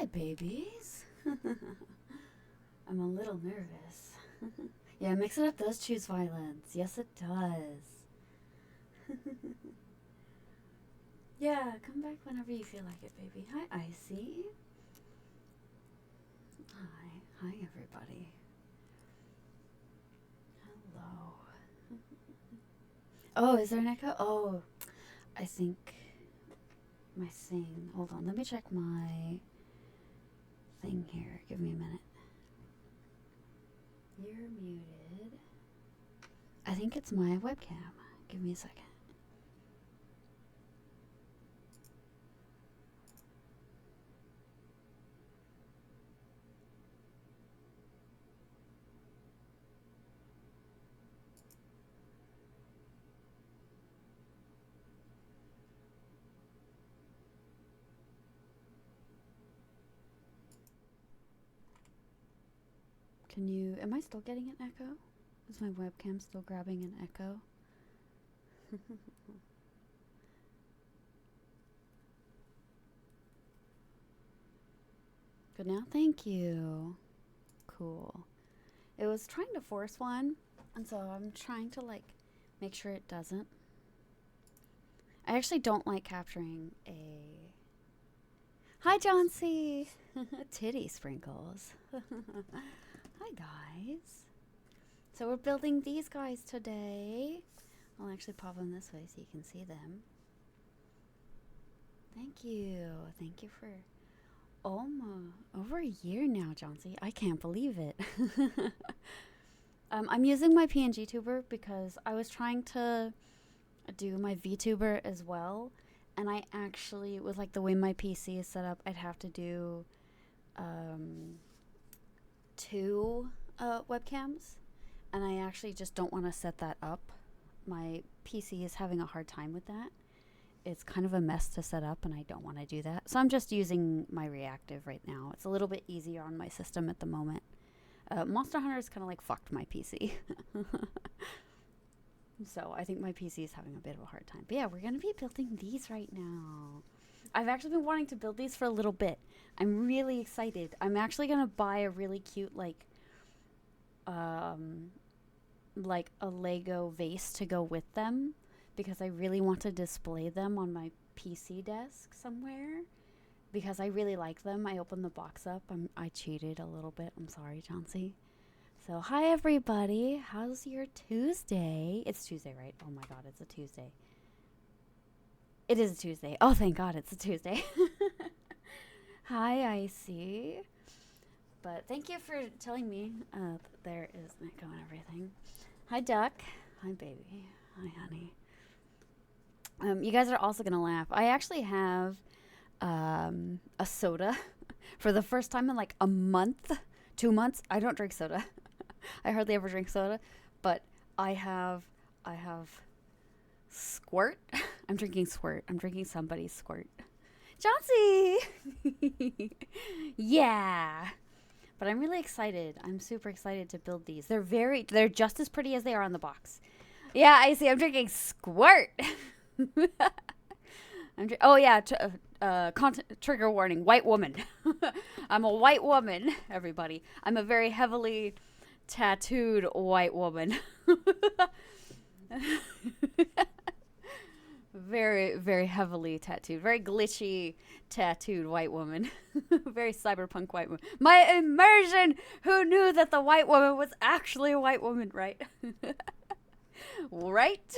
Hi, babies. I'm a little nervous. Yeah, Mix It Up does choose violence. Yes, it does. Yeah, come back whenever you feel like it, baby. Hi, Icy. Hi. Hi, everybody. Hello. Oh, is there an echo? Oh, I think my thing. Hold on, let me check my thing here. Give me a minute. You're muted. I think it's my webcam. Give me a second. Am I still getting an echo? Is my webcam still grabbing an echo? Good now? Thank you. Cool. It was trying to force one, and so I'm trying to, make sure it doesn't. I actually don't like capturing a... Hi, John C. Titty sprinkles. Hi, guys. So we're building these guys today. I'll actually pop them this way so you can see them. Thank you. Thank you for over a year now, John C. I can't believe it. I'm using my PNG tuber because I was trying to do my VTuber as well. And I actually, with the way my PC is set up, I'd have to do 2 webcams. And I actually just don't want to set that up. My PC is having a hard time with that. It's kind of a mess to set up, and I don't want to do that. So I'm just using my reactive right now. It's a little bit easier on my system at the moment. Monster Hunter's kind of fucked my PC. So I think my PC is having a bit of a hard time. But yeah, we're going to be building these right now. I've actually been wanting to build these for a little bit. I'm really excited. I'm actually going to buy a really cute, a Lego vase to go with them, because I really want to display them on my PC desk somewhere, because I really like them. I opened the box up. I cheated a little bit. I'm sorry, Chauncey. So, hi, everybody. How's your Tuesday? It's Tuesday, right? Oh, my God, it's a Tuesday. It is a Tuesday. Oh, thank God, it's a Tuesday. Hi, Icy. But thank you for telling me there is an echo and everything. Hi, Duck. Hi, baby. Hi, honey. You guys are also going to laugh. I actually have a soda for the first time in a month, 2 months. I don't drink soda. I hardly ever drink soda, but I have Squirt. I'm drinking Squirt. I'm drinking somebody's Squirt. Chauncey! Yeah. But I'm really excited. I'm super excited to build these. They're just as pretty as they are on the box. Yeah, I see. I'm drinking Squirt. Trigger warning. White woman. I'm a white woman, everybody. I'm a very heavily tattooed white woman. Very, very heavily tattooed. Very glitchy tattooed white woman. Very cyberpunk white woman. My immersion! Who knew that the white woman was actually a white woman, right? Right?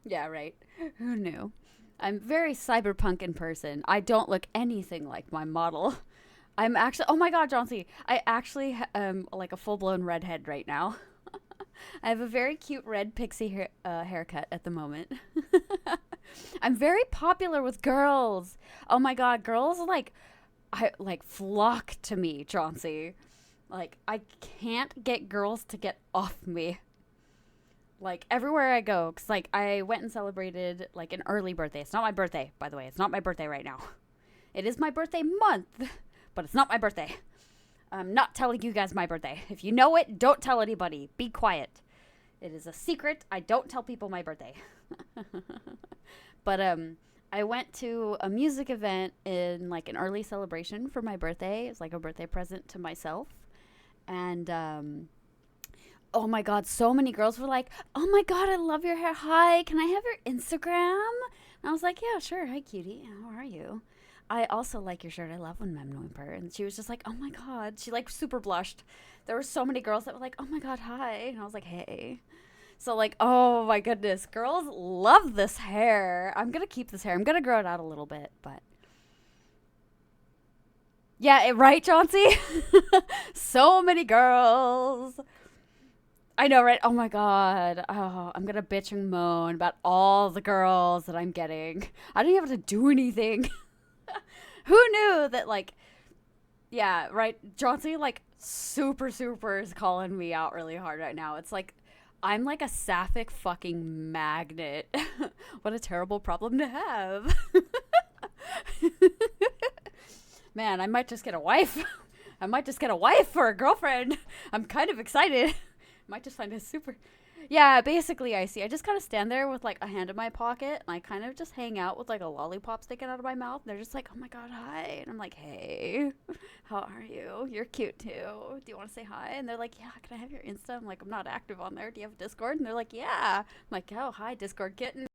Yeah, right. Who knew? I'm very cyberpunk in person. I don't look anything like my model. I'm actually... Oh my God, John C. I actually am a full-blown redhead right now. I have a very cute red pixie haircut at the moment. I'm very popular with girls. Oh my God, girls flock to me, Chauncey. I can't get girls to get off me. Everywhere I go, because I went and celebrated an early birthday. It's not my birthday, by the way. It's not my birthday right now. It is my birthday month, but it's not my birthday. I'm not telling you guys my birthday. If you know it, don't tell anybody. Be quiet. It is a secret. I don't tell people my birthday. But I went to a music event in like an early celebration for my birthday. It's like a birthday present to myself. And oh my god, so many girls were like, "Oh my god, I love your hair. Hi, can I have your Instagram?" And I was like, "Yeah, sure. Hi, cutie. How are you? I also like your shirt. I love when men whimper." And she was just like, "Oh my god." She like super blushed. There were so many girls that were like, "Oh my god, hi." And I was like, "Hey." So like, oh my goodness, girls love this hair. I'm gonna keep this hair. I'm gonna grow it out a little bit, but yeah, right, Chauncey. So many girls. I know, right? Oh my god. Oh, I'm gonna bitch and moan about all the girls that I'm getting. I don't even have to do anything. Who knew that? Like, yeah, right. Chauncey, like, super is calling me out really hard right now. It's like I'm like a sapphic fucking magnet. What a terrible problem to have. Man, I might just get a wife. I might just get a wife or a girlfriend. I'm kind of excited. Might just find a super. Yeah, basically, I see. I just kind of stand there with like a hand in my pocket, and I kind of just hang out with like a lollipop sticking out of my mouth. And they're just like, "Oh my god, hi!" And I'm like, "Hey, how are you? You're cute too. Do you want to say hi?" And they're like, "Yeah, can I have your Insta?" I'm like, "I'm not active on there. Do you have a Discord?" And they're like, "Yeah." I'm like, "Oh, hi, Discord kitten."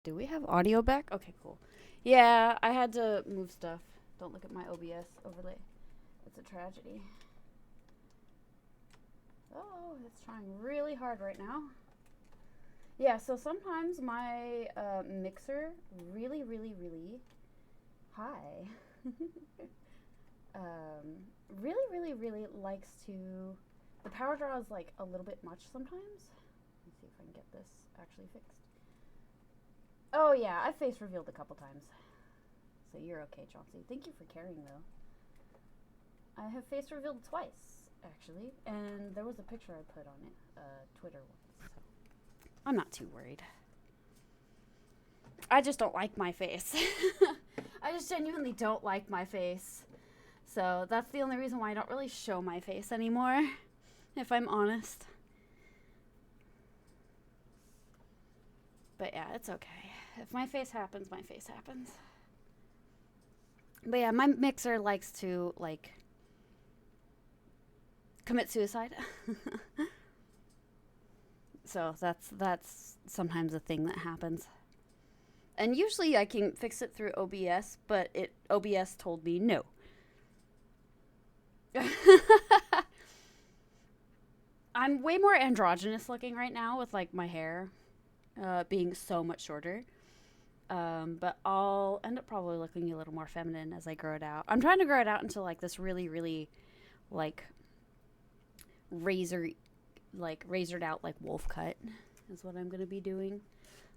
Do we have audio back? Okay, cool. Yeah, I had to move stuff. Don't look at my OBS overlay. It's a tragedy. Oh, it's trying really hard right now. Yeah, so sometimes my mixer really high. um, really likes to. The power draw is like a little bit much sometimes. Let's see if I can get this actually fixed. Oh yeah, I face revealed a couple times. So you're okay, Chauncey. Thank you for caring though. I have face revealed twice, actually, and there was a picture I put on it, Twitter once. So I'm not too worried. I just don't like my face. I just genuinely don't like my face. So that's the only reason why I don't really show my face anymore, if I'm honest. But yeah, it's okay. If my face happens, my face happens. But yeah, my mixer likes to, like, commit suicide. So that's sometimes a thing that happens. And usually I can fix it through OBS, but OBS told me no. I'm way more androgynous looking right now with like my hair being so much shorter. But I'll end up probably looking a little more feminine as I grow it out. I'm trying to grow it out into like this really, really like razored out like wolf cut is what I'm gonna be doing.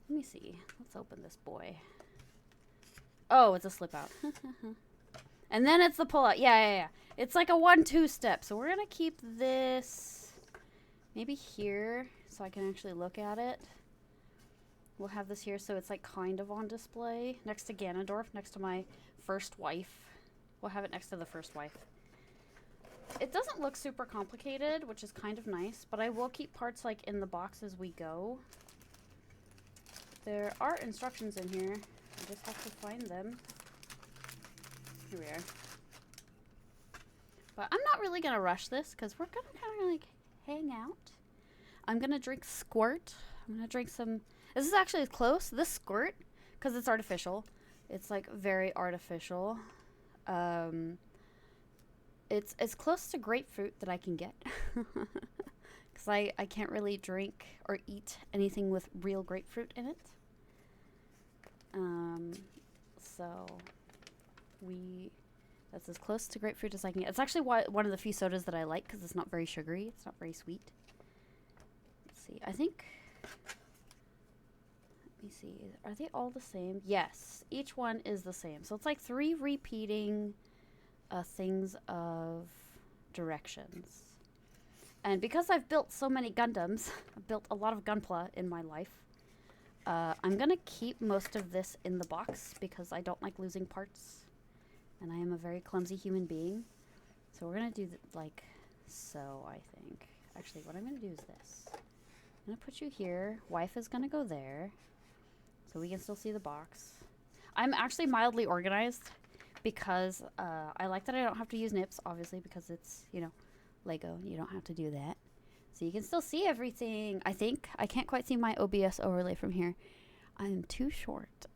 Let me see. Let's open this boy. Oh, it's a slip out. And then it's the pull out. Yeah. It's like a 1-2 step. So we're gonna keep this maybe here so I can actually look at it. We'll have this here so it's like kind of on display next to Ganondorf, next to my first wife. We'll have it next to the first wife. It doesn't look super complicated, which is kind of nice, but I will keep parts like in the box as we go. There are instructions in here. I just have to find them. Here we are. But I'm not really going to rush this because we're going to kind of like hang out. I'm going to drink Squirt. I'm going to drink some... This is actually close. This Squirt, because it's artificial. It's like very artificial. It's as close to grapefruit that I can get. Because I can't really drink or eat anything with real grapefruit in it. So that's as close to grapefruit as I can get. It's actually one of the few sodas that I like because it's not very sugary. It's not very sweet. Let's see. I think... Let me see. Are they all the same? Yes. Each one is the same. So it's like 3 repeating things of directions. And because I've built so many Gundams, I've built a lot of Gunpla in my life, I'm going to keep most of this in the box because I don't like losing parts. And I am a very clumsy human being. So we're going to do like so, I think. Actually, what I'm going to do is this. I'm going to put you here. Wife is going to go there. So we can still see the box. I'm actually mildly organized because I like that I don't have to use nips, obviously, because it's, you know, Lego. You don't have to do that. So you can still see everything, I think. I can't quite see my OBS overlay from here. I'm too short.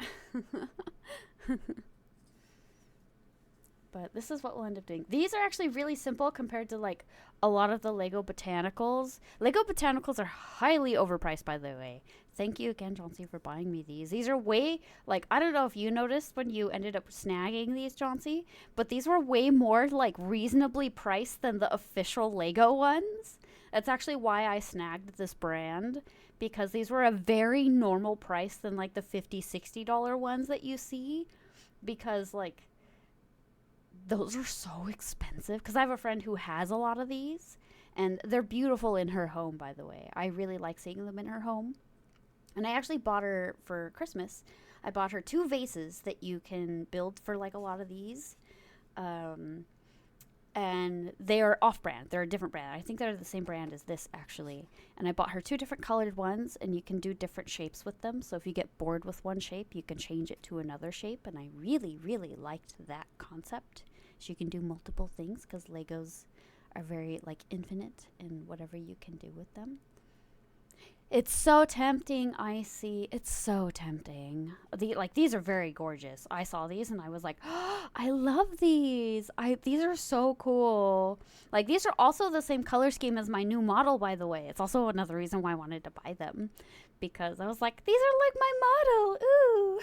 But this is what we'll end up doing. These are actually really simple compared to, like, a lot of the Lego Botanicals. Lego Botanicals are highly overpriced, by the way. Thank you again, John C., for buying me these. These are way, like, I don't know if you noticed when you ended up snagging these, John C., but these were way more, like, reasonably priced than the official Lego ones. That's actually why I snagged this brand, because these were a very normal price than, like, the $50, $60 ones that you see, because, like, those are so expensive. Because I have a friend who has a lot of these, and they're beautiful in her home, by the way. I really like seeing them in her home. And I actually bought her for Christmas. I bought her 2 vases that you can build for like a lot of these. And they are off-brand. They're a different brand. I think they're the same brand as this, actually. And I bought her 2 different colored ones, and you can do different shapes with them. So if you get bored with one shape, you can change it to another shape. And I really, really liked that concept. So you can do multiple things because Legos are very, like, infinite in whatever you can do with them. It's so tempting, Icy. It's so tempting. These are very gorgeous. I saw these and I was like, oh, I love these. These are so cool. Like, these are also the same color scheme as my new model, by the way. It's also another reason why I wanted to buy them. Because I was like, these are like my model. Ooh.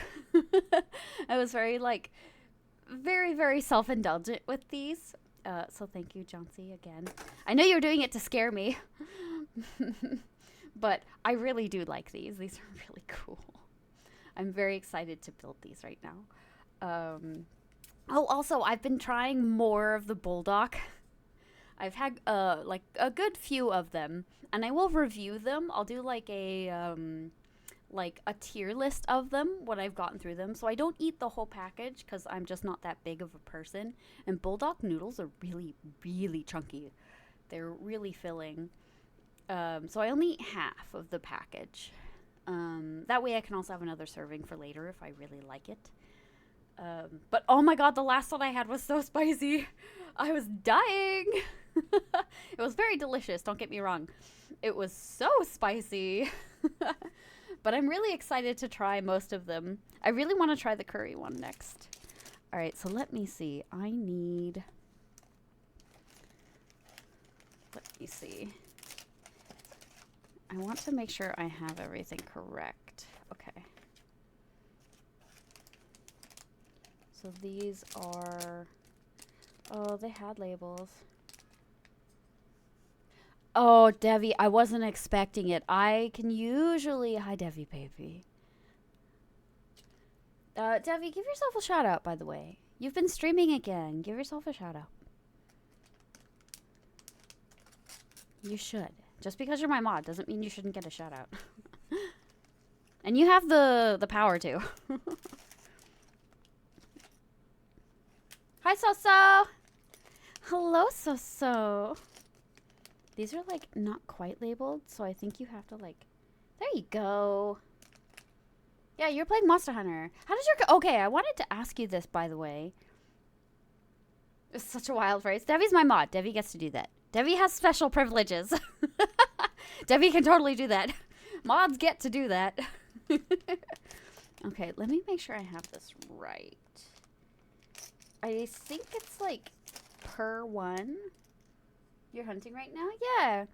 I was very, like, very, very self-indulgent with these. So thank you, John C., again. I know you're doing it to scare me. But I really do like these. These are really cool. I'm very excited to build these right now. Oh, also, I've been trying more of the Bulldog. I've had like a good few of them, and I will review them. I'll do like a tier list of them, what I've gotten through them. So I don't eat the whole package because I'm just not that big of a person. And Bulldog noodles are really, really chunky. They're really filling. So I only eat half of the package. That way I can also have another serving for later if I really like it. But oh my god, the last one I had was so spicy. I was dying. It was very delicious, don't get me wrong. It was so spicy. But I'm really excited to try most of them. I really want to try the curry one next. Alright, so let me see. Let me see. I want to make sure I have everything correct. Okay. So these are... Oh, they had labels. Oh, Devi, I wasn't expecting it. I can usually... Hi, Devi, baby. Devi, give yourself a shout out, by the way. You've been streaming again. Give yourself a shout out. You should. Just because you're my mod doesn't mean you shouldn't get a shout out. And you have the power to. Hi, Soso. Hello, Soso. These are like not quite labeled, so I think you have to like... There you go. Yeah, you're playing Monster Hunter. How does your... Okay, I wanted to ask you this, by the way. It's such a wild phrase. Devi's my mod. Devi gets to do that. Devi has special privileges. Devi can totally do that. Mods get to do that. Okay, let me make sure I have this right. I think it's like per one. You're hunting right now? Yeah.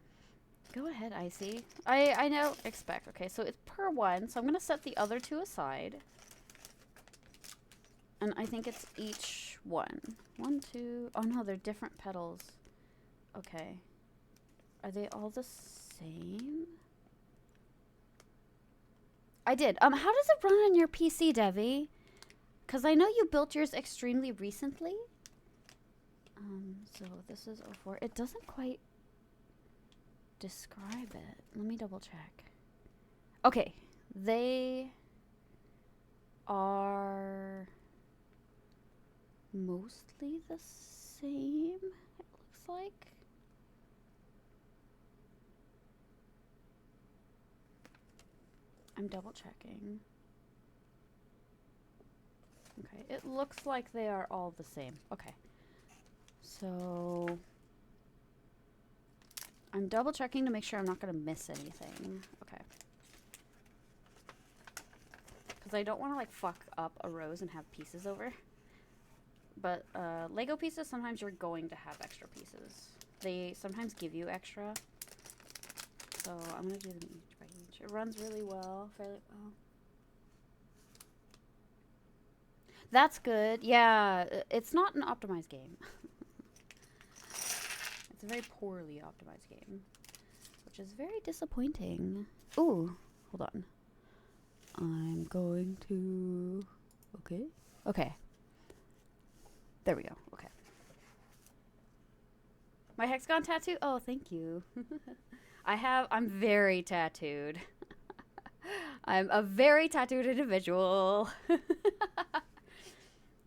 Go ahead, Icy. I know. Expect. Okay, so it's per one. So I'm going to set the other two aside. And I think it's each one. 1, 2. Oh, no, they're different petals. Okay. Are they all the same? I did. How does it run on your PC, Devi? Because I know you built yours extremely recently. So this is 04. It doesn't quite describe it. Let me double check. Okay. They are mostly the same, it looks like. I'm double checking. Okay, it looks like they are all the same. Okay. So I'm double checking to make sure I'm not going to miss anything. Okay. Because I don't want to like fuck up a rose and have pieces over. But Lego pieces, sometimes you're going to have extra pieces. They sometimes give you extra. So I'm going to do them each by each. It runs really well, fairly well. That's good. Yeah, it's not an optimized game. It's a very poorly optimized game, which is very disappointing. Ooh, hold on. I'm going to... Okay. Okay. There we go. Okay. My hexagon tattoo? Oh, thank you. I'm very tattooed. I'm a very tattooed individual.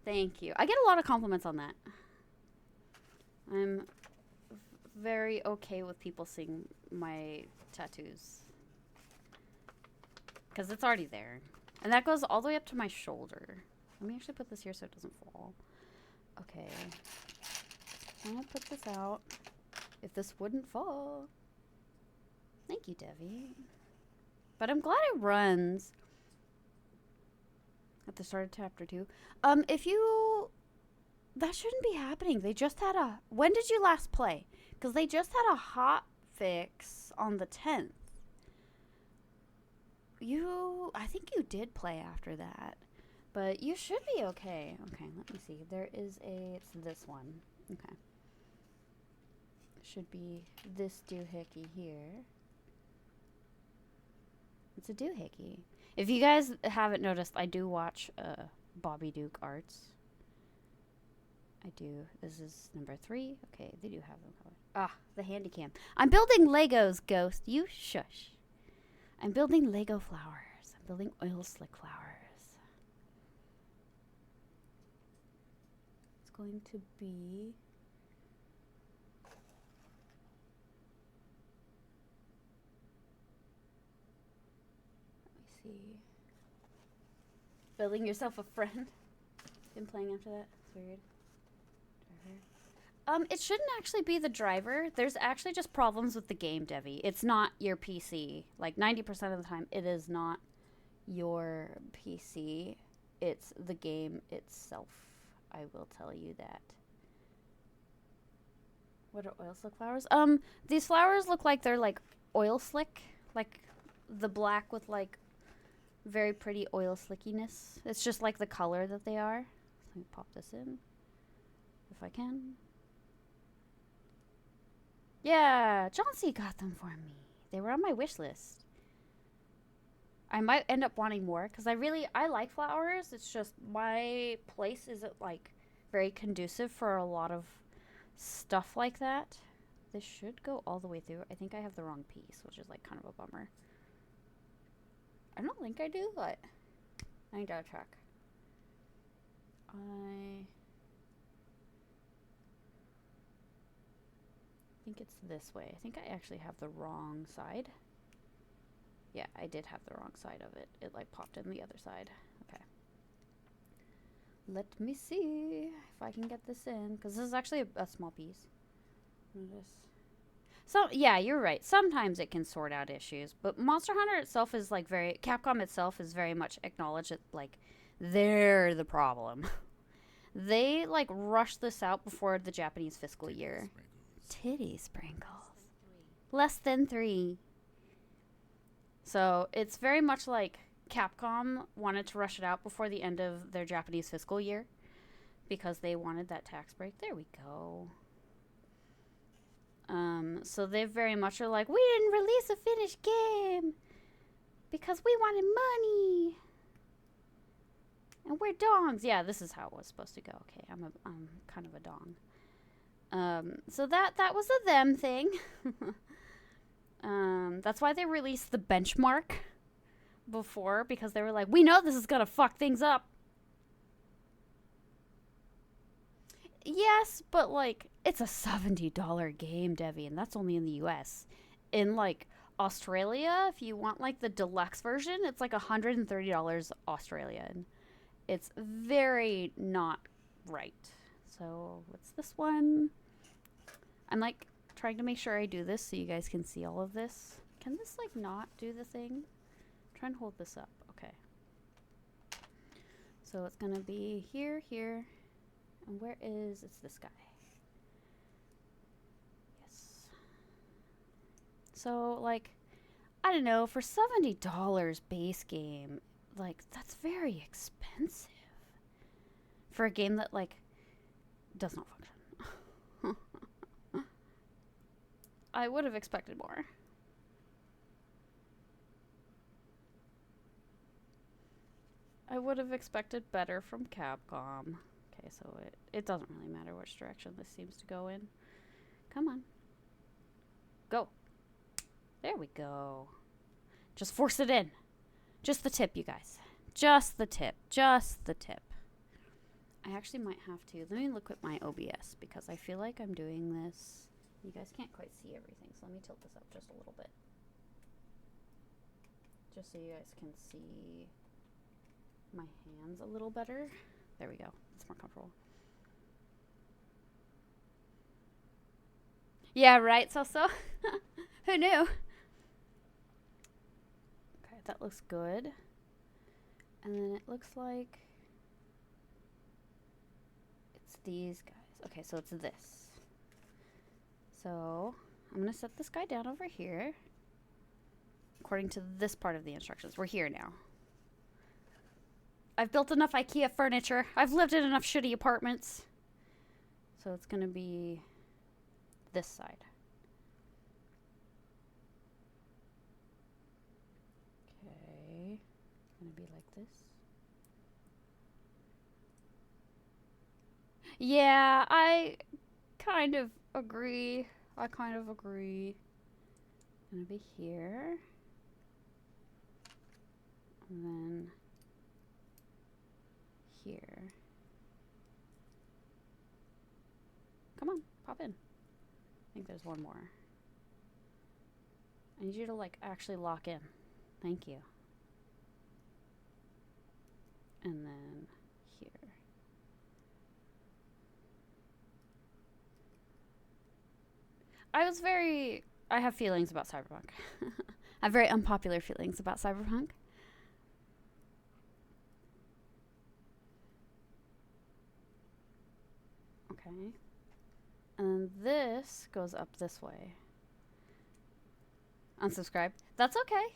Thank you. I get a lot of compliments on that. I'm very okay with people seeing my tattoos. Because it's already there. And that goes all the way up to my shoulder. Let me actually put this here so it doesn't fall. Okay. I'm going to put this out. If this wouldn't fall. Thank you, Devi. But I'm glad it runs at the start of chapter 2. If you... That shouldn't be happening. They just had a... When did you last play? Because they just had a hot fix on the 10th. I think you did play after that. But you should be okay. Okay, let me see. There is it's this one. Okay. Should be this doohickey here. It's a doohickey. If you guys haven't noticed, I do watch Bobby Duke Arts. I do. This is number 3. Okay, they do have them covered. Ah, the Handcam. I'm building Legos, Ghost. You shush. I'm building Lego flowers. I'm building oil slick flowers. It's going to be... Let me see. Building yourself a friend. Been playing after that. It's weird. It shouldn't actually be the driver. There's actually just problems with the game, Devi. It's not your PC. Like 90% of the time, it is not your PC. It's the game itself. I will tell you that. What are oil slick flowers? These flowers look like they're like oil slick. Like the black with like very pretty oil slickiness. It's just like the color that they are. Let me pop this in if I can. Yeah, Johnsy got them for me. They were on my wish list. I might end up wanting more because I like flowers. It's just my place isn't like very conducive for a lot of stuff like that. This should go all the way through. I think I have the wrong piece, which is like kind of a bummer. I don't think I do, but I gotta check. I think it's this way. I think I actually have the wrong side. Yeah, I did have the wrong side of it. It like popped in the other side. Okay. Let me see if I can get this in, because this is actually a small piece. So yeah, you're right. Sometimes it can sort out issues, but Monster Hunter itself is like Capcom itself is very much acknowledged that like they're the problem. They like rushed this out before the Japanese fiscal year. Titty sprinkles. Less than 3. So it's very much like Capcom wanted to rush it out before the end of their Japanese fiscal year because they wanted that tax break. There we go. So they very much are like, we didn't release a finished game because we wanted money. And we're dongs. Yeah, this is how it was supposed to go. Okay, I'm kind of a dong. So that was a them thing. That's why they released the benchmark before, because they were like, we know this is gonna fuck things up. Yes, but like, it's a $70 game, Devi, and that's only in the US. In like Australia, if you want like the deluxe version, it's like $130 Australian. It's very not right. So what's this one? I'm like trying to make sure I do this so you guys can see all of this. Can this like not do the thing? Try and hold this up. Okay. So it's gonna be here, here, and where is it's this guy. Yes. So like, I don't know, for $70 base game, like that's very expensive for a game that like does not function. I would have expected more. I would have expected better from Capcom. Okay, so it doesn't really matter which direction this seems to go in. Come on. Go. There we go. Just force it in. Just the tip, you guys. Just the tip. Just the tip. I actually might have to. Let me look at my OBS because I feel like I'm doing this. You guys can't quite see everything, so let me tilt this up just a little bit. Just so you guys can see my hands a little better. There we go. It's more comfortable. Yeah, right, so. Who knew? Okay, that looks good. And then it looks like it's these guys. Okay, so it's this. So I'm going to set this guy down over here. According to this part of the instructions. We're here now. I've built enough IKEA furniture. I've lived in enough shitty apartments. So it's going to be this side. Okay. It's going to be like this. Yeah, I kind of agree. Gonna be here. And then here. Come on, pop in. I think there's one more. I need you to like actually lock in. Thank you. And then here. I have feelings about Cyberpunk. I have very unpopular feelings about Cyberpunk. Okay. And this goes up this way. Unsubscribe. That's okay.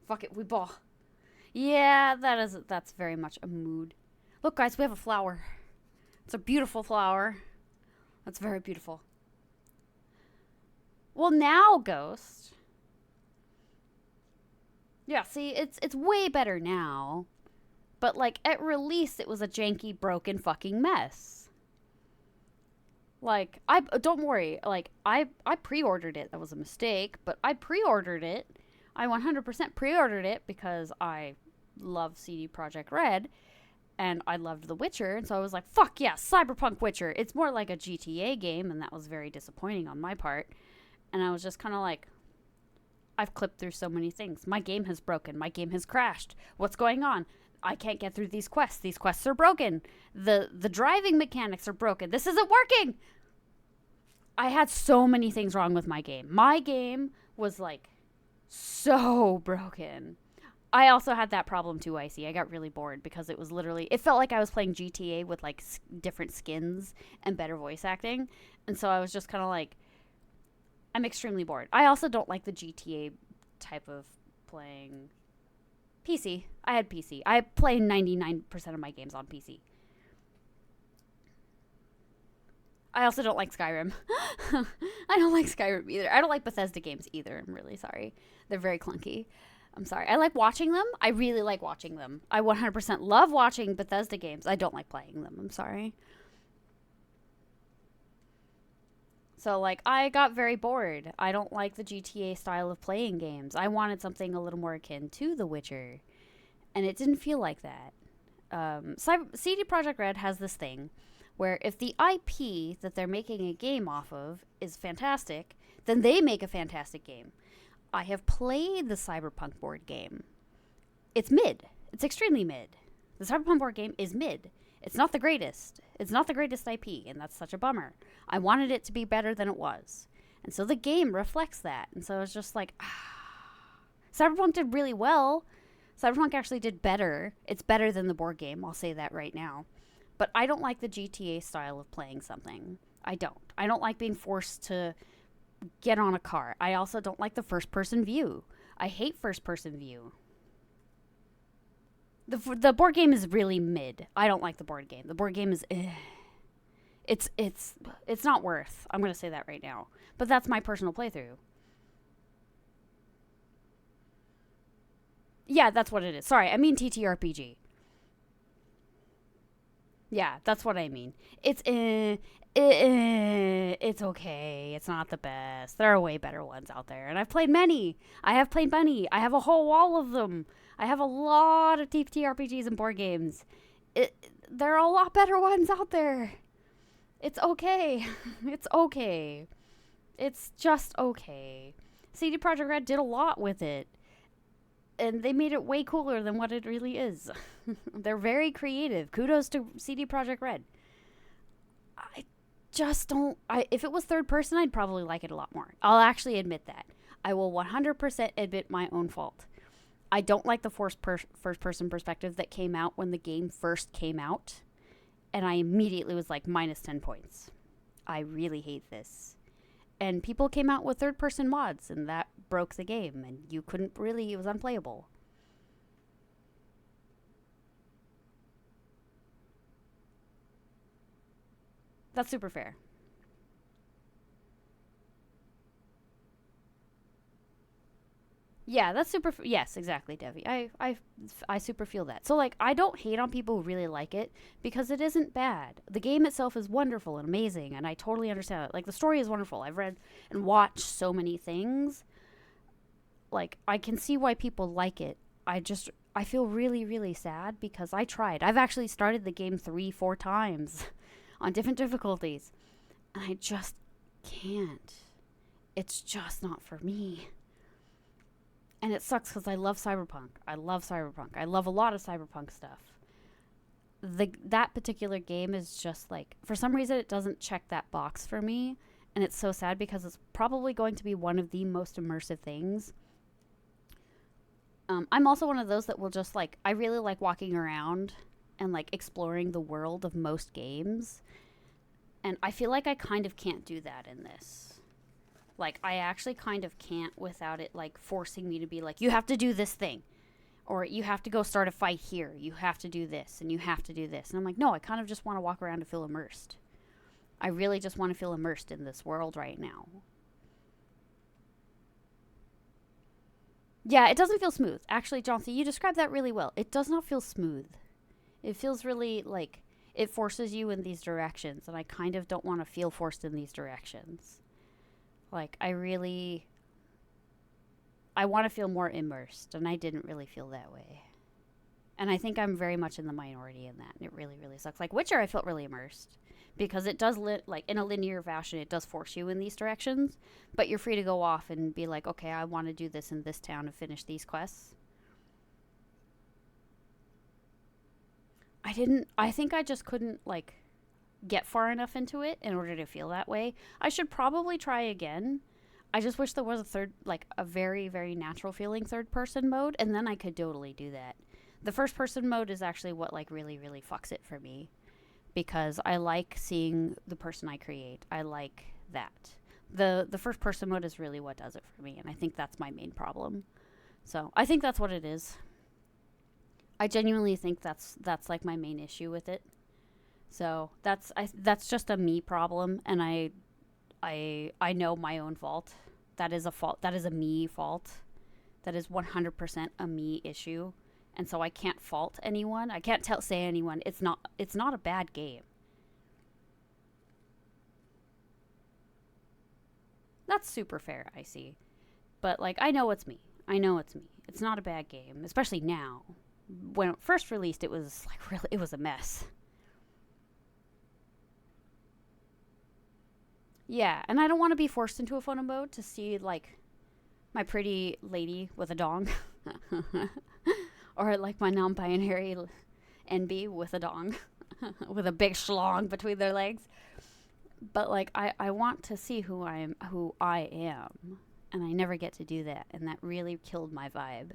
Fuck it, we ball. Yeah, that's very much a mood. Look, guys, we have a flower. It's a beautiful flower. That's very beautiful. Well, now, Ghost. Yeah, see, it's way better now. But, like, at release, it was a janky, broken fucking mess. Like, don't worry. Like, I pre-ordered it. That was a mistake. But I pre-ordered it. I 100% pre-ordered it because I love CD Projekt Red. And I loved The Witcher. And so I was like, fuck yeah, Cyberpunk Witcher. It's more like a GTA game. And that was very disappointing on my part. And I was just kind of like, I've clipped through so many things. My game has broken. My game has crashed. What's going on? I can't get through these quests. These quests are broken. The driving mechanics are broken. This isn't working. I had so many things wrong with my game. My game was like so broken. I also had that problem too, Icy. I got really bored because it was literally, it felt like I was playing GTA with like different skins and better voice acting. And so I was just kind of like, I'm extremely bored. I also don't like the GTA type of playing PC. I had PC. I play 99% of my games on PC. I also don't like Skyrim. I don't like Skyrim either. I don't like Bethesda games either. I'm really sorry. They're very clunky. I'm sorry. I like watching them. I really like watching them. I 100% love watching Bethesda games. I don't like playing them. I'm sorry. So, like, I got very bored. I don't like the GTA style of playing games. I wanted something a little more akin to The Witcher. And it didn't feel like that. CD Projekt Red has this thing where if the IP that they're making a game off of is fantastic, then they make a fantastic game. I have played the Cyberpunk board game. It's mid. It's extremely mid. The Cyberpunk board game is mid. It's not the greatest. It's not the greatest IP, and that's such a bummer. I wanted it to be better than it was. And so the game reflects that. And so it's just like, Cyberpunk did really well. Cyberpunk actually did better. It's better than the board game. I'll say that right now. But I don't like the GTA style of playing something. I don't. I don't like being forced to get on a car. I also don't like the first-person view. I hate first-person view. The board game is really mid. I don't like the board game. The board game is it's not worth. I'm going to say that right now. But that's my personal playthrough. Yeah, that's what it is. Sorry, I mean TTRPG. Yeah, that's what I mean. It's okay. It's not the best. There are way better ones out there. And I've played many. I have played many. I have a whole wall of them. I have a lot of TTRPGs and board games. There are a lot better ones out there. It's okay. It's okay. It's just okay. CD Projekt Red did a lot with it. And they made it way cooler than what it really is. They're very creative. Kudos to CD Projekt Red. I just don't... if it was third person, I'd probably like it a lot more. I'll actually admit that. I will 100% admit my own fault. I don't like the first-person perspective that came out when the game first came out. And I immediately was like, minus 10 points. I really hate this. And people came out with third-person mods, and that broke the game. And you couldn't really... It was unplayable. That's super fair. Yeah, that's super... Yes, exactly, Devi. I super feel that. So, like, I don't hate on people who really like it because it isn't bad. The game itself is wonderful and amazing, and I totally understand it. Like, the story is wonderful. I've read and watched so many things. Like, I can see why people like it. I feel really, really sad because I tried. I've actually started the game 3-4 times on different difficulties, and I just can't. It's just not for me. And it sucks because I love Cyberpunk. I love Cyberpunk. I love a lot of Cyberpunk stuff. That particular game is just like, for some reason, it doesn't check that box for me. And it's so sad because it's probably going to be one of the most immersive things. I'm also one of those that will just like, I really like walking around and like exploring the world of most games. And I feel like I kind of can't do that in this. Like, I actually kind of can't without it, like, forcing me to be like, you have to do this thing. Or you have to go start a fight here. You have to do this and you have to do this. And I'm like, no, I kind of just want to walk around and feel immersed. I really just want to feel immersed in this world right now. Yeah, it doesn't feel smooth. Actually, Johnson, you described that really well. It does not feel smooth. It feels really like it forces you in these directions, and I kind of don't want to feel forced in these directions. Like, I want to feel more immersed, and I didn't really feel that way. And I think I'm very much in the minority in that, and it really, really sucks. Like, Witcher, I felt really immersed. Because it does, like, in a linear fashion, it does force you in these directions. But you're free to go off and be like, okay, I want to do this in this town and finish these quests. I think I just couldn't, like, get far enough into it in order to feel that way. I should probably try again. I just wish there was a very, very natural feeling third person mode, and then I could totally do that. The first person mode is actually what, like, really, really fucks it for me. Because I like seeing the person I create. I like that. The first person mode is really what does it for me, and I think that's my main problem. So I think that's what it is. I genuinely think that's like my main issue with it. So that's just a me problem, and I know my own fault. That is a fault. That is a me fault. That is 100% a me issue. And so I can't fault anyone. I can't say anyone it's not a bad game. That's super fair, I see. But, like, I know it's me. It's not a bad game, especially now. When it first released, it was like really, it was a mess. Yeah, and I don't want to be forced into a photo mode to see, like, my pretty lady with a dong. Or, like, my non-binary NB with a dong. With a big schlong between their legs. But, like, I want to see who I am. And I never get to do that. And that really killed my vibe.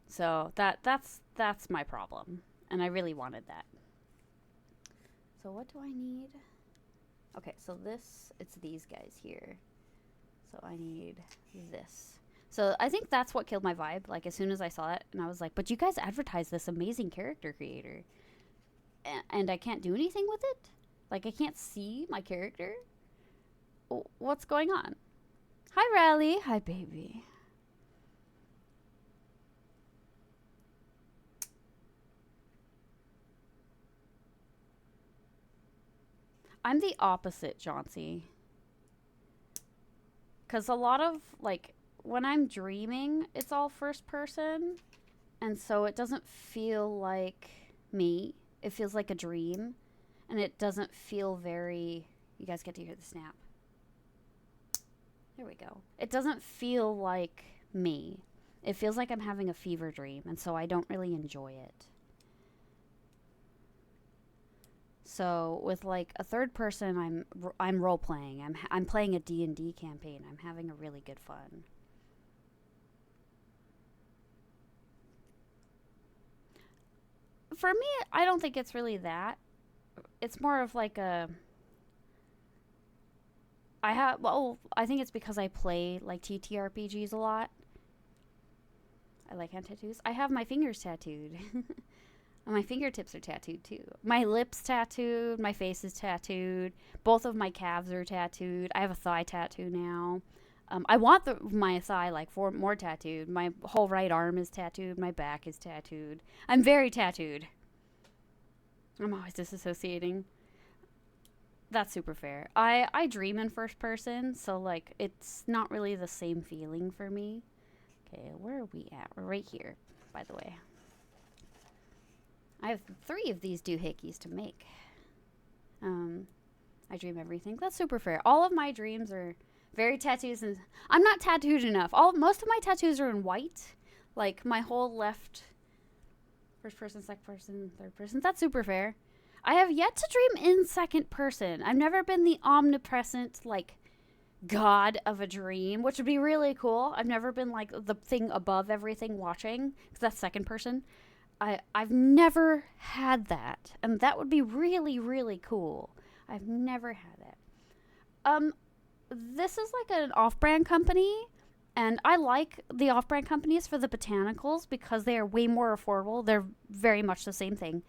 So, that's my problem. And I really wanted that. So what do I need? Okay, so it's these guys here. So I need this. So I think that's what killed my vibe. Like, as soon as I saw it, and I was like, but you guys advertised this amazing character creator. And I can't do anything with it? Like, I can't see my character? What's going on? Hi, Riley. Hi, baby. I'm the opposite, Chauncey. Because a lot of, like, when I'm dreaming, it's all first person. And so it doesn't feel like me. It feels like a dream. And it doesn't feel very... You guys get to hear the snap. There we go. It doesn't feel like me. It feels like I'm having a fever dream. And so I don't really enjoy it. So with, like, a third person, I'm role playing. I'm playing a D&D campaign. I'm having a really good fun. For me, I don't think it's really that. It's more of like a... I think it's because I play, like, TTRPGs a lot. I like hand tattoos. I have my fingers tattooed. And my fingertips are tattooed, too. My lips tattooed. My face is tattooed. Both of my calves are tattooed. I have a thigh tattoo now. I want my thigh, like, more tattooed. My whole right arm is tattooed. My back is tattooed. I'm very tattooed. I'm always disassociating. That's super fair. I dream in first person, so, like, it's not really the same feeling for me. Okay, where are we at? We're right here, by the way. I have 3 of these doohickeys to make. I dream everything. That's super fair. All of my dreams are very tattoos, and I'm not tattooed enough. Most of my tattoos are in white. Like, my whole left, first person, second person, third person. That's super fair. I have yet to dream in second person. I've never been the omnipresent, like, god of a dream, which would be really cool. I've never been, like, the thing above everything watching, because that's second person. I've never had that, and that would be really, really cool. I've never had that. This is like an off-brand company, And I like the off-brand companies for the botanicals because they are way more affordable. They're very much the same thing.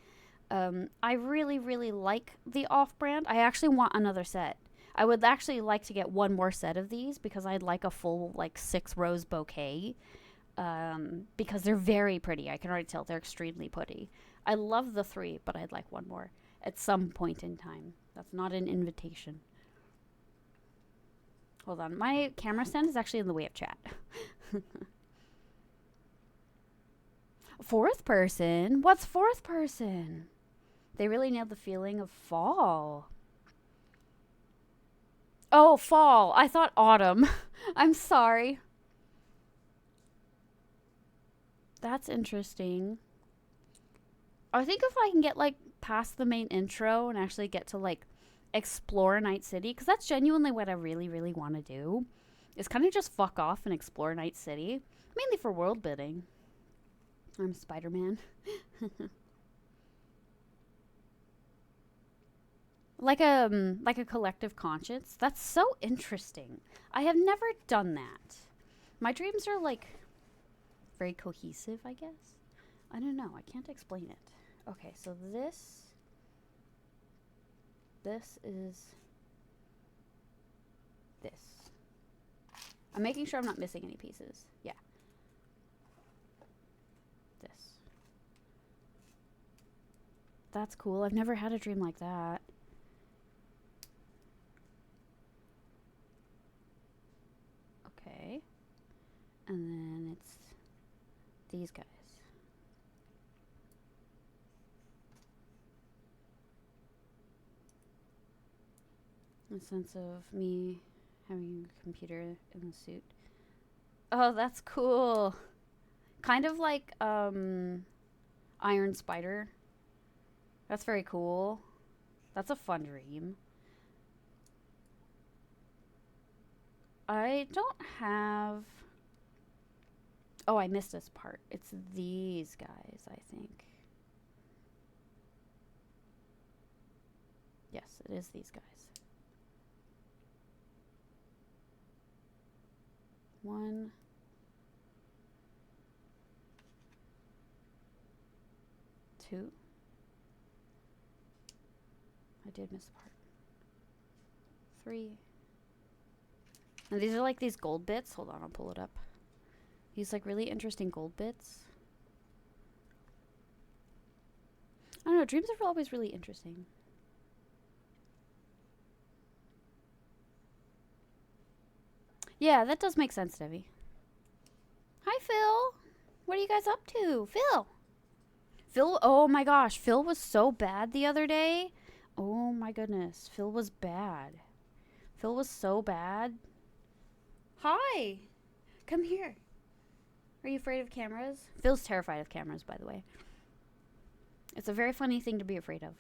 I really, really like the off-brand. I actually want another set. I would actually like to get one more set of these because I'd like a full, like, 6-rose bouquet. Because they're very pretty. I can already tell they're extremely pretty. I love the 3, but I'd like one more at some point in time. That's not an invitation. Hold on. My camera stand is actually in the way of chat. Fourth person? What's fourth person? They really nailed the feeling of fall. Oh, fall. I thought autumn. I'm sorry. That's interesting. I think if I can get, like, past the main intro and actually get to, like, explore Night City, because that's genuinely what I really, really want to do, is kind of just fuck off and explore Night City, mainly for world building. I'm Spider-Man. like a collective conscience. That's so interesting. I have never done that. My dreams are, like, very cohesive, I guess. I don't know. I can't explain it. Okay, so this is this. I'm making sure I'm not missing any pieces. Yeah. This. That's cool. I've never had a dream like that. Okay. And then it's these guys. A sense of me having a computer in the suit. Oh, that's cool. Kind of like Iron Spider. That's very cool. That's a fun dream. I don't have... Oh, I missed this part. It's these guys, I think. Yes, it is these guys. 1, 2. I did miss a part. 3. And these are like these gold bits. Hold on, I'll pull it up. These like really interesting gold bits. I don't know, dreams are always really interesting. Yeah, that does make sense, Debbie. Hi, Phil. What are you guys up to? Phil, oh my gosh. Phil was so bad the other day. Oh my goodness. Phil was bad. Phil was so bad. Hi. Come here. Are you afraid of cameras? Phil's terrified of cameras, by the way. It's a very funny thing to be afraid of.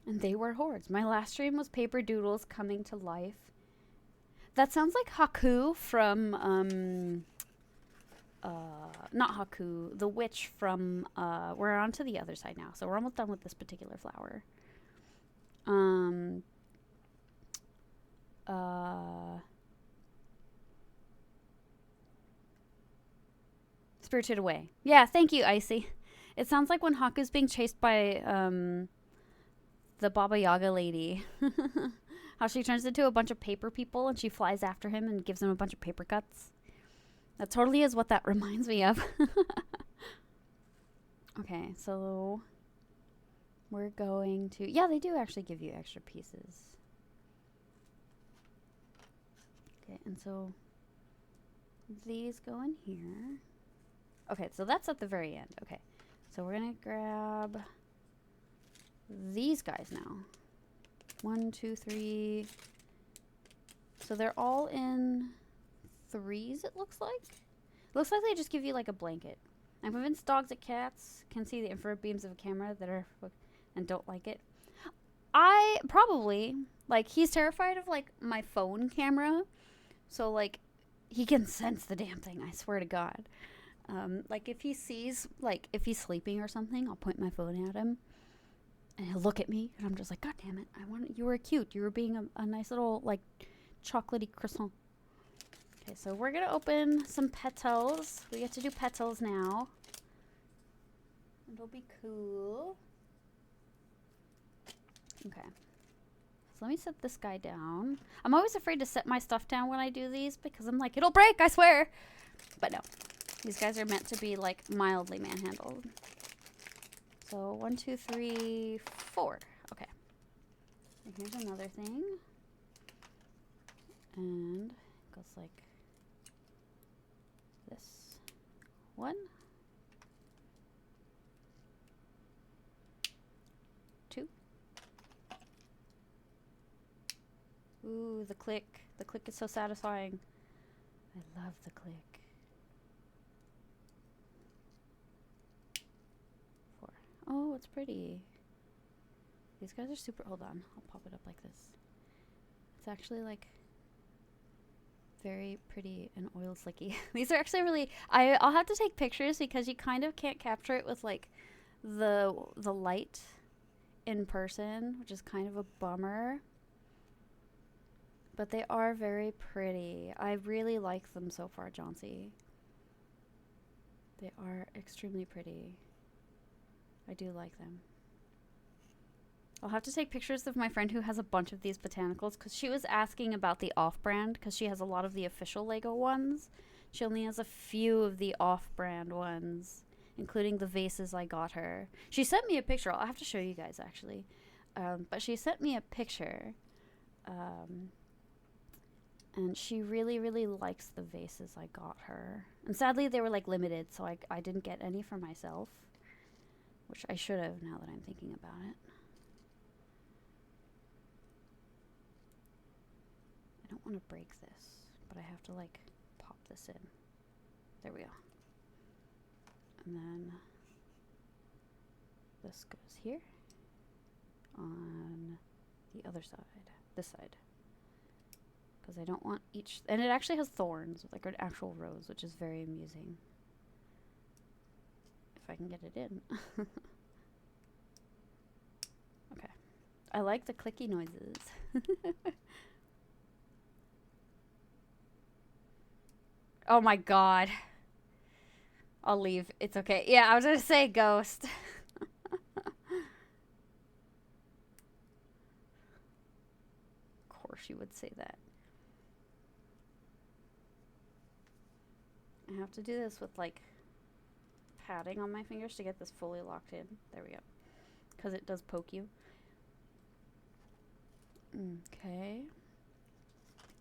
And they were hordes. My last stream was paper doodles coming to life. That sounds like Haku from, not Haku, the witch from, we're on to the other side now. So we're almost done with this particular flower. Spirited Away. Yeah, thank you, Icy. It sounds like when Haku's being chased by, the Baba Yaga lady. How she turns into a bunch of paper people and she flies after him and gives him a bunch of paper cuts. That totally is what that reminds me of. Okay, so we're going to... Yeah, they do actually give you extra pieces. Okay, and so these go in here. Okay, so that's at the very end. Okay, so we're going to grab these guys now. 1, 2, 3. So they're all in 3s, it looks like. It looks like they just give you like a blanket. I'm convinced dogs and cats can see the infrared beams of a camera that are and don't like it. I probably, like, he's terrified of like my phone camera. So like he can sense the damn thing, I swear to God. Like if he sees, like if he's sleeping or something, I'll point my phone at him. And he'll look at me, and I'm just like, God damn it! You were cute. You were being a nice little like chocolatey croissant. Okay, so we're gonna open some petals. We get to do petals now. It'll be cool. Okay. So let me set this guy down. I'm always afraid to set my stuff down when I do these because I'm like, it'll break, I swear. But no. These guys are meant to be like mildly manhandled. So 1, 2, 3, 4. Okay. And here's another thing. And it goes like this. 1. 2. Ooh, the click. The click is so satisfying. I love the click. 4. Oh, it's pretty. These guys are super. Hold on. I'll pop it up like this. It's actually like very pretty and oil slicky. These are actually really. I'll have to take pictures because you kind of can't capture it with like the light in person, which is kind of a bummer. But they are very pretty. I really like them so far, Johnsy. They are extremely pretty. I do like them. I'll have to take pictures of my friend who has a bunch of these botanicals because she was asking about the off-brand because she has a lot of the official Lego ones. She only has a few of the off-brand ones, including the vases I got her. She sent me a picture. I'll have to show you guys, actually. But she sent me a picture. And she really, really likes the vases I got her. And sadly, they were like limited, so I didn't get any for myself. Which I should have now that I'm thinking about it. I don't want to break this, but I have to like pop this in. There we go. And then this goes here on the other side, this side. Because I don't want each, and it actually has thorns, like an actual rose, which is very amusing. If I can get it in. Okay. I like the clicky noises. Oh my god. I'll leave. It's okay. Yeah, I was gonna say ghost. Of course you would say that. I have to do this with like padding on my fingers to get this fully locked in. There we go. Because it does poke you. Okay.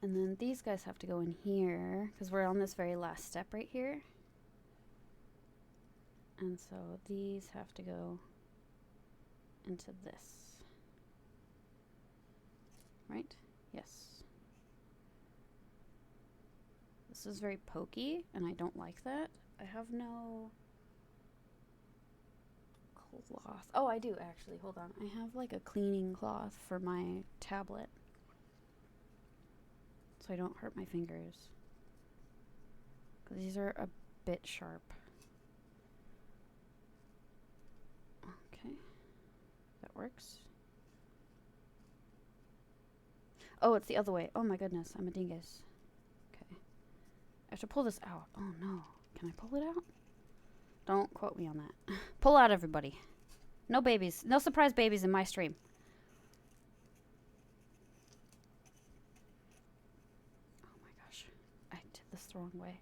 And then these guys have to go in here because we're on this very last step right here. And so these have to go into this. Right? Yes. This is very pokey, and I don't like that. I have no cloth. Oh, I do actually. Hold on. I have like a cleaning cloth for my tablet. So I don't hurt my fingers. Because these are a bit sharp. Okay. That works. Oh, it's the other way. Oh my goodness. I'm a dingus. Okay. I have to pull this out. Oh no. Can I pull it out? Don't quote me on that. Pull out, everybody. No babies. No surprise babies in my stream. This the wrong way.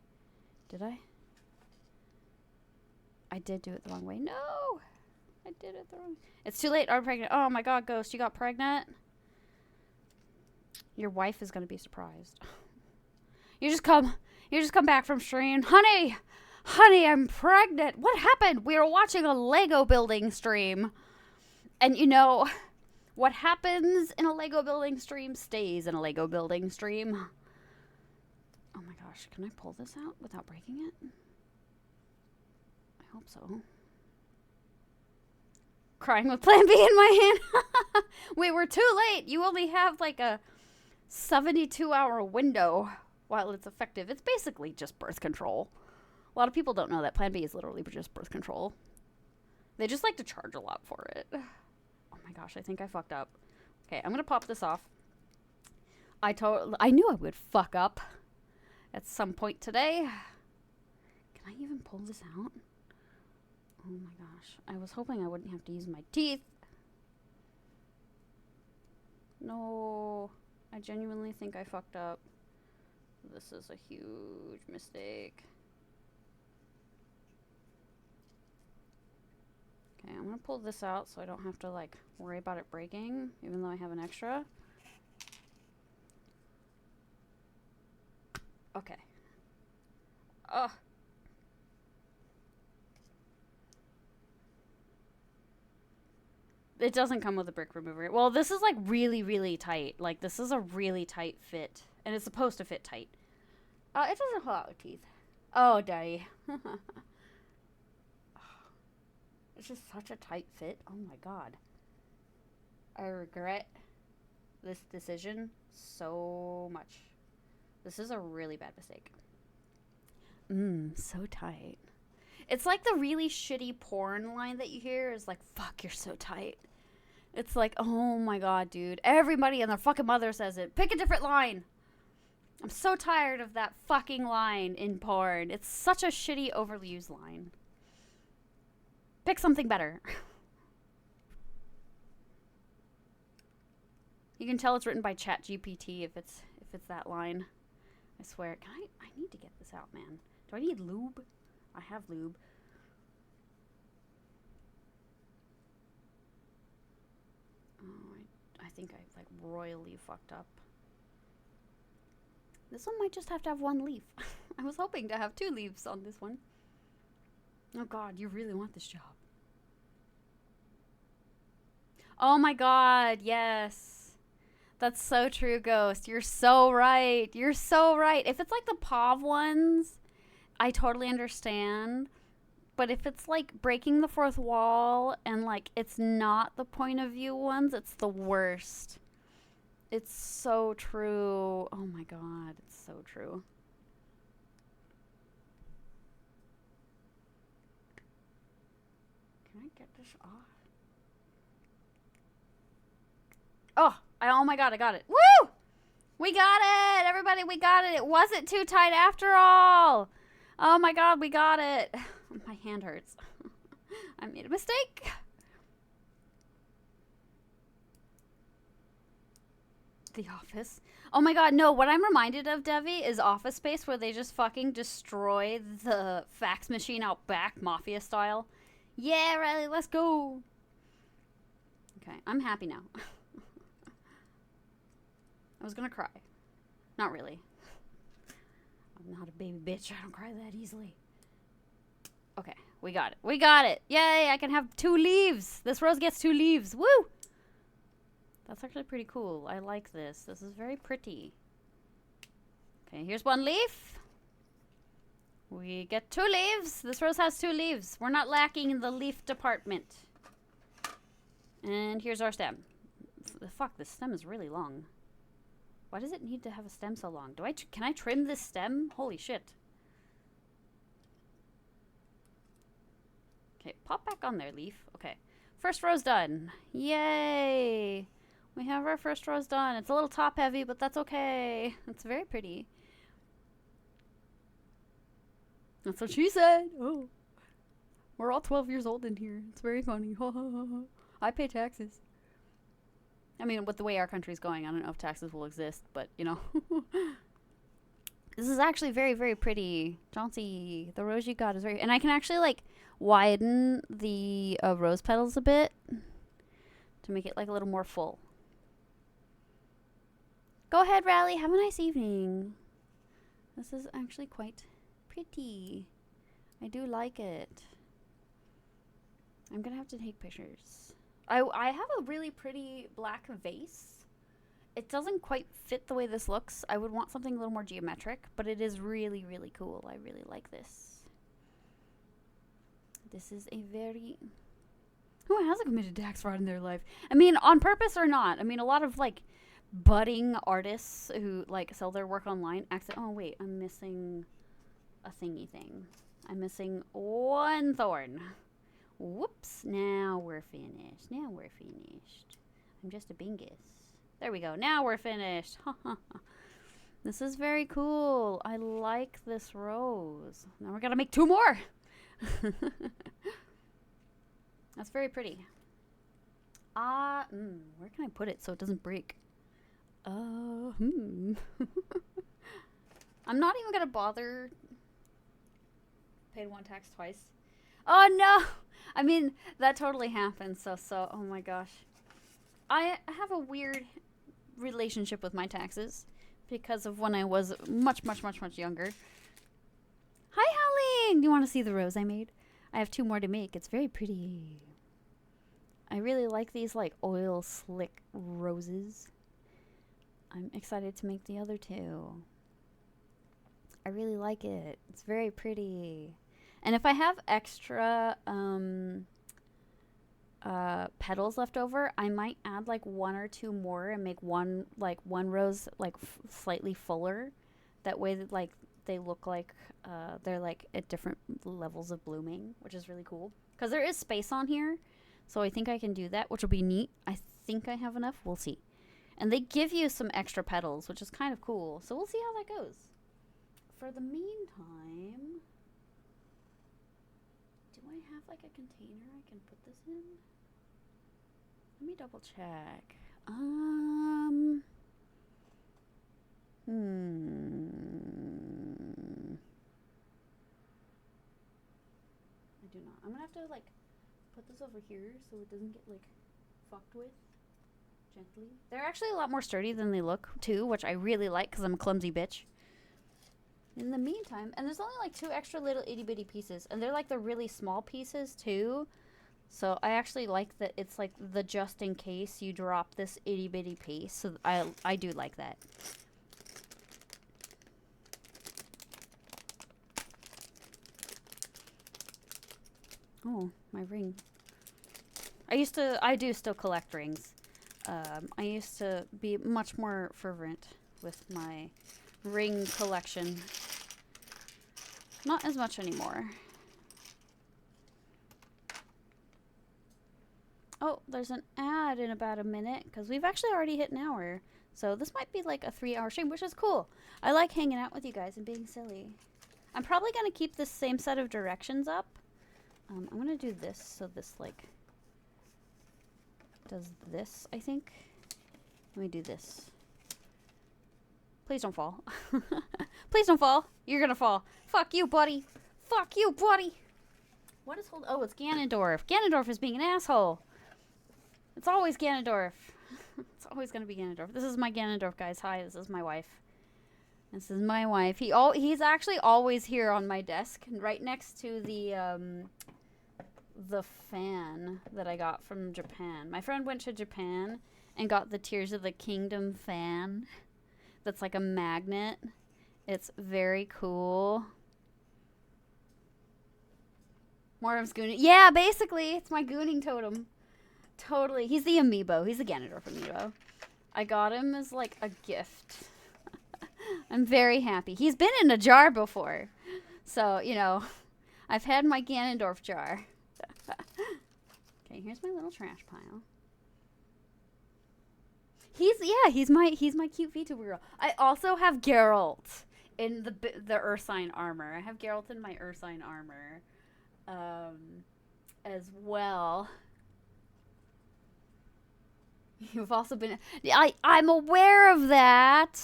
Did I? I did do it the wrong way. No! I did it the wrong way. It's too late. I'm pregnant. Oh my god, Ghost, you got pregnant? Your wife is gonna be surprised. You just come back from stream. Honey! Honey, I'm pregnant. What happened? We were watching a Lego building stream. And you know, what happens in a Lego building stream stays in a Lego building stream. Oh my gosh, can I pull this out without breaking it? I hope so. Crying with Plan B in my hand. Wait, we're too late. You only have like a 72-hour window while it's effective. It's basically just birth control. A lot of people don't know that Plan B is literally just birth control. They just like to charge a lot for it. Oh my gosh, I think I fucked up. Okay, I'm gonna pop this off. I knew I would fuck up. at some point today. Can I even pull this out? Oh my gosh. I was hoping I wouldn't have to use my teeth. No. I genuinely think I fucked up. This is a huge mistake. Okay, I'm gonna pull this out so I don't have to like worry about it breaking, even though I have an extra. Okay. Ugh. It doesn't come with a brick remover. Well, this is like really, really tight. Like this is a really tight fit, and it's supposed to fit tight. It doesn't pull out with teeth. Oh, daddy. It's just such a tight fit. Oh my god. I regret this decision so much. This is a really bad mistake. So tight. It's like the really shitty porn line that you hear is like, fuck, you're so tight. It's like, oh my god, dude. Everybody and their fucking mother says it. Pick a different line. I'm so tired of that fucking line in porn. It's such a shitty, overly used line. Pick something better. You can tell it's written by ChatGPT if it's that line. I swear. I need to get this out, man. Do I need lube? I have lube. Oh, I think I like royally fucked up. This one might just have to have one leaf. I was hoping to have 2 leaves on this one. Oh god, you really want this job. Oh my god, yes. That's so true, Ghost. You're so right. You're so right. If it's like the POV ones, I totally understand. But if it's like breaking the fourth wall and like it's not the point of view ones, it's the worst. It's so true. Oh my god, it's so true. Can I get this off? Oh my god, I got it. Woo! We got it! Everybody, we got it. It wasn't too tight after all. Oh my god, we got it. My hand hurts. I made a mistake. The Office. Oh my god, no. What I'm reminded of, Devi, is Office Space, where they just fucking destroy the fax machine out back, Mafia style. Yeah, Riley, let's go. Okay, I'm happy now. I was gonna cry. Not really. I'm not a baby bitch. I don't cry that easily. Okay, we got it. We got it. Yay, I can have 2 leaves. This rose gets 2 leaves. Woo! That's actually pretty cool. I like this. This is very pretty. Okay, here's 1 leaf. We get 2 leaves. This rose has 2 leaves. We're not lacking in the leaf department. And here's our stem. Fuck, this stem is really long. Why does it need to have a stem so long? Can I trim this stem? Holy shit. Okay, pop back on there, leaf. Okay. First rose done. Yay! We have our first rose done. It's a little top heavy, but that's okay. It's very pretty. That's what she said. Oh. We're all 12 years old in here. It's very funny. I pay taxes. I mean, with the way our country's going, I don't know if taxes will exist, but, you know. This is actually very, very pretty. Chauncey, the rose you got is very... And I can actually, like, widen the rose petals a bit to make it, like, a little more full. Go ahead, Rally. Have a nice evening. This is actually quite pretty. I do like it. I'm going to have to take pictures. I have a really pretty black vase. It doesn't quite fit the way this looks. I would want something a little more geometric, but it is really, really cool. I really like this. This is a very... Who hasn't committed tax fraud in their life? I mean, on purpose or not. I mean, a lot of, like, budding artists who, like, sell their work online oh, wait, I'm missing a thingy thing. I'm missing 1 thorn. Whoops. Now we're finished. Now we're finished. I'm just a bingus. There we go. Now we're finished. This is very cool. I like this rose. Now we're gonna make 2 more. That's very pretty. Where can I put it so it doesn't break? I'm not even gonna bother. Paid one tax twice. Oh no! I mean, that totally happens. So, oh my gosh. I have a weird relationship with my taxes because of when I was much younger. Hi, Howling! Do you want to see the rose I made? I have 2 more to make. It's very pretty. I really like these like oil slick roses. I'm excited to make the other 2. I really like it. It's very pretty. And if I have extra petals left over, I might add like 1 or 2 more and make one rose like slightly fuller. That way that like they look like they're like at different levels of blooming, which is really cool. Because there is space on here, so I think I can do that, which will be neat. I think I have enough. We'll see. And they give you some extra petals, which is kind of cool. So we'll see how that goes. For the meantime, do I have like a container I can put this in? Let me double check. I do not. I'm gonna have to like put this over here so it doesn't get like fucked with gently. They're actually a lot more sturdy than they look too, which I really like because I'm a clumsy bitch. In the meantime, and there's only like 2 extra little itty bitty pieces, and they're like the really small pieces too. So I actually like that it's like the just in case you drop this itty bitty piece. So I do like that. Oh, my ring. I do still collect rings. I used to be much more fervent with my ring collection. Not as much anymore. Oh, there's an ad in about a minute because we've actually already hit an hour. So this might be like a 3-hour stream, which is cool. I like hanging out with you guys and being silly. I'm probably going to keep this same set of directions up. I'm going to do this so this like does this, I think. Let me do this. Please don't fall. Please don't fall. You're going to fall. Fuck you, buddy. Fuck you, buddy. What is hold? Oh, it's Ganondorf. Ganondorf is being an asshole. It's always Ganondorf. It's always going to be Ganondorf. This is my Ganondorf, guys. Hi, this is my wife. This is my wife. He's actually always here on my desk, right next to the fan that I got from Japan. My friend went to Japan and got the Tears of the Kingdom fan. That's like a magnet. It's very cool. Mortem's gooning. Yeah, basically, it's my gooning totem. Totally. He's the amiibo. He's the Ganondorf amiibo. I got him as like a gift. I'm very happy. He's been in a jar before. So, you know, I've had my Ganondorf jar. Okay, here's my little trash pile. He's my cute VTuber girl. I also have Geralt in the Ursine armor. I have Geralt in my Ursine armor as well. You've also been I'm aware of that.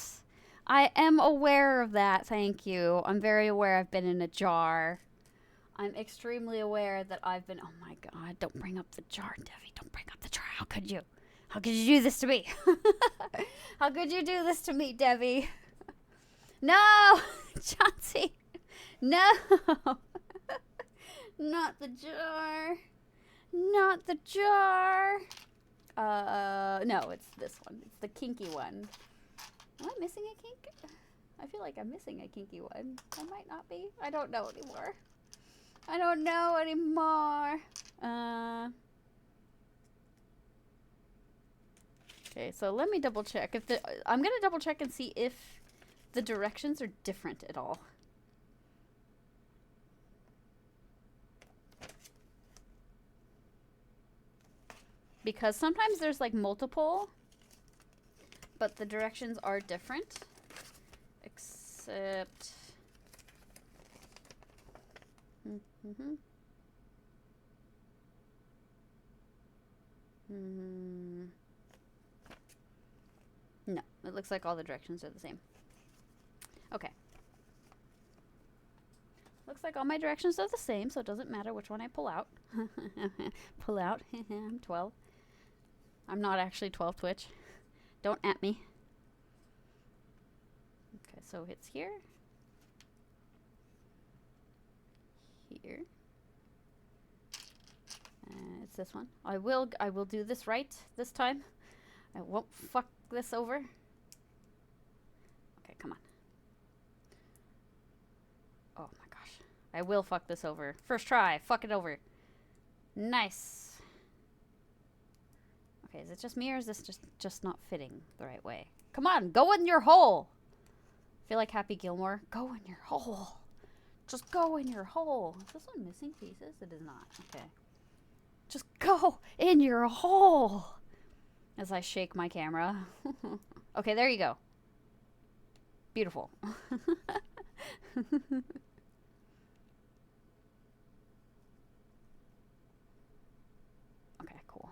I am aware of that. Thank you. I'm very aware I've been in a jar. I'm extremely aware that I've been... Oh, my God. Don't bring up the jar, Debbie. Don't bring up the jar. How could you? How could you do this to me? How could you do this to me, Debbie? No! Chauncey! No! Not the jar. Not the jar. No, it's this one. It's the kinky one. Am I missing a kink? I feel like I'm missing a kinky one. I might not be. I don't know anymore. I don't know anymore. Okay, so let me double check. I'm gonna double check and see if the directions are different at all. Because sometimes there's like multiple, but the directions are different. Except... Mm-hmm. No, it looks like all the directions are the same. Okay. Looks like all my directions are the same, so it doesn't matter which one I pull out. Pull out. I'm 12. I'm not actually 12, Twitch. Don't at me. Okay, so it's here. Here. It's this one. I will do this right this time. I won't fuck this over. Okay, come on. Oh my gosh. I will fuck this over. First try. Fuck it over. Nice. Okay, is it just me or is this just not fitting the right way? Come on, go in your hole. I feel like Happy Gilmore. Go in your hole. Just go in your hole. Is this one missing pieces? It is not. Okay. Just go in your hole. As I shake my camera. Okay, there you go. Beautiful. Okay, cool.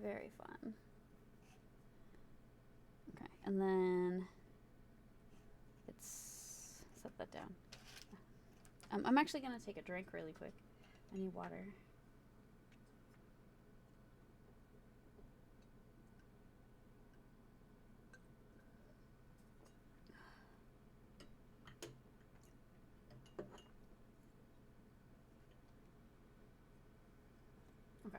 Very fun. Okay, and then it's set that down. I'm actually gonna take a drink really quick. I need water. Okay.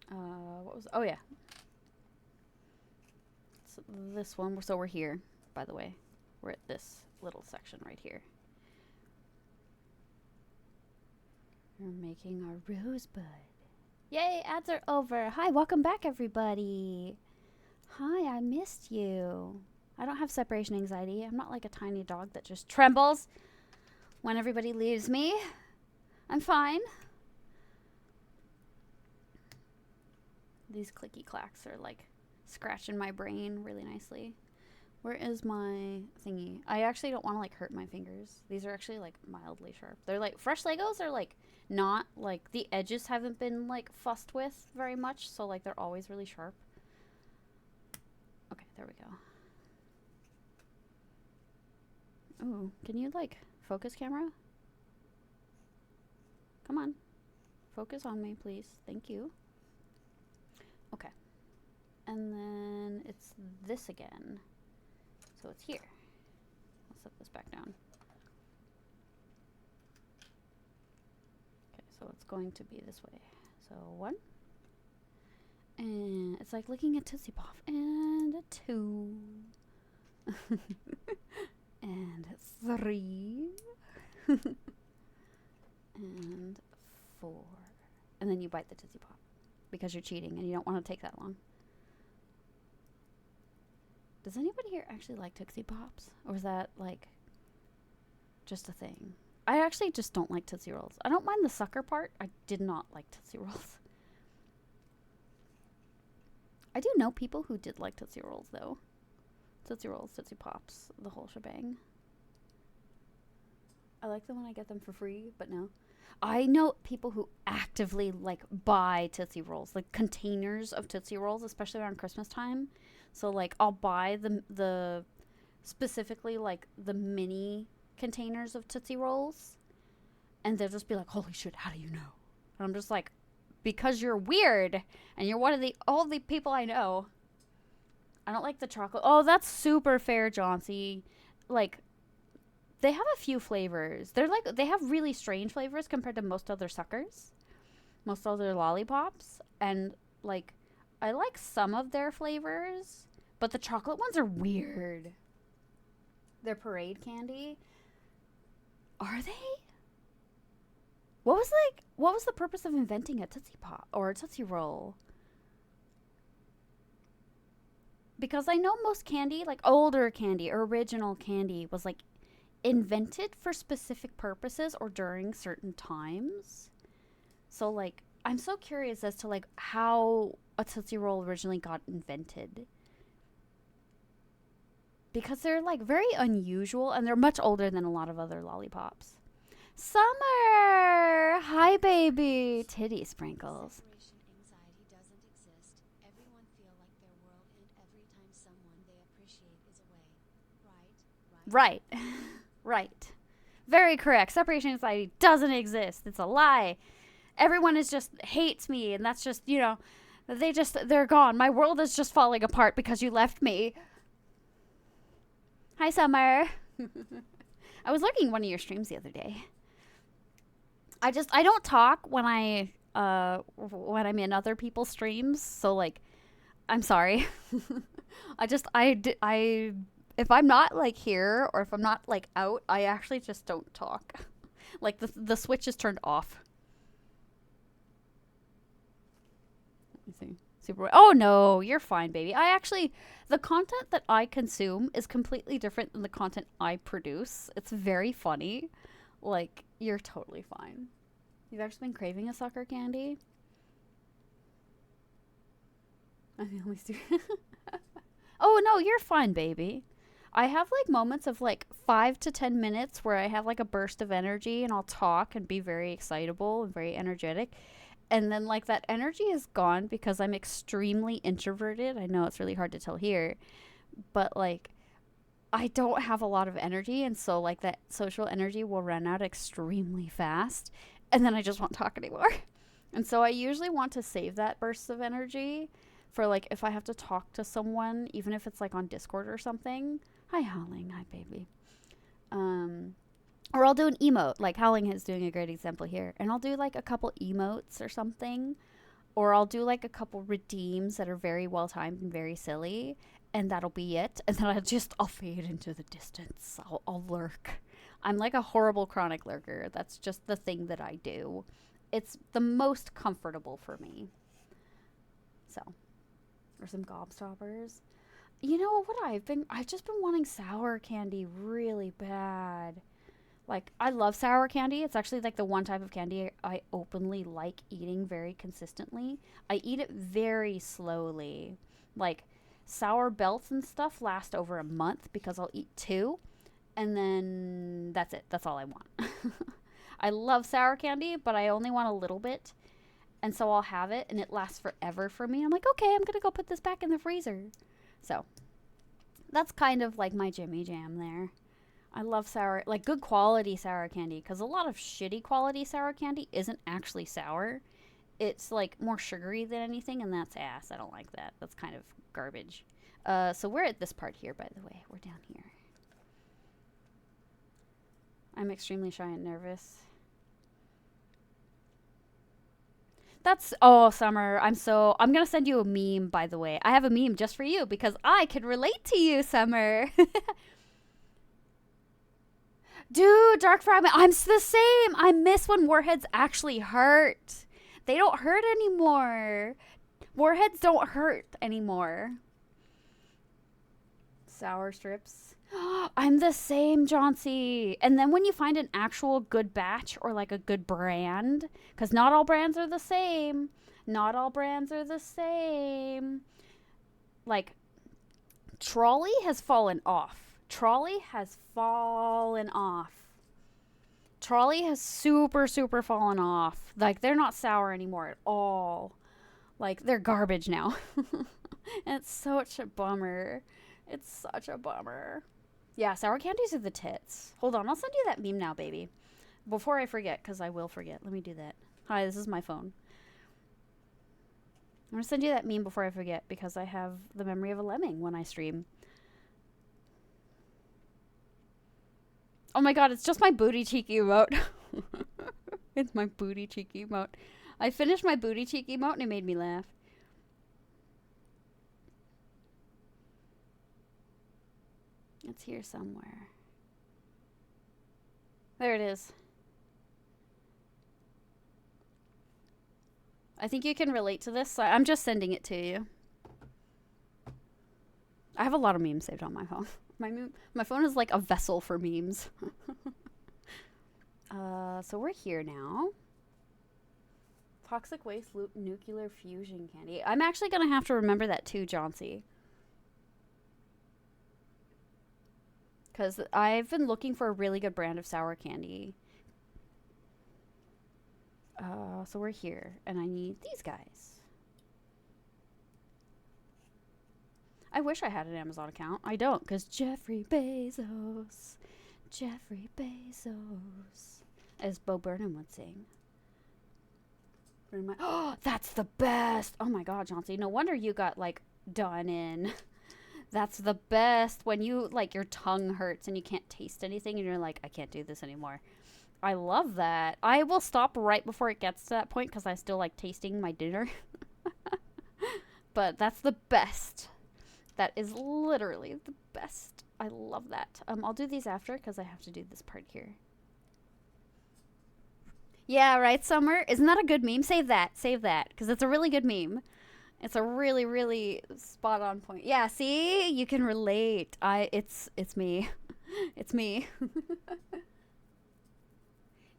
What was? Oh yeah. So this one. So we're here. By the way, we're at this little section right here. We're making our rosebud. Yay! Ads are over. Hi, welcome back, everybody. Hi, I missed you. I don't have separation anxiety. I'm not like a tiny dog that just trembles when everybody leaves me. I'm fine. These clicky clacks are like scratching my brain really nicely. Where is my thingy? I actually don't want to like hurt my fingers. These are actually like mildly sharp. They're like fresh Legos are like not like the edges haven't been like fussed with very much, so like they're always really sharp. Okay, there we go. Ooh, can you like focus, camera? Come on. Focus on me, please. Thank you. Okay. And then it's this again. So it's here. I'll set this back down. Okay, so it's going to be this way. So 1. And it's like looking at Tootsie Pop. And a 2. And 3. And 4. And then you bite the Tootsie Pop. Because you're cheating and you don't want to take that long. Does anybody here actually like Tootsie Pops? Or is that, like, just a thing? I actually just don't like Tootsie Rolls. I don't mind the sucker part. I did not like Tootsie Rolls. I do know people who did like Tootsie Rolls, though. Tootsie Rolls, Tootsie Pops, the whole shebang. I like them when I get them for free, but no. I know people who actively, like, buy Tootsie Rolls. Like, containers of Tootsie Rolls, especially around Christmas time. So, like, I'll buy the specifically, like, the mini containers of Tootsie Rolls. And they'll just be like, holy shit, how do you know? And I'm just like, because you're weird. And you're one of the only people I know. I don't like the chocolate. Oh, that's super fair, Johnsy. Like, they have a few flavors. They're like, they have really strange flavors compared to most other suckers. Most other lollipops. And, like, I like some of their flavors, but the chocolate ones are weird. They're parade candy. Are they? What was the purpose of inventing a Tootsie Pop or a Tootsie Roll? Because I know most candy, like older candy, original candy, was like invented for specific purposes or during certain times. So like I'm so curious as to like how a Tootsie Roll originally got invented. Because they're like very unusual and they're much older than a lot of other lollipops. Summer! Hi, baby! Titty sprinkles. Separation anxiety doesn't exist. Everyone feel like their world and every time someone they appreciate is away. Right? Right. Right. Very correct. Separation anxiety doesn't exist. It's a lie. Everyone is just hates me, and that's just, they're gone. My world is just falling apart because you left me. Hi, Summer. I was looking at one of your streams the other day. I don't talk when when I'm in other people's streams, so like I'm sorry. I if I'm not like here or if I'm not like out, I actually just don't talk. Like the switch is turned off. Let me see. Super. Oh no, you're fine, baby. The content that I consume is completely different than the content I produce. It's very funny. Like you're totally fine. You've actually been craving a sucker candy? I'm the only student. Oh no, you're fine, baby. I have like moments of like 5 to 10 minutes where I have like a burst of energy and I'll talk and be very excitable and very energetic. And then like that energy is gone because I'm extremely introverted. I know it's really hard to tell here, but like I don't have a lot of energy, and so like that social energy will run out extremely fast, and then I just won't talk anymore. And so I usually want to save that burst of energy for like if I have to talk to someone, even if it's like on Discord or something. Hi, Howling. Hi, baby. Or I'll do an emote. Like Howling is doing a great example here, and I'll do like a couple emotes or something, or I'll do like a couple redeems that are very well timed and very silly, and that'll be it. And then I'll fade into the distance. I'll lurk. I'm like a horrible chronic lurker. That's just the thing that I do. It's the most comfortable for me. So, or some gobstoppers. You know what I've just been wanting sour candy really bad. Like I love sour candy. It's actually like the one type of candy I openly like eating very consistently. I eat it very slowly. Like sour belts and stuff last over a month because I'll eat two and then that's it. That's all I want. I love sour candy, but I only want a little bit. And so I'll have it and it lasts forever for me. I'm like, okay, I'm going to go put this back in the freezer. So that's kind of like my Jimmy Jam there. I love sour, like good quality sour candy, because a lot of shitty quality sour candy isn't actually sour. It's like more sugary than anything, and that's ass. I don't like that. That's kind of garbage. So we're at this part here, by the way. We're down here. I'm extremely shy and nervous. Summer. I'm gonna send you a meme, by the way. I have a meme just for you because I can relate to you, Summer. Dude, Dark Fragment, I'm the same. I miss when warheads actually hurt. They don't hurt anymore. Warheads don't hurt anymore. Sour strips. I'm the same, Johnsy. And then when you find an actual good batch or like a good brand, because not all brands are the same. Not all brands are the same. Like, Trolley has fallen off. Trolley has fallen off. Trolley has super, super fallen off. Like, they're not sour anymore at all. Like, they're garbage now. And it's such a bummer. It's such a bummer. Yeah, sour candies are the tits. Hold on, I'll send you that meme now, baby. Before I forget, because I will forget. Let me do that. Hi, this is my phone. I'm going to send you that meme before I forget, because I have the memory of a lemming when I stream. Oh my god, it's just my booty cheeky emote. It's my booty cheeky emote. I finished my booty cheeky emote and it made me laugh. It's here somewhere. There it is. I think you can relate to this. So I'm just sending it to you. I have a lot of memes saved on my phone. My phone is like a vessel for memes. So we're here now. Toxic waste nuclear fusion candy. I'm actually going to have to remember that too, Johnsy. Because I've been looking for a really good brand of sour candy. So we're here, and I need these guys. I wish I had an Amazon account. I don't, because Jeffrey Bezos, as Bo Burnham would sing. Oh, that's the best. Oh my God, Chauncey. No wonder you got like done in. That's the best when you like your tongue hurts and you can't taste anything and you're like, I can't do this anymore. I love that. I will stop right before it gets to that point because I still like tasting my dinner. But that's the best. That is literally the best. I love that. I'll do these after because I have to do this part here. Yeah, right, Summer? Isn't that a good meme? Save that. Save that. Because it's a really good meme. It's a really, really spot on point. Yeah, see? You can relate. It's me. It's me.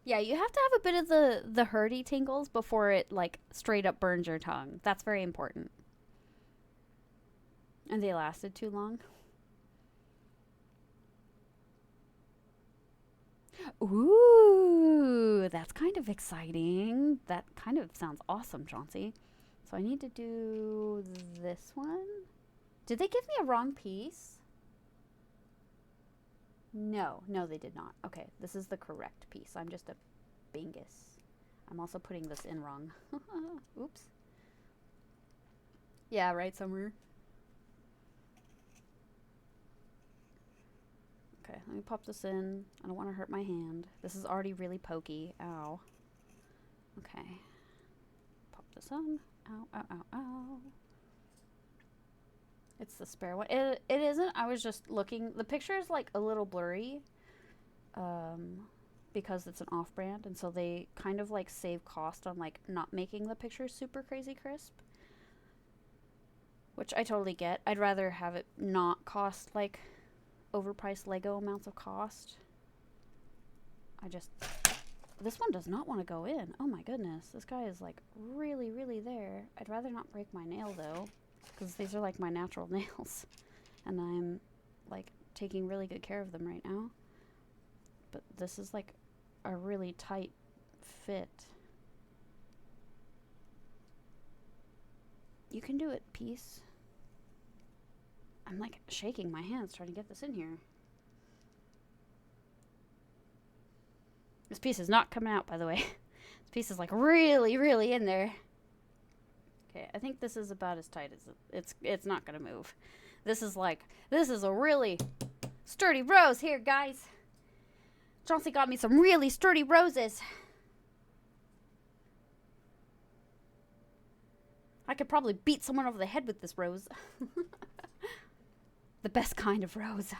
Yeah, you have to have a bit of the hurdy tingles before it like straight up burns your tongue. That's very important. And they lasted too long. Ooh, that's kind of exciting. That kind of sounds awesome, Chauncey. So I need to do this one. Did they give me a wrong piece? No, they did not. Okay, this is the correct piece. I'm just a bingus. I'm also putting this in wrong. Oops. Yeah, right, Summer. Okay, let me pop this in. I don't want to hurt my hand. This is already really pokey. Ow. Okay. Pop this on. Ow, ow, ow, ow. It's the spare one. It isn't. I was just looking. The picture is like a little blurry. Because it's an off-brand. And so they kind of like save cost on like not making the pictures super crazy crisp. Which I totally get. I'd rather have it not cost like overpriced Lego amounts of cost. This one does not want to go in. Oh my goodness. This guy is like really, really there. I'd rather not break my nail though, because these are like my natural nails. And I'm like taking really good care of them right now. But this is like a really tight fit. You can do it, piece. I'm like shaking my hands trying to get this in here. This piece is not coming out, by the way. This piece is like really, really in there. Okay, I think this is about as tight as it's not gonna move. This is a really sturdy rose here, guys. Chauncey got me some really sturdy roses. I could probably beat someone over the head with this rose. The best kind of rose.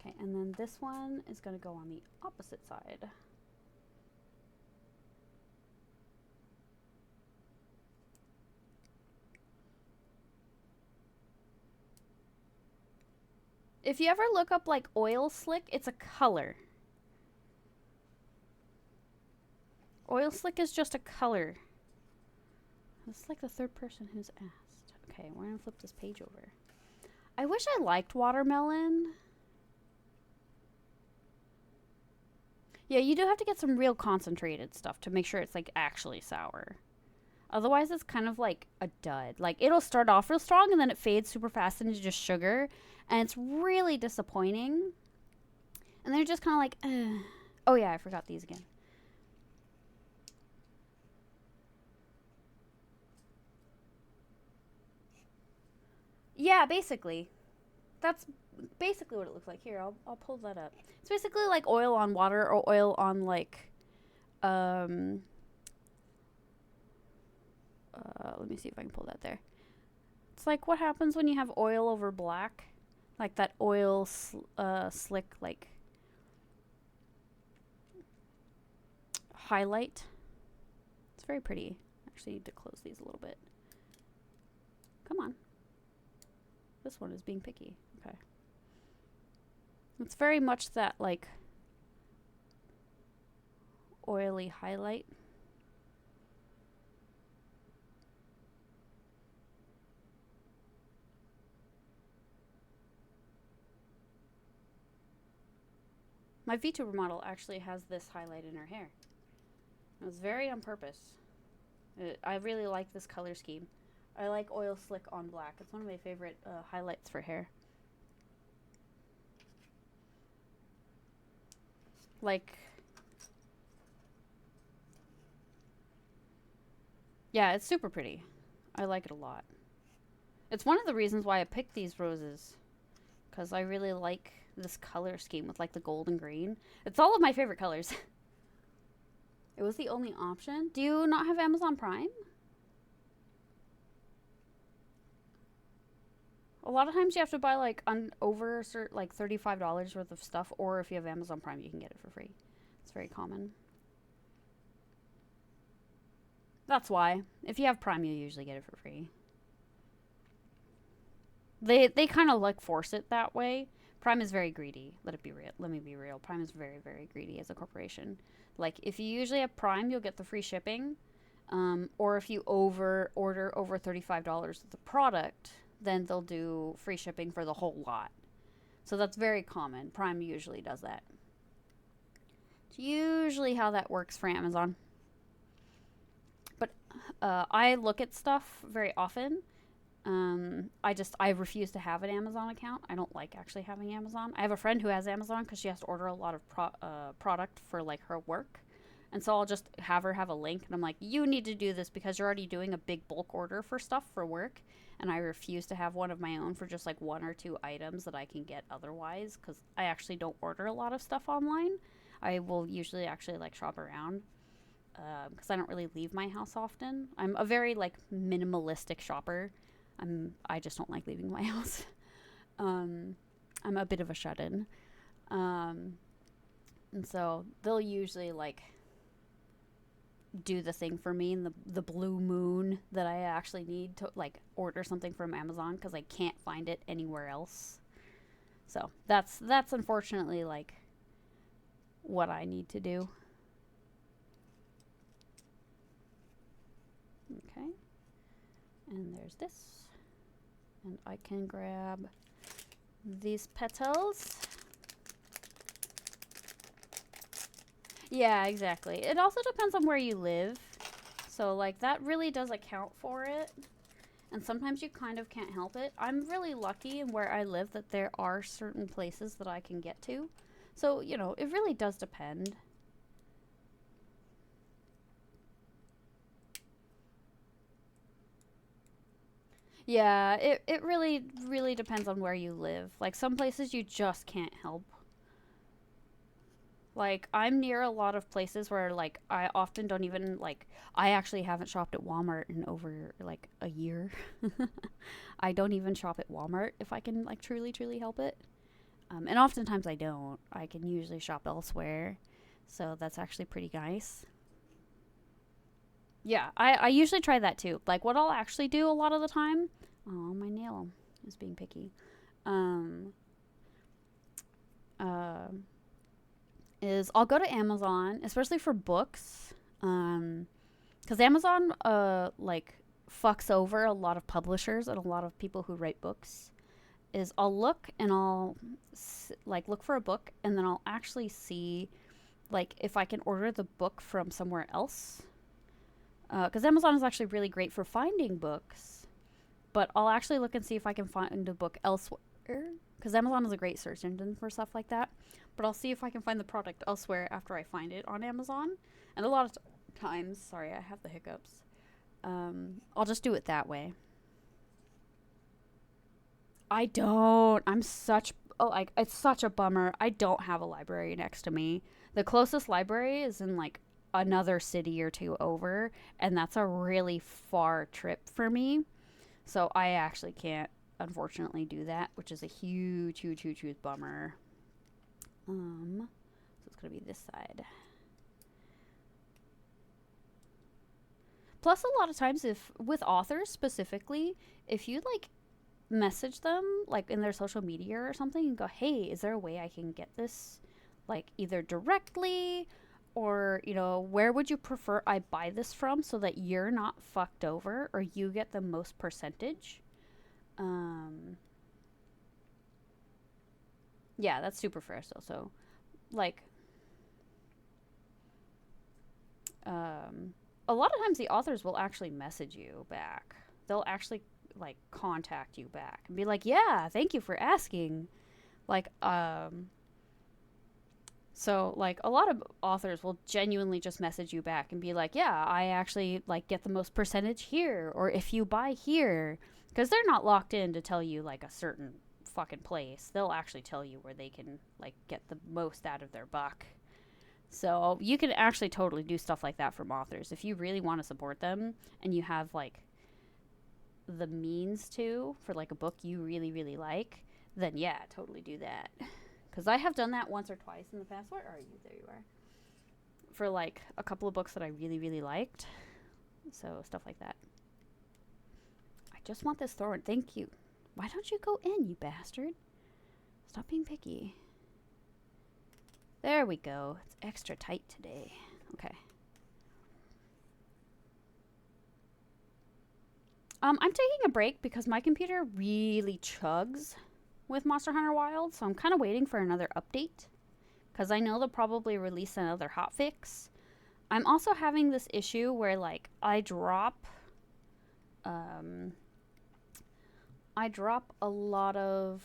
Okay, and then this one is going to go on the opposite side. If you ever look up like oil slick, it's a color. Oil slick is just a color. It's like the third person who's asked. Okay, we're going to flip this page over. I wish I liked watermelon. Yeah, you do have to get some real concentrated stuff to make sure it's like actually sour. Otherwise, it's kind of like a dud. Like, it'll start off real strong and then it fades super fast into just sugar. And it's really disappointing. And they're just kind of like, ugh. Oh yeah, I forgot these again. Yeah, basically. That's basically what it looks like. Here, I'll pull that up. It's basically like oil on water or oil on like let me see if I can pull that there. It's like what happens when you have oil over black, like that oil slick like highlight. It's very pretty. Actually, need to close these a little bit. Come on. This one is being picky. Okay. It's very much that like oily highlight. My VTuber model actually has this highlight in her hair. It was very on purpose. I really like this color scheme. I like oil slick on black. It's one of my favorite highlights for hair. Like, yeah, it's super pretty. I like it a lot. It's one of the reasons why I picked these roses, because I really like this color scheme with like the gold and green. It's all of my favorite colors. It was the only option. Do you not have Amazon Prime? A lot of times you have to buy like over like $35 worth of stuff, or if you have Amazon Prime, you can get it for free. It's very common. That's why. If you have Prime, you usually get it for free. They kind of like force it that way. Prime is very greedy. Let it be real. Let me be real. Prime is very, very greedy as a corporation. Like, if you usually have Prime, you'll get the free shipping. Or if you order over $35 of the product, then they'll do free shipping for the whole lot. So that's very common. Prime usually does that. It's usually how that works for Amazon. But I look at stuff very often. I refuse to have an Amazon account. I don't like actually having Amazon. I have a friend who has Amazon because she has to order a lot of product for like her work, and so I'll just have her have a link, and I'm like, you need to do this because you're already doing a big bulk order for stuff for work, and I refuse to have one of my own for just like one or two items that I can get otherwise because I actually don't order a lot of stuff online. I will usually actually like shop around because I don't really leave my house often. I'm a very like minimalistic shopper. I just don't like leaving my house. I'm a bit of a shut-in. And so they'll usually like do the thing for me in the blue moon that I actually need to like order something from Amazon because I can't find it anywhere else. So that's unfortunately like what I need to do. Okay. And there's this. And I can grab these petals. Yeah, exactly. It also depends on where you live. So, like, that really does account for it. And sometimes you kind of can't help it. I'm really lucky in where I live that there are certain places that I can get to. So, you know, it really does depend. Yeah, it really, really depends on where you live. Like, some places you just can't help. Like, I'm near a lot of places where, like, I often don't even, like, I actually haven't shopped at Walmart in over, like, a year. I don't even shop at Walmart if I can, like, truly, truly help it. And oftentimes I don't. I can usually shop elsewhere. So that's actually pretty nice. Yeah, I usually try that too. Like, what I'll actually do a lot of the time. Oh, my nail is being picky. Um, uh, is I'll go to Amazon, especially for books. Because Amazon, like, fucks over a lot of publishers and a lot of people who write books. Is I'll look and I'll, like, look for a book and then I'll actually see, like, if I can order the book from somewhere else because Amazon is actually really great for finding books. But I'll actually look and see if I can find a book elsewhere because Amazon is a great search engine for stuff like that. But I'll see if I can find the product elsewhere after I find it on Amazon. And a lot of times, sorry, I have the hiccups. I'll just do it that way. I don't. I'm such oh, like it's such a bummer. I don't have a library next to me. The closest library is in like another city or two over, and that's a really far trip for me. So I actually can't unfortunately do that, which is a huge, huge, huge, huge bummer. So it's gonna be this side. Plus, a lot of times, if with authors specifically, if you like message them like in their social media or something and go, hey, is there a way I can get this like either directly or, you know, where would you prefer I buy this from so that you're not fucked over or you get the most percentage? Um, yeah, that's super fair still. So like, a lot of times the authors will actually message you back. They'll actually like contact you back and be like, "Yeah, thank you for asking." Like, so like a lot of authors will genuinely just message you back and be like, "Yeah, I actually like get the most percentage here, or if you buy here," because they're not locked in to tell you like a certain fucking place. They'll actually tell you where they can like get the most out of their buck. So you can actually totally do stuff like that from authors if you really want to support them and you have like the means to for like a book you really really like. Then yeah, totally do that. Because I have done that once or twice in the past. Where are you? There you are. For like a couple of books that I really really liked. So stuff like that. I just want this thorn. Thank you. Why don't you go in, you bastard? Stop being picky. There we go. It's extra tight today. Okay. I'm taking a break because my computer really chugs with Monster Hunter Wild, so I'm kind of waiting for another update because I know they'll probably release another hotfix. I'm also having this issue where like I drop a lot of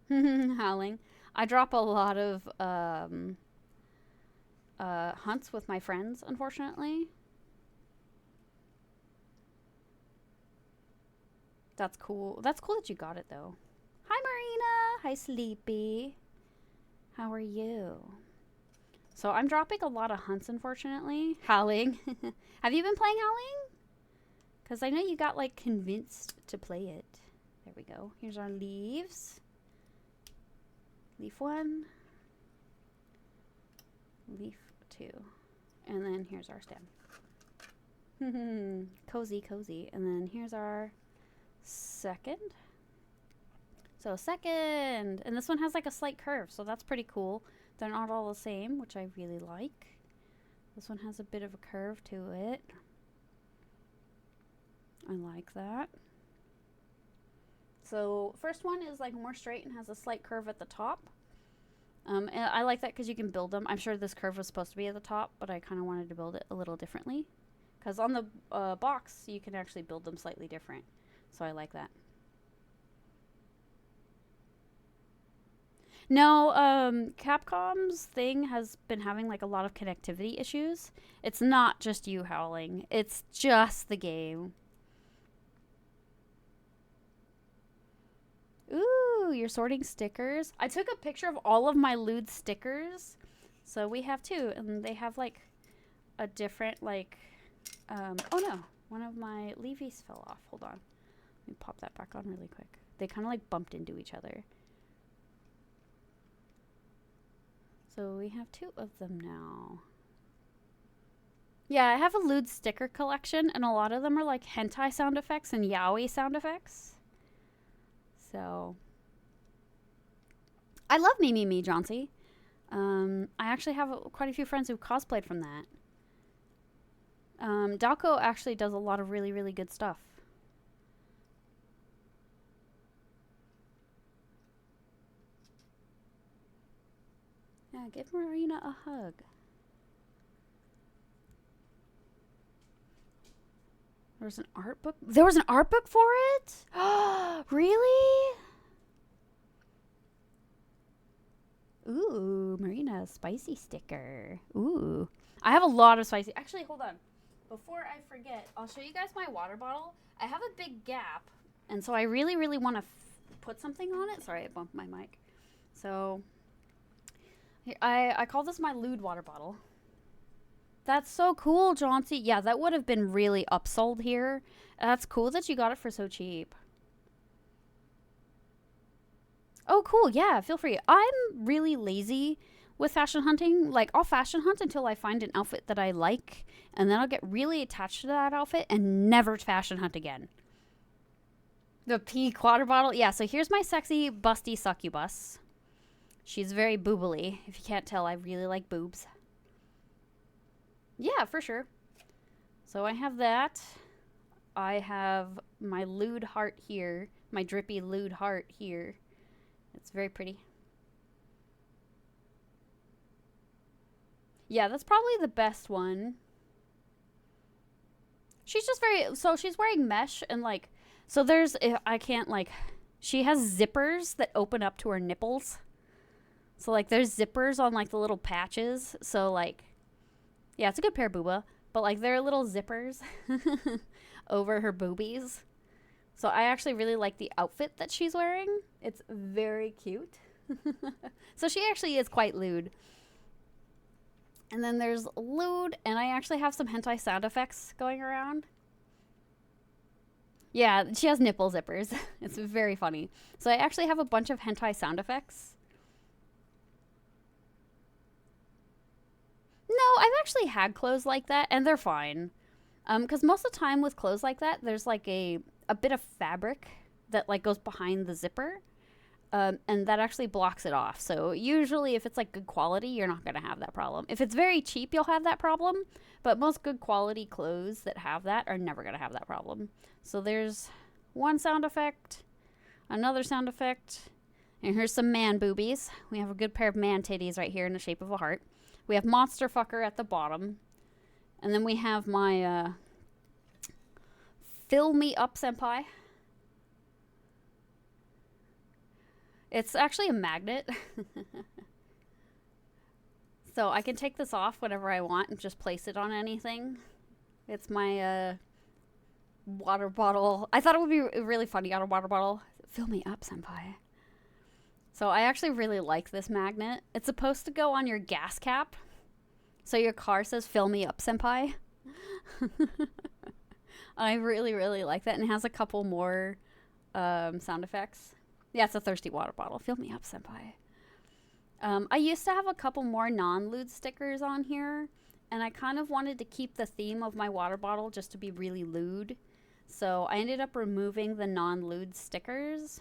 howling. I drop a lot of hunts with my friends, unfortunately. That's cool. That's cool that you got it though. Hi Marina. Hi Sleepy. How are you? So I'm dropping a lot of hunts, unfortunately. Howling. Have you been playing Howling? Because I know you got like convinced to play it. There we go. Here's our leaves. Leaf 1. Leaf 2. And then here's our stem. Cozy, cozy. And then here's our second. So second. And this one has like a slight curve, so that's pretty cool. They're not all the same, which I really like. This one has a bit of a curve to it. I like that. So first one is like more straight and has a slight curve at the top. And I like that because you can build them. I'm sure this curve was supposed to be at the top, but I kind of wanted to build it a little differently. Because on the box, you can actually build them slightly different. So I like that. No, Capcom's thing has been having like a lot of connectivity issues. It's not just you howling. It's just the game. Ooh, you're sorting stickers. I took a picture of all of my lewd stickers. So we have two, and they have like a different like oh no, one of my leavies fell off. Hold on. Let me pop that back on really quick. They kind of like bumped into each other. So we have two of them now. Yeah, I have a lewd sticker collection, and a lot of them are like hentai sound effects and yaoi sound effects. So I love Me Me Me Johnsy. I actually have quite a few friends who cosplayed from that. Dalco actually does a lot of really, really good stuff. Yeah, give Marina a hug. There was an art book. There was an art book for it? Really? Ooh, Marina, spicy sticker. Ooh. I have a lot of spicy. Actually, hold on. Before I forget, I'll show you guys my water bottle. I have a big gap, and so I really, really want to put something on it. Sorry, I bumped my mic. So, I call this my lewd water bottle. That's so cool, Johnsy. Yeah, that would have been really upsold here. That's cool that you got it for so cheap. Oh, cool. Yeah, feel free. I'm really lazy with fashion hunting. Like, I'll fashion hunt until I find an outfit that I like, and then I'll get really attached to that outfit and never fashion hunt again. The pink water bottle. Yeah, so here's my sexy, busty succubus. She's very boobily. If you can't tell, I really like boobs. Yeah, for sure. So I have that. I have my lewd heart here. My drippy lewd heart here. It's very pretty. Yeah, that's probably the best one. She's just very, so she's wearing mesh and like, so there's, I can't like, she has zippers that open up to her nipples. So like there's zippers on like the little patches. So like, yeah, it's a good pair of booba, but like there are little zippers over her boobies. So I actually really like the outfit that she's wearing. It's very cute. So she actually is quite lewd. And then there's lewd, and I actually have some hentai sound effects going around. Yeah, she has nipple zippers. It's very funny. So I actually have a bunch of hentai sound effects. No, I've actually had clothes like that, and they're fine. Because most of the time with clothes like that, there's like a bit of fabric that like goes behind the zipper, and that actually blocks it off. So usually, if it's like good quality, you're not gonna have that problem. If it's very cheap, you'll have that problem. But most good quality clothes that have that are never gonna have that problem. So there's one sound effect, another sound effect, and here's some man boobies. We have a good pair of man titties right here in the shape of a heart. We have monster fucker at the bottom, and then we have my fill me up senpai. It's actually a magnet. So I can take this off whenever I want and just place it on anything. It's my water bottle. I thought it would be really funny on a water bottle. Fill me up, senpai. So I actually really like this magnet. It's supposed to go on your gas cap. So your car says, fill me up, senpai. I really, really like that. And it has a couple more sound effects. Yeah, it's a thirsty water bottle. Fill me up, senpai. I used to have a couple more non-lewd stickers on here. And I kind of wanted to keep the theme of my water bottle just to be really lewd. So I ended up removing the non-lewd stickers.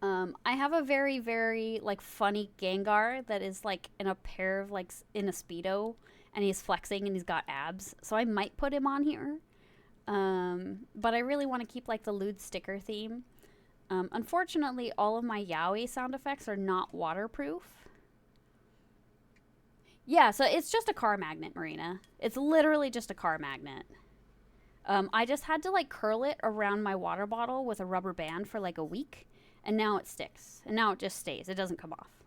I have a very, very, like, funny Gengar that is, like, in a pair of, like, in a Speedo. And he's flexing and he's got abs. So I might put him on here. But I really want to keep, like, the lewd sticker theme. Unfortunately, all of my yaoi sound effects are not waterproof. Yeah, so it's just a car magnet, Marina. It's literally just a car magnet. I just had to, like, curl it around my water bottle with a rubber band for, like, a week. And now it sticks. And now it just stays. It doesn't come off.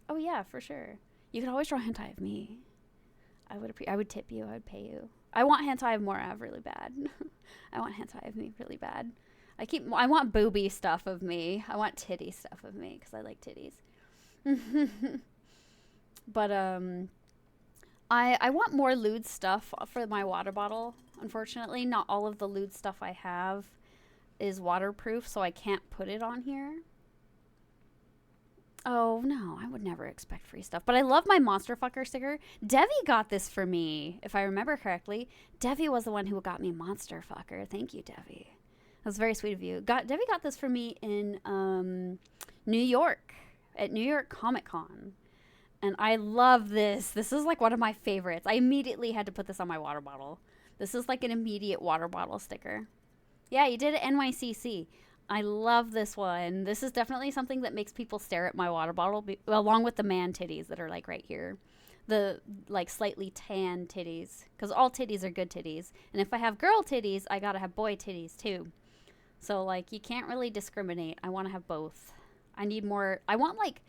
Oh, yeah, for sure. You could always draw hentai of me. I would tip you. I would pay you. I want hentai of Morav really bad. I want hentai of me really bad. I want booby stuff of me. I want titty stuff of me because I like titties. But I want more lewd stuff for my water bottle. Unfortunately, not all of the lewd stuff I have is waterproof, so I can't put it on here. Oh, no, I would never expect free stuff. But I love my Monster Fucker sticker. Devi got this for me, if I remember correctly. Devi was the one who got me Monster Fucker. Thank you, Devi. That was very sweet of you. Devi got this for me in New York, at New York Comic Con. And I love this. This is like one of my favorites. I immediately had to put this on my water bottle. This is like an immediate water bottle sticker. Yeah, you did it NYCC. I love this one. This is definitely something that makes people stare at my water bottle, along with the man titties that are like right here. The like slightly tan titties. Because all titties are good titties. And if I have girl titties, I gotta have boy titties too. So like you can't really discriminate. I want to have both. I need more. I want like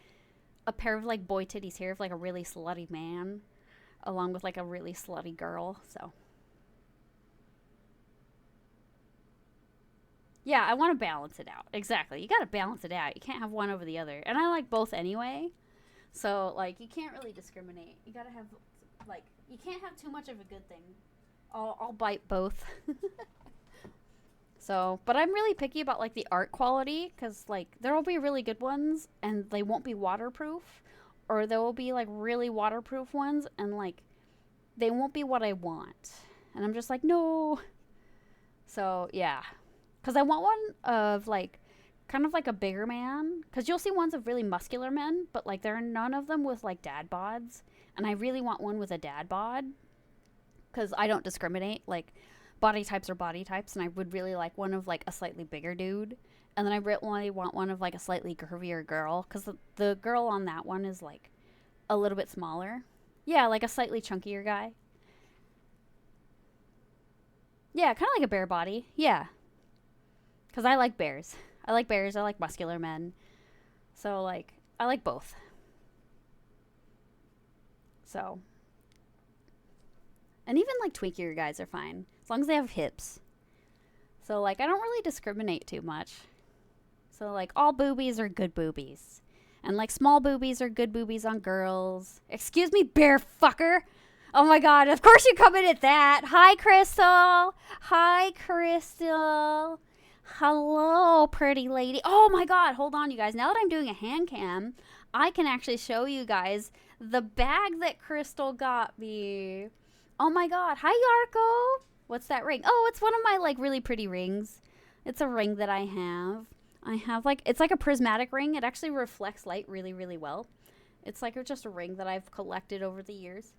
a pair of like boy titties here of like a really slutty man. Along with like a really slutty girl. So. Yeah, I want to balance it out. Exactly. You got to balance it out. You can't have one over the other. And I like both anyway. So, like, you can't really discriminate. You got to have, like, you can't have too much of a good thing. I'll bite both. So, but I'm really picky about, like, the art quality. Because, like, there will be really good ones. And they won't be waterproof. Or there will be, like, really waterproof ones. And, like, they won't be what I want. And I'm just like, no. So, yeah. Because I want one of, like, kind of like a bigger man. Because you'll see ones of really muscular men, but, like, there are none of them with, like, dad bods. And I really want one with a dad bod. Because I don't discriminate. Like, body types are body types, and I would really like one of like a slightly bigger dude, and then I really want one of like a slightly curvier girl, because the girl on that one is like a little bit smaller. Yeah, like a slightly chunkier guy. Yeah, kind of like a bear body. Yeah, because I like bears. I like bears. I like muscular men. So like I like both. So, and even like twinkier guys are fine as long as they have hips. So like I don't really discriminate too much. So like all boobies are good boobies. And like small boobies are good boobies on girls. Excuse me, bear fucker. Oh my god, of course you come in at that. Hi, Crystal. Hi, Crystal. Hello, pretty lady. Oh my god, hold on, you guys. Now that I'm doing a hand cam, I can actually show you guys the bag that Crystal got me. Oh my god. Hi, Yarko. What's that ring? Oh, it's one of my like really pretty rings. It's a ring that I have. I have like, it's like a prismatic ring. It actually reflects light really, really well. It's like just a ring that I've collected over the years.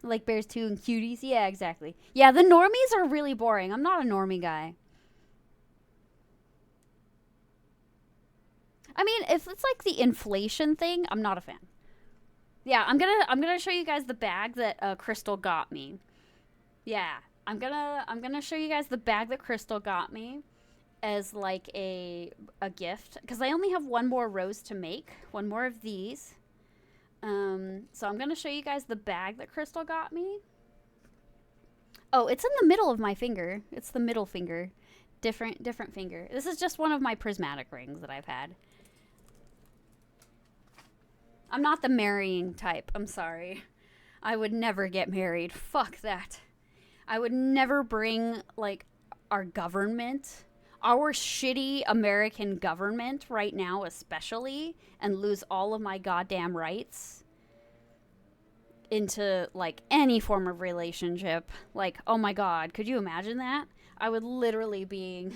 Like bears too and cuties. Yeah, exactly. Yeah, the normies are really boring. I'm not a normie guy. I mean, if it's like the inflation thing, I'm not a fan. Yeah, I'm gonna show you guys the bag that Crystal got me. Yeah, I'm gonna show you guys the bag that Crystal got me as like a gift, because I only have one more rose to make, one more of these. So I'm gonna show you guys the bag that Crystal got me. Oh, it's in the middle of my finger. It's the middle finger, different finger. This is just one of my prismatic rings that I've had. I'm not the marrying type. I'm sorry. I would never get married. Fuck that. I would never bring like our government, our shitty American government right now especially, and lose all of my goddamn rights into like any form of relationship. Like, oh my god, could you imagine that? I would literally be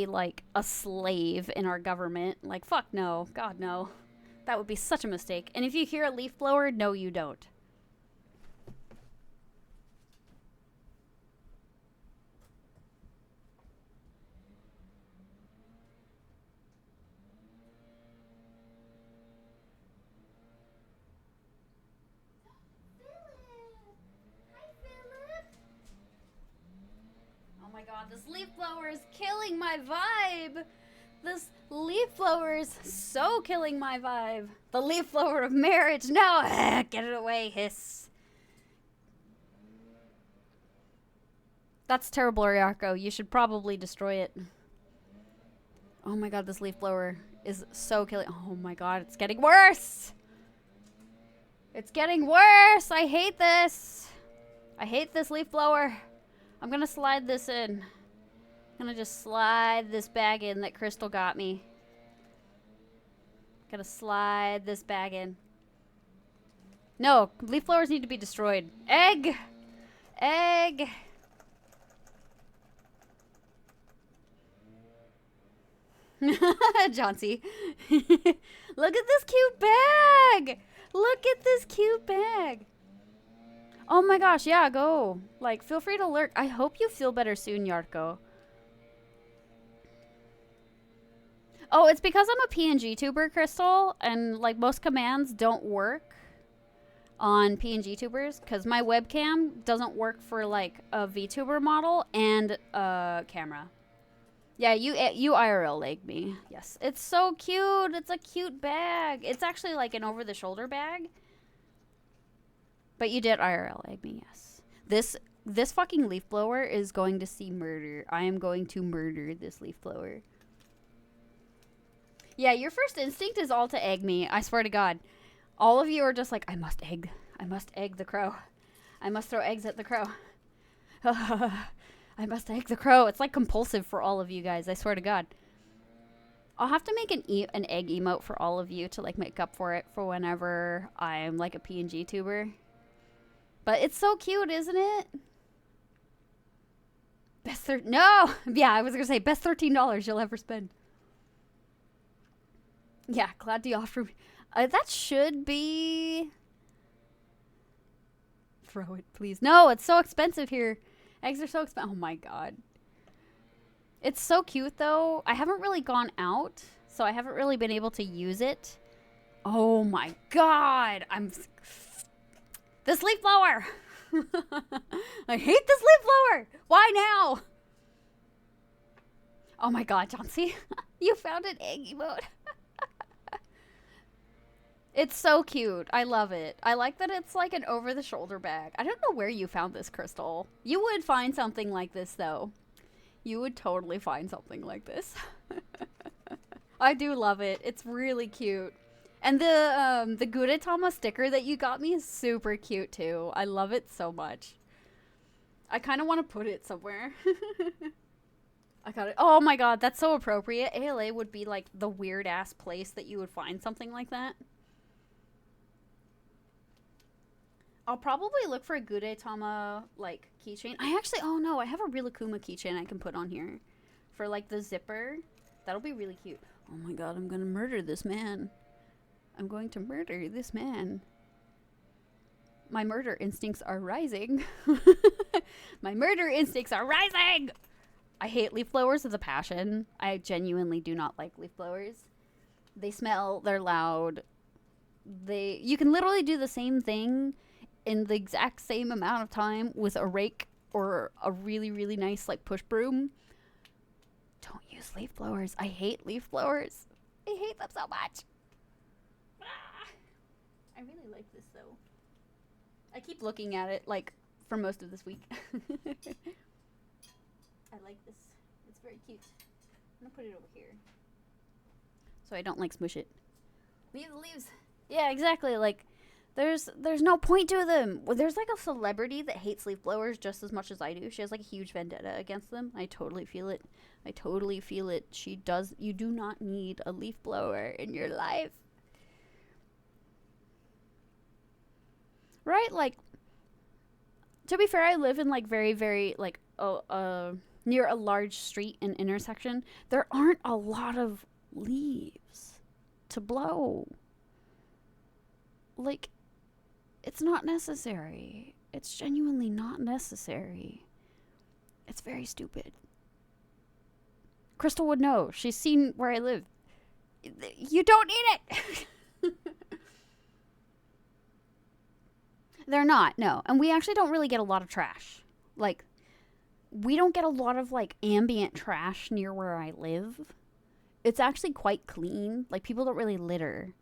like a slave in our government. Like, fuck no. God no. That would be such a mistake. And if you hear a leaf blower, no you don't. Oh my god, this leaf blower is killing my vibe. This leaf blower is so killing my vibe. The leaf blower of marriage. No, get it away, hiss. That's terrible, Ryako. You should probably destroy it. Oh my god, this leaf blower is so killing. Oh my god, it's getting worse. It's getting worse. I hate this. I hate this leaf blower. I'm gonna slide this in. I'm gonna just slide this bag in that Crystal got me. Gonna slide this bag in. No, leaf blowers need to be destroyed. Egg! Egg! Johnsy. Look at this cute bag! Look at this cute bag! Oh my gosh, yeah, go. Like, feel free to lurk. I hope you feel better soon, Yarko. Oh, it's because I'm a PNG tuber, Crystal, and like most commands don't work on PNG tubers because my webcam doesn't work for like a VTuber model and a camera. Yeah, you IRL legged me. Yes, it's so cute. It's a cute bag. It's actually like an over-the-shoulder bag. But you did IRL egg me, yes. This fucking leaf blower is going to see murder. I am going to murder this leaf blower. Yeah, your first instinct is all to egg me. I swear to God. All of you are just like, I must egg the crow. I must throw eggs at the crow. I must egg the crow. It's like compulsive for all of you guys. I swear to God. I'll have to make an egg emote for all of you to like make up for it for whenever I'm like a PNG tuber. But it's so cute, isn't it? No! Yeah, I was gonna say best $13 you'll ever spend. Yeah, glad to offer. That should be Throw it, please. No, it's so expensive here. Eggs are so expensive. Oh my god. It's so cute though. I haven't really gone out, so I haven't really been able to use it. Oh my god. This leaf blower. I hate this leaf blower. Why now? Oh my god, Chauncey. You found an egg emote. It's so cute. I love it. I like that it's like an over-the-shoulder bag. I don't know where you found this, Crystal. You would find something like this, though. You would totally find something like this. I do love it. It's really cute. And the Gudetama sticker that you got me is super cute, too. I love it so much. I kind of want to put it somewhere. I got it. Oh my god, that's so appropriate. ALA would be like the weird-ass place that you would find something like that. I'll probably look for a Gudetama, like, keychain. Oh no, I have a Rilakuma keychain I can put on here. For, like, the zipper. That'll be really cute. Oh my god, I'm gonna murder this man. I'm going to murder this man. My murder instincts are rising. My murder instincts are rising! I hate leaf blowers with a passion. I genuinely do not like leaf blowers. They smell, they're loud. You can literally do the same thing in the exact same amount of time with a rake or a really, really nice, like, push broom. Don't use leaf blowers. I hate leaf blowers. I hate them so much. Ah! I really like this, though. I keep looking at it, like, for most of this week. I like this. It's very cute. I'm gonna put it over here. So I don't, like, smush it. Leave the leaves. Yeah, exactly. Like, there's no point to them. Well, there's like a celebrity that hates leaf blowers just as much as I do. She has like a huge vendetta against them. I totally feel it. I totally feel it. She does. You do not need a leaf blower in your life. Right? Like, to be fair, I live in like very, very like near a large street and intersection. There aren't a lot of leaves to blow. Like, it's not necessary. It's genuinely not necessary. It's very stupid. Crystal would know. She's seen where I live. You don't need it! They're not, no. And we actually don't really get a lot of trash. Like, we don't get a lot of, like, ambient trash near where I live. It's actually quite clean. Like, people don't really litter.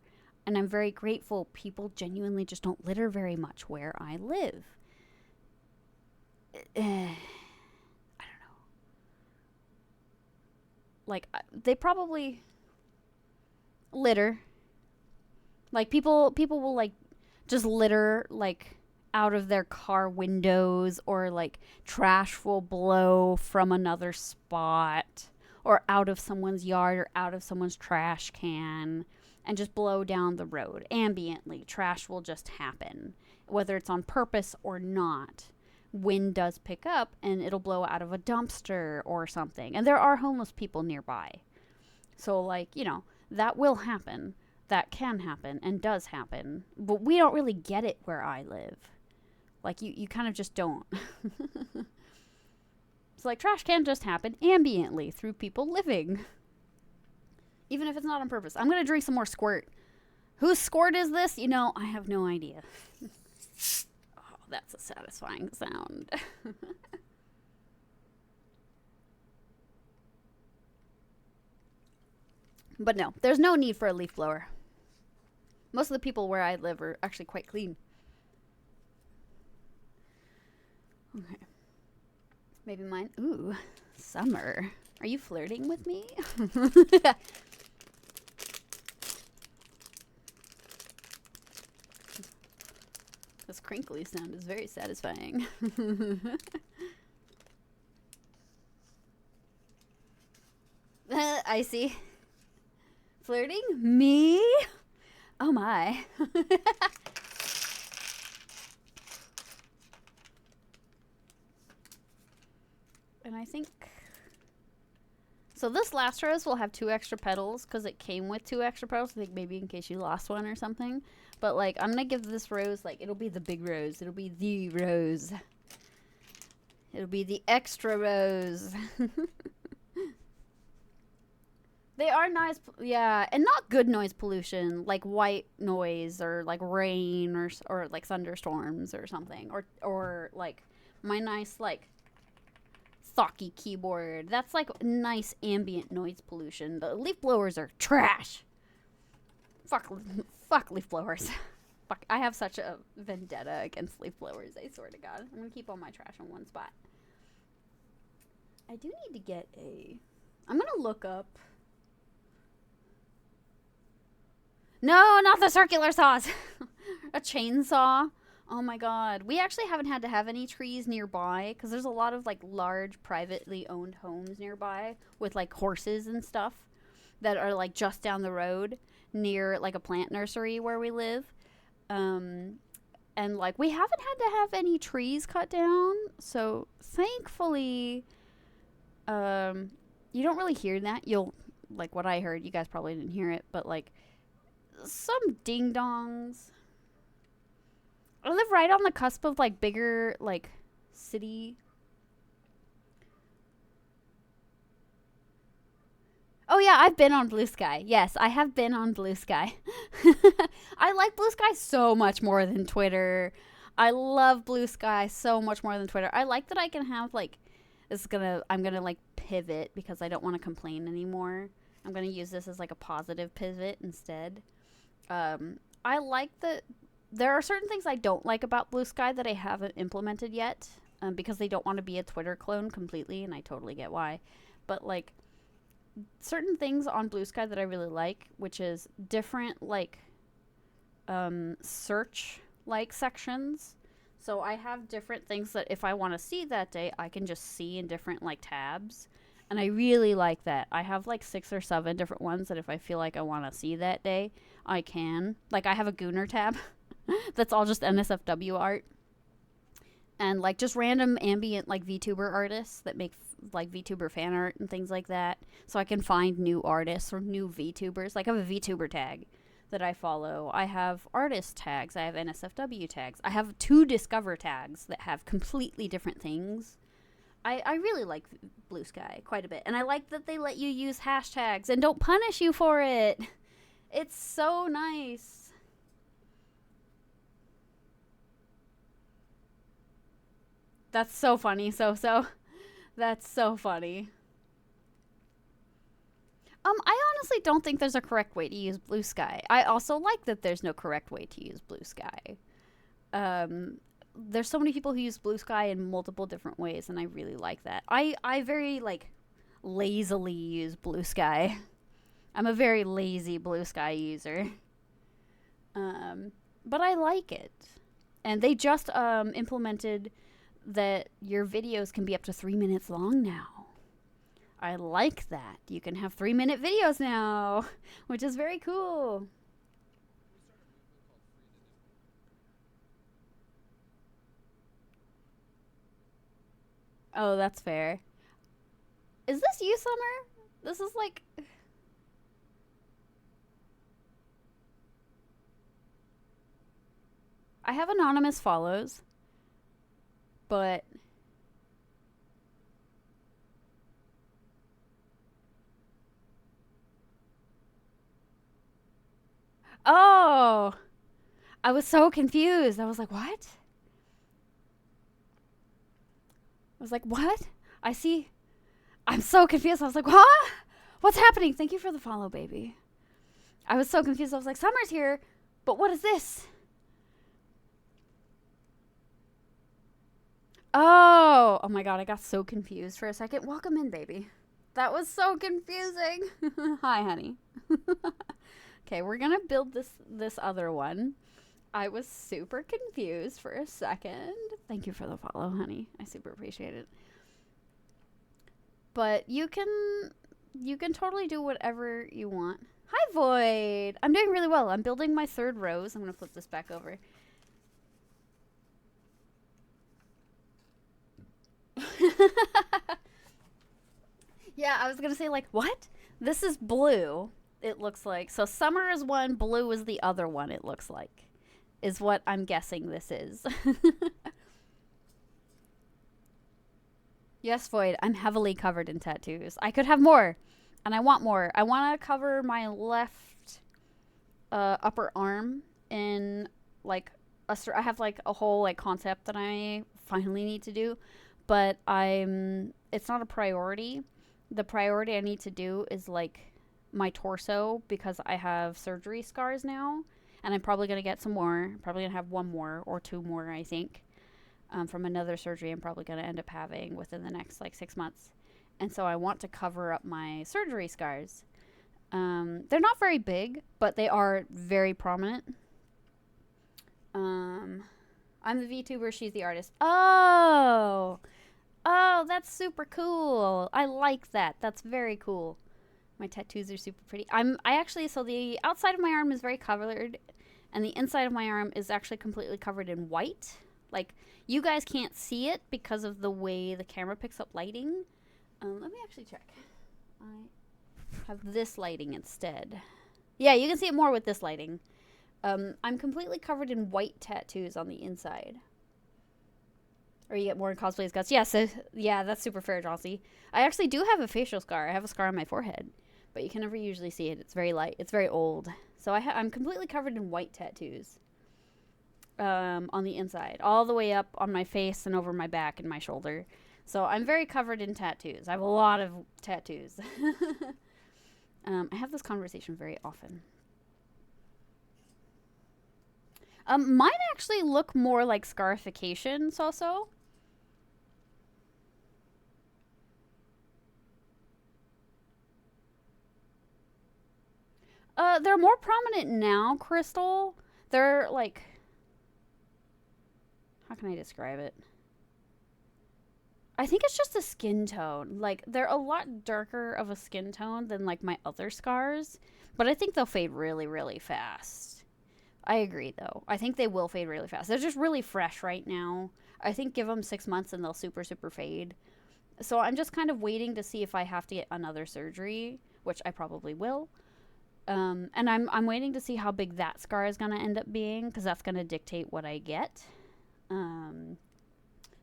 And I'm very grateful people genuinely just don't litter very much where I live. I don't know. Like, they probably litter. Like, people will, like, just litter, like, out of their car windows, or, like, trash will blow from another spot, or out of someone's yard, or out of someone's trash can, and just blow down the road. Ambiently, trash will just happen. Whether it's on purpose or not, wind does pick up and it'll blow out of a dumpster or something. And there are homeless people nearby. So, like, you know, that will happen. That can happen and does happen. But we don't really get it where I live. Like, you kind of just don't. So, like, trash can just happen ambiently through people living. Even if it's not on purpose. I'm going to drink some more squirt. Whose squirt is this? You know, I have no idea. Oh, that's a satisfying sound. But no, there's no need for a leaf blower. Most of the people where I live are actually quite clean. Okay. Maybe mine. Ooh, summer. Are you flirting with me? This crinkly sound is very satisfying. I see. Flirting? Me? Oh my. And I think So this last rose will have 2 extra petals because it came with 2 extra petals. I think maybe in case you lost one or something. But like, I'm gonna give this rose, like, it'll be the big rose. It'll be the rose. It'll be the extra rose. They are nice, yeah, and not good noise pollution, like white noise or like rain or like thunderstorms or something, or like my nice like thocky keyboard. That's like nice ambient noise pollution. The leaf blowers are trash. Fuck, fuck leaf blowers. Fuck, I have such a vendetta against leaf blowers. I swear to God, I'm gonna keep all my trash in one spot. I do need to get a. I'm gonna look up. No, not the circular saws. A chainsaw. Oh my God. We actually haven't had to have any trees nearby because there's a lot of like large privately owned homes nearby with like horses and stuff that are like just down the road near like a plant nursery where we live. And like we haven't had to have any trees cut down. So thankfully, you don't really hear that. You'll like what I heard. You guys probably didn't hear it, but like some ding dongs. I live right on the cusp of like bigger like city. Oh yeah, I've been on Blue Sky. Yes, I have been on Blue Sky. I like Blue Sky so much more than Twitter. I love Blue Sky so much more than Twitter. I like that I can have like I'm gonna like pivot because I don't want to complain anymore. I'm gonna use this as like a positive pivot instead. I like that there are certain things I don't like about Blue Sky that I haven't implemented yet, because they don't want to be a Twitter clone completely, and I totally get why. But like certain things on Blue Sky that I really like, which is different like search like sections. So I have different things that if I want to see that day, I can just see in different like tabs. And I really like that. I have like 6 or 7 different ones that if I feel like I want to see that day, I can. Like I have a Gooner tab that's all just NSFW art. And like just random ambient like VTuber artists that make like VTuber fan art and things like that. So I can find new artists or new VTubers. Like I have a VTuber tag that I follow. I have artist tags. I have NSFW tags. I have 2 Discover tags that have completely different things. I really like Blue Sky quite a bit. And I like that they let you use hashtags and don't punish you for it. It's so nice. That's so funny, so. That's so funny. I honestly don't think there's a correct way to use Blue Sky. I also like that there's no correct way to use Blue Sky. There's so many people who use Blue Sky in multiple different ways, and I really like that. I very, like, lazily use Blue Sky. I'm a very lazy Blue Sky user. But I like it. And they just implemented that your videos can be up to 3 minutes long now. I like that. You can have 3-minute videos now, which is very cool. Oh, that's fair. Is this you, Summer? This is like. I have anonymous follows, but. Oh! I was so confused. I was like, what? I was like, what? I see. I'm so confused. I was like, what? What's happening? Thank you for the follow, baby. I was so confused. I was like, Summer's here, but what is this? Oh my God, I got so confused for a second. Welcome in, baby. That was so confusing. Hi, honey. Okay, we're gonna build this other one. I was super confused for a second. Thank you for the follow, honey. I super appreciate it. But you can totally do whatever you want. Hi, Void. I'm doing really well. I'm building my 3rd rose. I'm gonna flip this back over. Yeah, I was gonna say, like, what? This is blue, it looks like. So summer is one, blue is the other one, it looks like. Is what I'm guessing this is. Yes, Void, I'm heavily covered in tattoos. I could have more, and I want more. I want to cover my left upper arm in like I have like a whole like concept that I finally need to do, but it's not a priority. The priority I need to do is like my torso because I have surgery scars now, and I'm probably gonna get some more. Probably gonna have one more or two more, I think, from another surgery I'm probably gonna end up having within the next like 6 months. And so I want to cover up my surgery scars. They're not very big, but they are very prominent. Um, I'm the VTuber, she's the artist. Oh, that's super cool. I like that. That's very cool. My tattoos are super pretty. I actually, so the outside of my arm is very covered, and the inside of my arm is actually completely covered in white. Like, you guys can't see it because of the way the camera picks up lighting. Let me actually check. I have this lighting instead. Yeah, you can see it more with this lighting. I'm completely covered in white tattoos on the inside. Or you get more in cosplay's guts. Yeah, so, yeah, that's super fair, Jossie. I actually do have a facial scar. I have a scar on my forehead. But you can never usually see it. It's very light. It's very old. So I'm completely covered in white tattoos. On the inside. All the way up on my face and over my back and my shoulder. So I'm very covered in tattoos. I have a lot of tattoos. I have this conversation very often. Mine actually look more like scarification, so. They're more prominent now, Crystal. They're like, how can I describe it? I think it's just a skin tone. Like, they're a lot darker of a skin tone than like my other scars, but I think they'll fade really, really fast. I agree, though. I think they will fade really fast. They're just really fresh right now. I think give them 6 months and they'll super, super fade. So I'm just kind of waiting to see if I have to get another surgery, which I probably will. And I'm waiting to see how big that scar is gonna end up being because that's gonna dictate what I get. Um,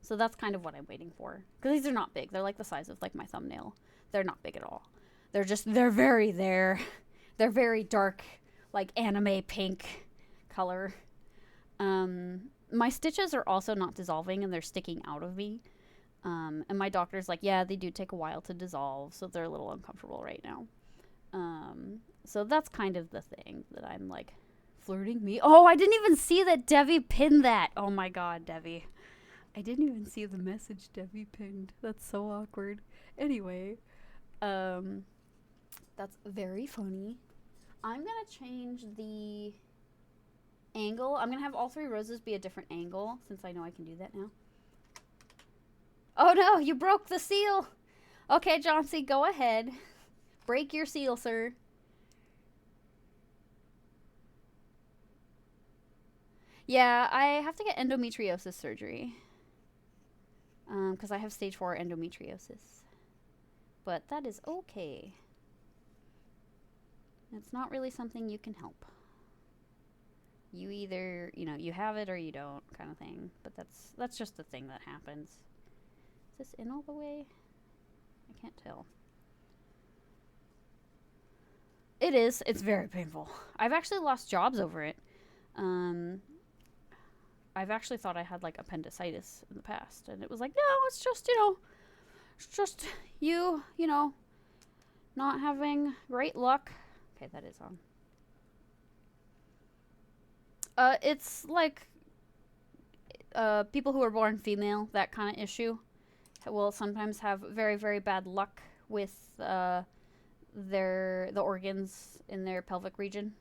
so that's kind of what I'm waiting for because these are not big. They're like the size of like my thumbnail. They're not big at all. They're very there. They're very dark, like anime pink color. My stitches are also not dissolving and they're sticking out of me. And my doctor's like, yeah, they do take a while to dissolve, so they're a little uncomfortable right now. So that's kind of the thing that I'm like flirting me. Oh, I didn't even see that Devi pinned that. Oh my god, Devi. I didn't even see the message Devi pinned. That's so awkward. Anyway, that's very funny. I'm gonna change the angle. I'm gonna have all three roses be a different angle since I know I can do that now. Oh no, you broke the seal. Okay, Johnsy, go ahead. Break your seal, sir. Yeah, I have to get endometriosis surgery. Because I have stage 4 endometriosis. But that is okay. It's not really something you can help. You either, you have it or you don't kind of thing. But that's just the thing that happens. Is this in all the way? I can't tell. It is. It's very painful. I've actually lost jobs over it. I've actually thought I had like appendicitis in the past, and it was like, no, it's just, it's just not having great luck. Okay, that is on. It's like people who are born female, that kind of issue, will sometimes have very, very bad luck with the organs in their pelvic region.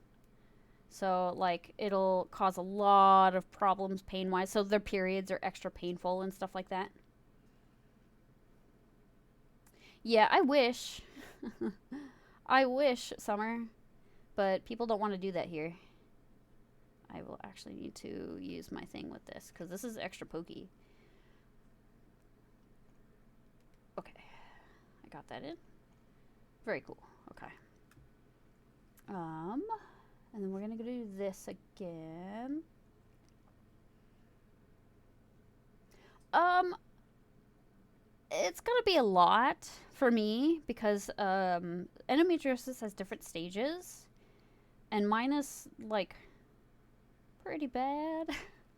So, like, it'll cause a lot of problems pain-wise. So their periods are extra painful and stuff like that. Yeah, I wish. I wish, Summer. But people don't want to do that here. I will actually need to use my thing with this, because this is extra pokey. Okay. I got that in. Very cool. Okay. Um, and then we're gonna go do this again. Um, it's gonna be a lot for me because endometriosis has different stages, and mine is like pretty bad.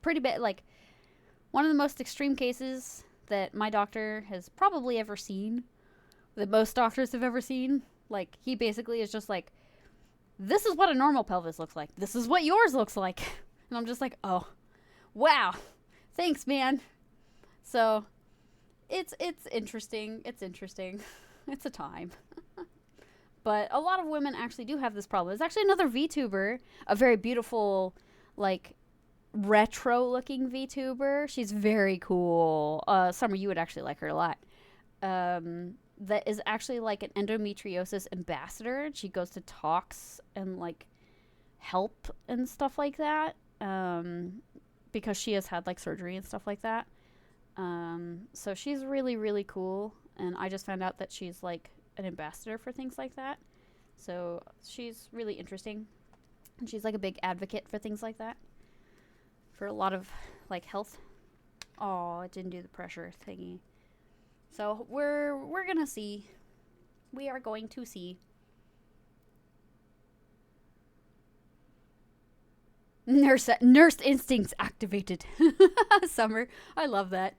Pretty bad. Like one of the most extreme cases that my doctor has probably ever seen, that most doctors have ever seen. Like he basically is just like, this is what a normal pelvis looks like. This is what yours looks like. And I'm just like, oh, wow, thanks, man. So it's interesting. It's interesting. It's a time. But a lot of women actually do have this problem. There's actually another VTuber, a very beautiful, like retro looking VTuber. She's very cool. Summer, you would actually like her a lot. That is actually like an endometriosis ambassador. She goes to talks and like help and stuff like that. Because she has had like surgery and stuff like that. So she's really, really cool. And I just found out that she's like an ambassador for things like that. So she's really interesting. And she's like a big advocate for things like that. For a lot of like health. Oh, it didn't do the pressure thingy. So we're gonna see. We are going to see. Nurse instincts activated. Summer, I love that.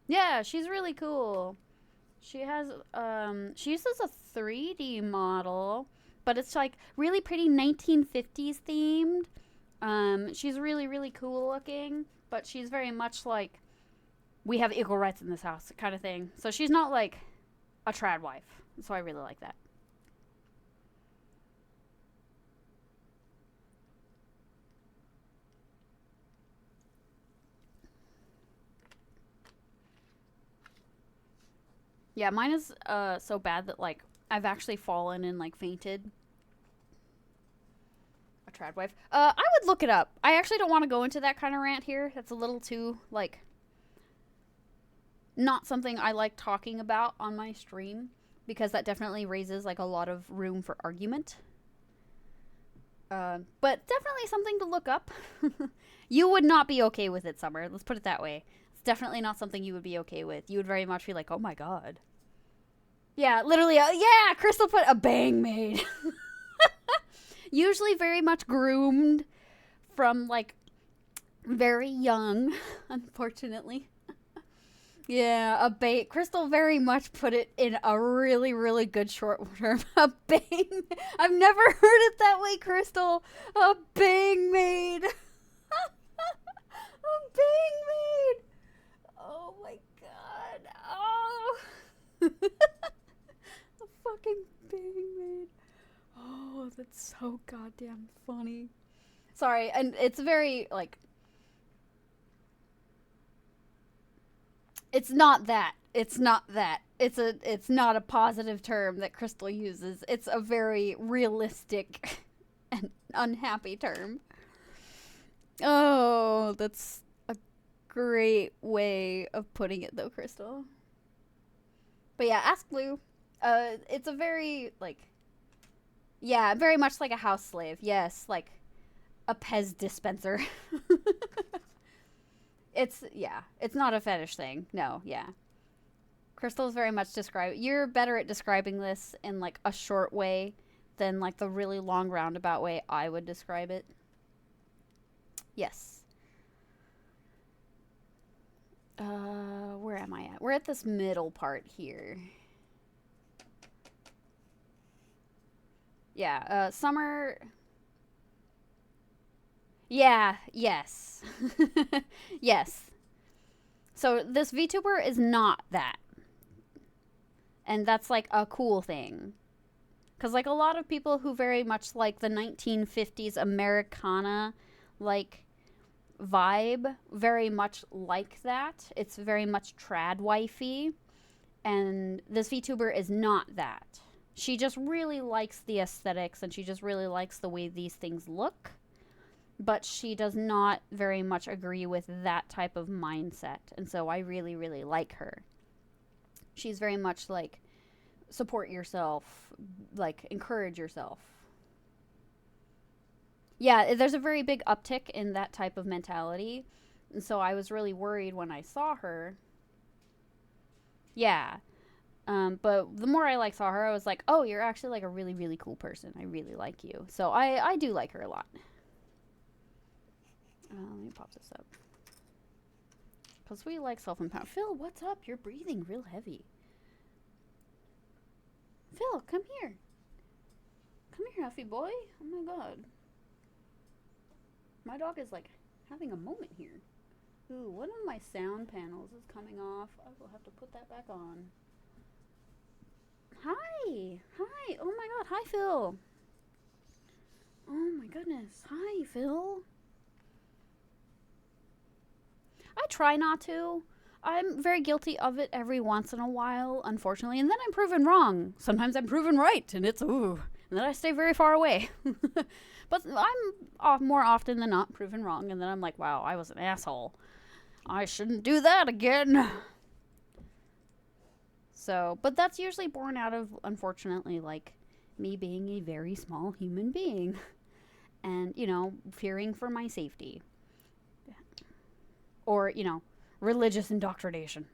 Yeah, she's really cool. She uses a 3D model, but it's like really pretty 1950s themed. She's really, really cool looking, but she's very much like, we have equal rights in this house kind of thing. So she's not like a trad wife. So I really like that. Yeah, mine is so bad that like I've actually fallen and like fainted. A trad wife. I would look it up. I actually don't want to go into that kind of rant here. That's a little too like not something I like talking about on my stream because that definitely raises like a lot of room for argument. But definitely something to look up. You would not be okay with it, Summer. Let's put it that way. It's definitely not something you would be okay with. You would very much be like, oh my god. Yeah, literally, yeah, Crystal put a bang maid. Usually very much groomed from like very young, unfortunately. Yeah, a bait. Crystal very much put it in a really, really good short term. A bang. I've never heard it that way, Crystal. A bang maid. A bang maid. Oh my god. Oh. A fucking bang maid. Oh, that's so goddamn funny. Sorry, and it's very like it's not that. It's not that. It's not a positive term that Crystal uses. It's a very realistic and unhappy term. Oh, that's a great way of putting it though, Crystal. But yeah, ask Blue. It's a very like yeah, very much like a house slave. Yes, like a Pez dispenser. It's yeah, it's not a fetish thing. No, yeah. Crystal's very much describe. You're better at describing this in like a short way than like the really long roundabout way I would describe it. Yes. Where am I at? We're at this middle part here. Yeah, Summer. Yeah, yes. Yes. So this VTuber is not that. And that's like a cool thing. Because like a lot of people who very much like the 1950s Americana like vibe very much like that. It's very much trad wifey. And this VTuber is not that. She just really likes the aesthetics and she just really likes the way these things look. but she does not very much agree with that type of mindset. And so I really, really like her. She's very much like support yourself, like encourage yourself. Yeah, there's a very big uptick in that type of mentality. And so I was really worried when I saw her. Yeah. But the more I like saw her, I was like, oh, you're actually like a really, really cool person. I really like you. So I do like her a lot. Let me pop this up. Because we like self-empowerment. Phil, what's up? You're breathing real heavy. Phil, come here. Come here, Huffy boy. Oh my god. My dog is like having a moment here. Ooh, one of my sound panels is coming off. I will have to put that back on. Hi. Hi. Oh my god. Hi, Phil. Oh my goodness. Hi, Phil. I try not to. I'm very guilty of it every once in a while, unfortunately, and then I'm proven wrong. Sometimes I'm proven right, and it's ooh, and then I stay very far away. But I'm more often than not proven wrong, and then I'm like, wow, I was an asshole. I shouldn't do that again. So, but that's usually born out of, unfortunately, like me being a very small human being and, you know, fearing for my safety. Or, you know, religious indoctrination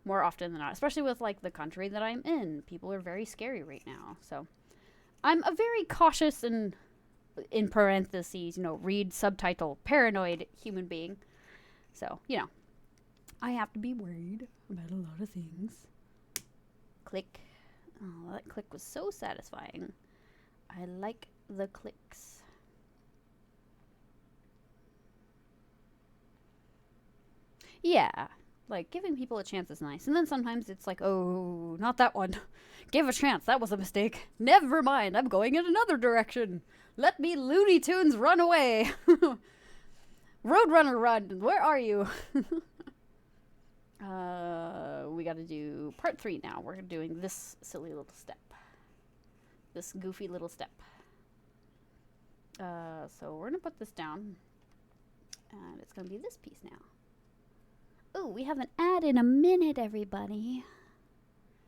more often than not, especially with like the country that I'm in. People are very scary right now. So I'm a very cautious and, in parentheses, you know, read subtitle, paranoid human being. So, you know, I have to be worried about a lot of things. Click. Oh, that click was so satisfying. I like the clicks. Yeah, like giving people a chance is nice. And then sometimes it's like, oh, not that one. Give a chance. That was a mistake. Never mind. I'm going in another direction. Let me Looney Tunes run away. Roadrunner run. Where are you? We got to do part 3 now. We're doing this silly little step. This goofy little step. So we're going to put this down. And it's going to be this piece now. Ooh, we have an ad in a minute, everybody.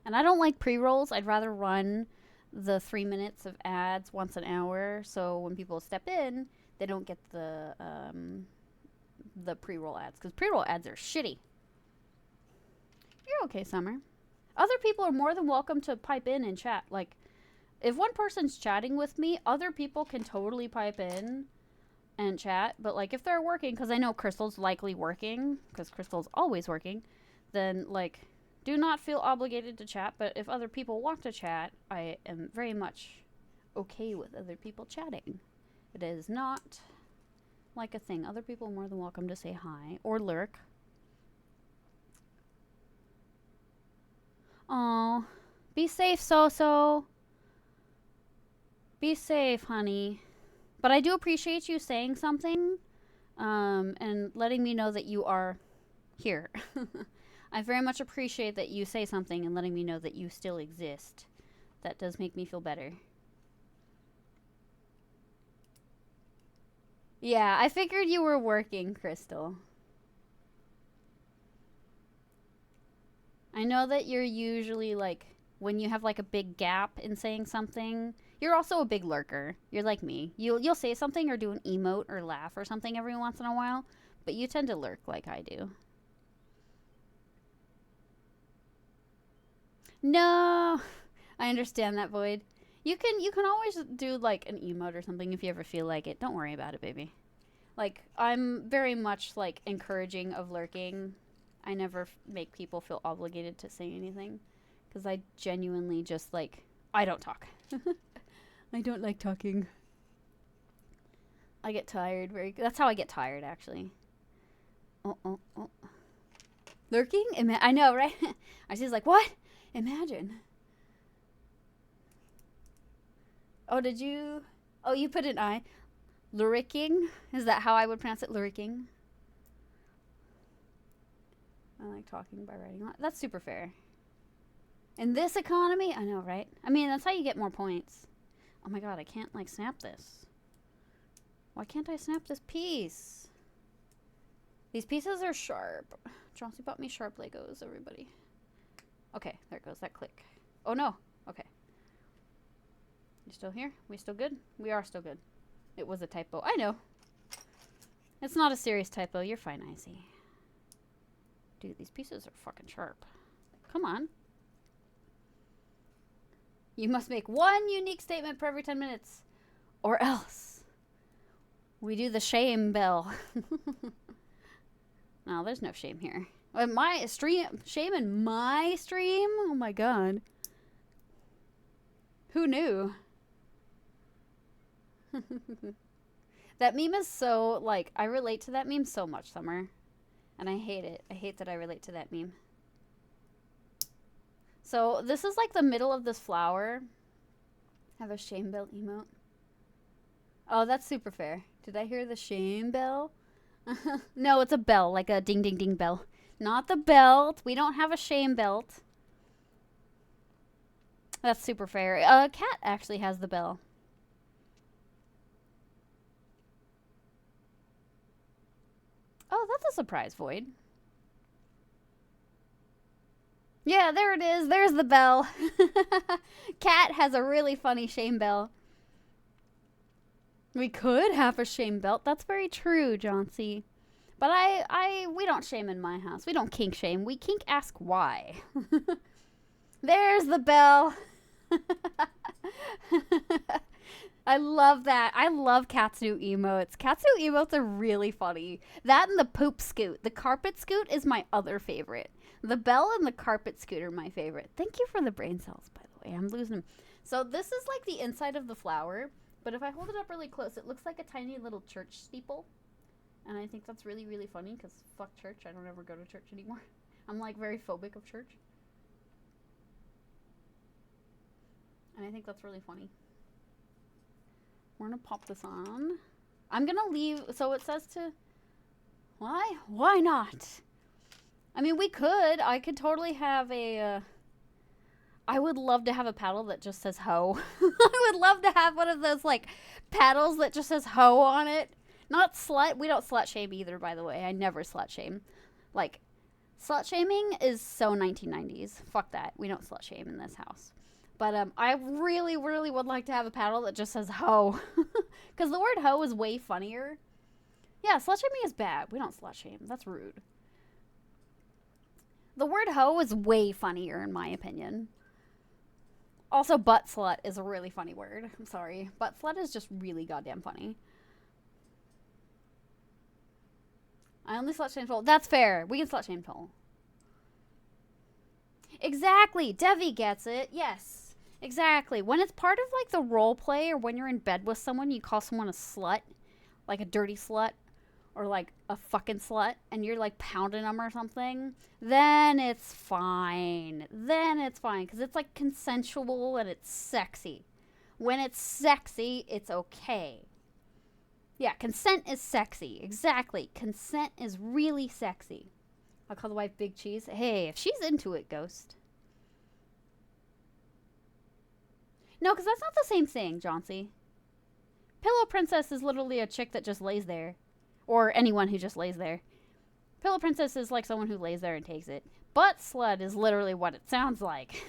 And I don't like pre-rolls. I'd rather run the 3 minutes of ads once an hour. So when people step in, they don't get the pre-roll ads. Because pre-roll ads are shitty. You're okay, Summer. Other people are more than welcome to pipe in and chat. Like, if one person's chatting with me, other people can totally pipe in and chat. But, like, if they're working, because I know Crystal's likely working, because Crystal's always working, then, like, do not feel obligated to chat. But if other people want to chat, I am very much okay with other people chatting. It is not like a thing. Other people are more than welcome to say hi or lurk. Oh, be safe, So-So. Be safe, honey. But I do appreciate you saying something and letting me know that you are here. I very much appreciate that you say something and letting me know that you still exist. That does make me feel better. Yeah, I figured you were working, Crystal. I know that you're usually like, when you have like a big gap in saying something, you're also a big lurker. You're like me. You'll say something or do an emote or laugh or something every once in a while, but you tend to lurk like I do. No, I understand that, Void. You can always do like an emote or something if you ever feel like it. Don't worry about it, baby. Like, I'm very much like encouraging of lurking. I never make people feel obligated to say anything because I genuinely just like, I don't talk. I don't like talking. I get tired that's how I get tired, actually. Oh. Lurking? I know, right? I was just like, what? Imagine. Oh, did you? Oh, you put an I. Lurking? Is that how I would pronounce it? Lurking? I like talking by writing. That's super fair. In this economy? I know, right? I mean, that's how you get more points. Oh my god, I can't, like, snap this. Why can't I snap this piece? These pieces are sharp. Chauncey bought me sharp Legos, everybody. Okay, there goes that click. Oh no. Okay. You still here? We still good? We are still good. It was a typo. I know. It's not a serious typo. You're fine, Icy. Dude, these pieces are fucking sharp. Come on. You must make one unique statement per every 10 minutes. Or else. We do the shame bell. No, there's no shame here. My stream. Shame in my stream? Oh my god. Who knew? That meme is so, like, I relate to that meme so much, Summer. And I hate it. I hate that I relate to that meme. So, this is like the middle of this flower. I have a shame bell emote. Oh, that's super fair. Did I hear the shame bell? No, it's a bell, like a ding ding ding bell. Not the belt. We don't have a shame belt. That's super fair. Cat actually has the bell. Oh, that's a surprise, Void. Yeah, there it is. There's the bell. Cat has a really funny shame bell. We could have a shame belt. That's very true, Johnsy. But we don't shame in my house. We don't kink shame. We kink ask why. There's the bell. I love that. I love Cat's new emotes. Cat's new emotes are really funny. That and the poop scoot. The carpet scoot is my other favorite. The bell and the carpet scoot are my favorite. Thank you for the brain cells, by the way. I'm losing them. So this is like the inside of the flower. But if I hold it up really close, it looks like a tiny little church steeple. And I think that's really, really funny because fuck church. I don't ever go to church anymore. I'm like very phobic of church. And I think that's really funny. We're going to pop this on. I'm going to leave. So it says to... Why? Why not? I mean, we could. I could totally have a... I would love to have a paddle that just says hoe. I would love to have one of those, like, paddles that just says hoe on it. Not slut. We don't slut shame either, by the way. I never slut shame. Like, slut shaming is so 1990s. Fuck that. We don't slut shame in this house. But I really, really would like to have a paddle that just says hoe. Because the word hoe is way funnier. Yeah, slut shaming is bad. We don't slut shame. That's rude. The word hoe is way funnier, in my opinion. Also, butt slut is a really funny word. I'm sorry. Butt slut is just really goddamn funny. I only slut shame Toll. That's fair. We can slut shame Toll. Exactly. Devi gets it. Yes. Exactly. When it's part of, like, the role play or when you're in bed with someone, you call someone a slut. Like a dirty slut. Or, like, a fucking slut. And you're, like, pounding them or something. Then it's fine. Then it's fine. Because it's, like, consensual and it's sexy. When it's sexy, it's okay. Yeah, consent is sexy. Exactly. Consent is really sexy. I'll call the wife Big Cheese. Hey, if she's into it, Ghost. No, because that's not the same thing, Johnsy. Pillow Princess is literally a chick that just lays there. Or anyone who just lays there. Pillow Princess is like someone who lays there and takes it. Butt slut is literally what it sounds like.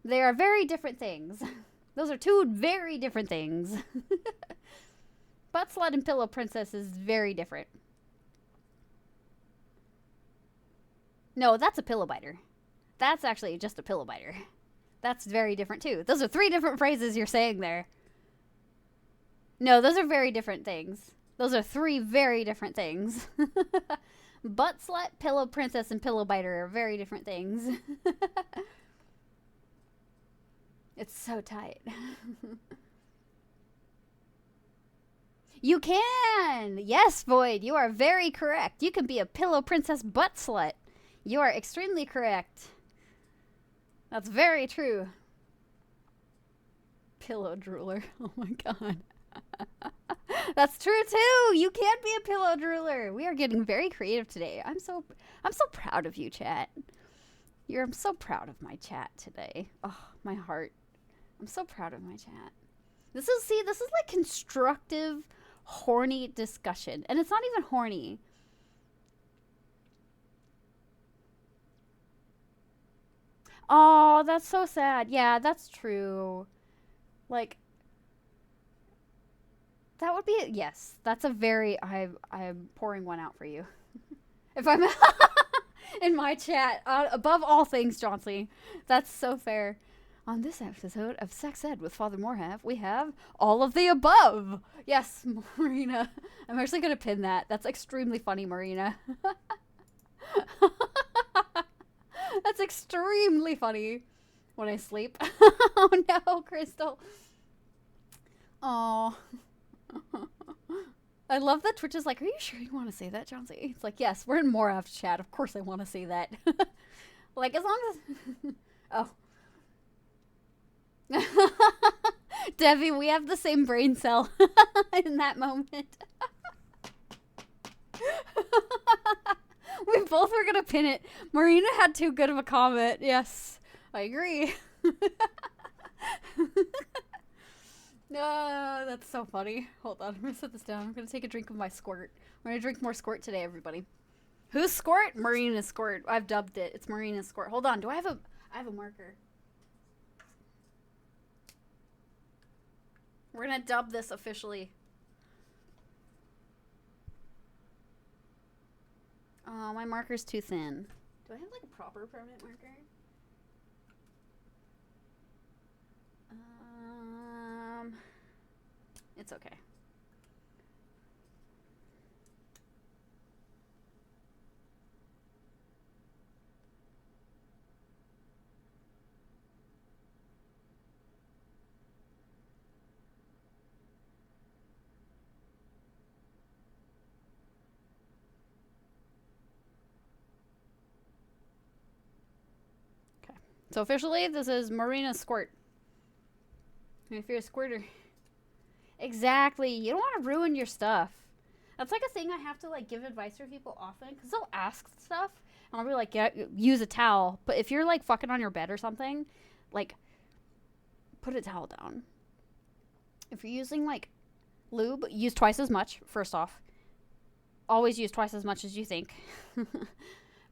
They are very different things. Those are two very different things. Butt slut and Pillow Princess is very different. No, that's a pillow biter. That's actually just a pillow biter. That's very different too. Those are three different phrases you're saying there. No, those are very different things. Those are three very different things. Butt slut, Pillow Princess, and pillow biter are very different things. It's so tight. You can! Yes, Void, you are very correct. You can be a Pillow Princess butt slut. You are extremely correct. That's very true. Pillow drooler. Oh my god. That's true too. You can be a pillow drooler. We are getting very creative today. I'm so proud of you, chat. I'm so proud of my chat today. Oh, my heart. I'm so proud of my chat. This is like constructive, horny discussion. And it's not even horny. Oh, that's so sad. Yeah, that's true. Like, that would be, yes, that's a very, I'm pouring one out for you. If I'm in my chat, above all things, Chauncey, that's so fair. On this episode of Sex Ed with Father Morhav, we have all of the above. Yes, Marina. I'm actually going to pin that. That's extremely funny, Marina. That's extremely funny when I sleep. Oh no, Crystal. Oh. I love that Twitch is like, are you sure you want to say that, Chauncey? It's like, yes, we're in Morav's chat. Of course I want to say that. Like, as long as... Oh. Debbie, we have the same brain cell in that moment. We both were gonna pin it. Marina had too good of a comment. Yes, I agree. No, that's so funny. Hold on, I'm gonna set this down. I'm gonna take a drink of my squirt. We're gonna drink more squirt today, everybody. Who's squirt? Marina's squirt. I've dubbed it. It's Marina's squirt. Hold on. Do I have a marker? We're gonna dub this officially. Oh, my marker's too thin. Do I have like a proper permanent marker? It's okay. So officially, this is Marina's squirt. If you're a squirter. Exactly. You don't want to ruin your stuff. That's like a thing I have to like give advice for people often because they'll ask stuff and I'll be like, yeah, use a towel. But if you're like fucking on your bed or something, like put a towel down. If you're using like lube, use twice as much. First off, always use twice as much as you think.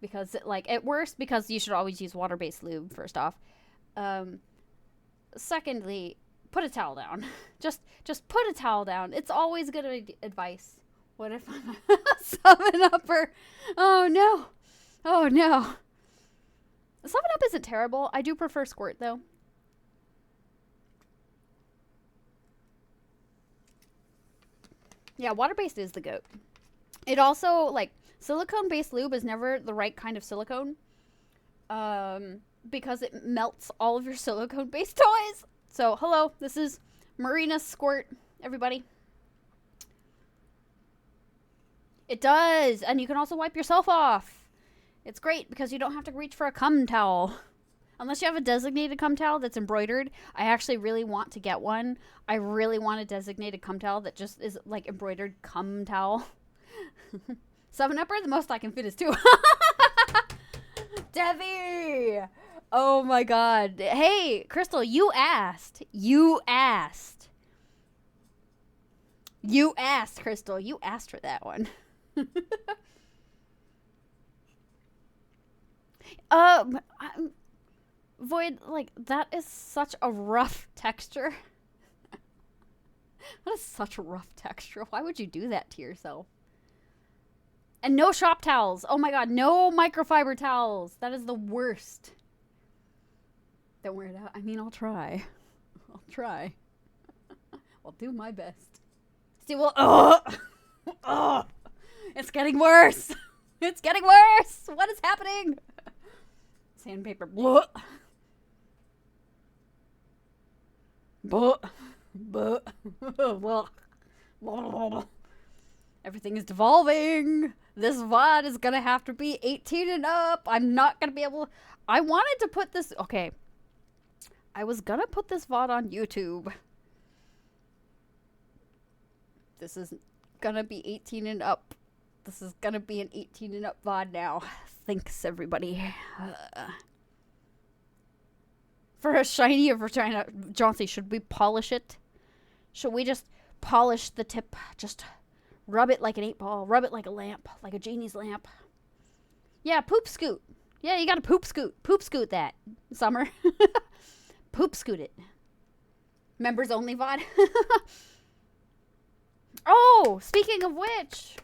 Because like at worst, because you should always use water-based lube. First off, secondly, put a towel down. Just put a towel down. It's always good advice. What if I'm a 7-upper? Oh no. Oh no. 7-Up isn't terrible. I do prefer squirt though. Yeah, water-based is the goat. It also, like, silicone-based lube is never the right kind of silicone. Because it melts all of your silicone-based toys. So, hello, this is Marina's squirt, everybody. It does, and you can also wipe yourself off. It's great because you don't have to reach for a cum towel. Unless you have a designated cum towel that's embroidered. I actually really want to get one. I really want a designated cum towel that just is like embroidered cum towel. 7-upper, the most I can fit is 2. Debbie! Oh my god. Hey, Crystal, you asked. You asked. You asked, Crystal. You asked for that one. Void, like, that is such a rough texture. That is such a rough texture. Why would you do that to yourself? And no shop towels. Oh my god, no microfiber towels. That is the worst. Don't wear it out. I mean, I'll try. I'll try. I'll do my best. See, well, it's getting worse. It's getting worse. What is happening? Sandpaper. Blah. Blah. Blah. Blah. Everything is devolving. This VOD is gonna have to be 18 and up. I'm not gonna be able... I wanted to put this... Okay. I was gonna put this VOD on YouTube. This is gonna be 18 and up. This is gonna be an 18 and up VOD now. Thanks, everybody. For a shiny vagina... Chauncey, should we polish it? Should we just polish the tip? Just rub it like an 8-ball. Rub it like a lamp, like a genie's lamp. Yeah, poop scoot. Yeah, you gotta poop scoot. Poop scoot that, Summer. Poop scoot it. Members only VOD. Oh, speaking of which,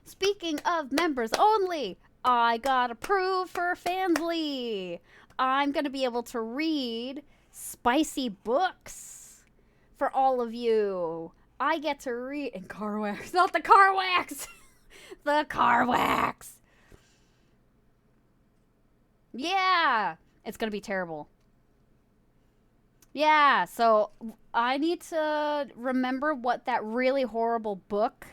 speaking of members only, I got approved for Fansly. I'm going to be able to read spicy books for all of you. I get to read, and car wax, not the car wax, the car wax. Yeah, it's going to be terrible. Yeah, so I need to remember what that really horrible book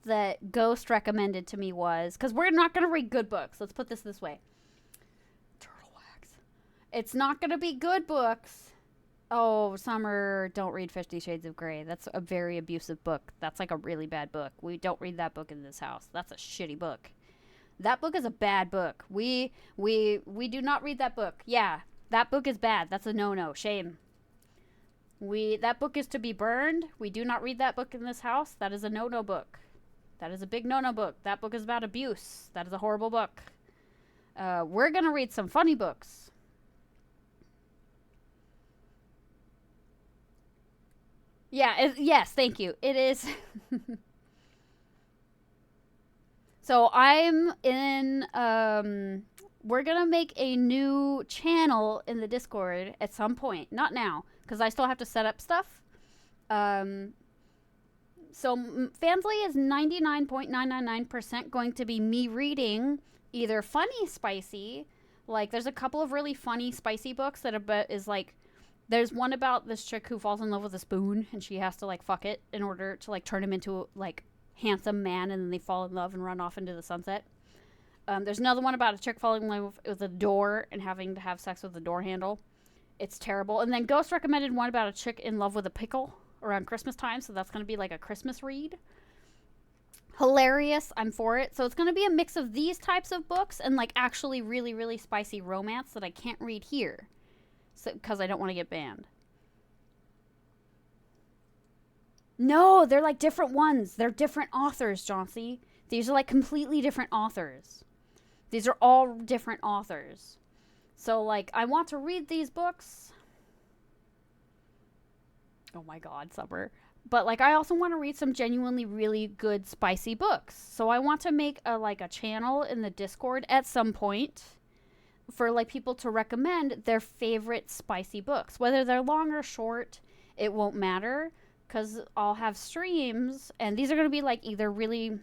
that Ghost recommended to me was, because we're not going to read good books. Let's put this way. Turtle wax. It's not going to be good books. Oh, Summer, don't read 50 Shades of Grey. That's a very abusive book. That's like a really bad book. We don't read that book in this house. That's a shitty book. That book is a bad book. We do not read that book. Yeah, that book is bad. That's a no-no. Shame. That book is to be burned. We do not read that book in this house. That is a no-no book. That is a big no-no book. That book is about abuse. That is a horrible book. We're going to read some funny books. Yeah, yes, thank you. It is. So I'm in, we're going to make a new channel in the Discord at some point. Not now, because I still have to set up stuff. So Fansly is 99.999% going to be me reading either funny spicy, like there's a couple of really funny spicy books that is like, there's one about this chick who falls in love with a spoon and she has to like fuck it in order to like turn him into like handsome man, and then they fall in love and run off into the sunset. There's another one about a chick falling in love with a door and having to have sex with the door handle. It's terrible. And then Ghost recommended one about a chick in love with a pickle around Christmas time, so that's going to be like a Christmas read. Hilarious. I'm for it. So it's going to be a mix of these types of books and like actually really, really spicy romance that I can't read here, so because I don't want to get banned. No, they're like different ones. They're different authors, Jauncey. These are like completely different authors. These are all different authors. So like I want to read these books. Oh my god, Summer. But like I also want to read some genuinely really good spicy books. So I want to make a channel in the Discord at some point for like people to recommend their favorite spicy books. Whether they're long or short, it won't matter, because I'll have streams, and these are going to be like either really,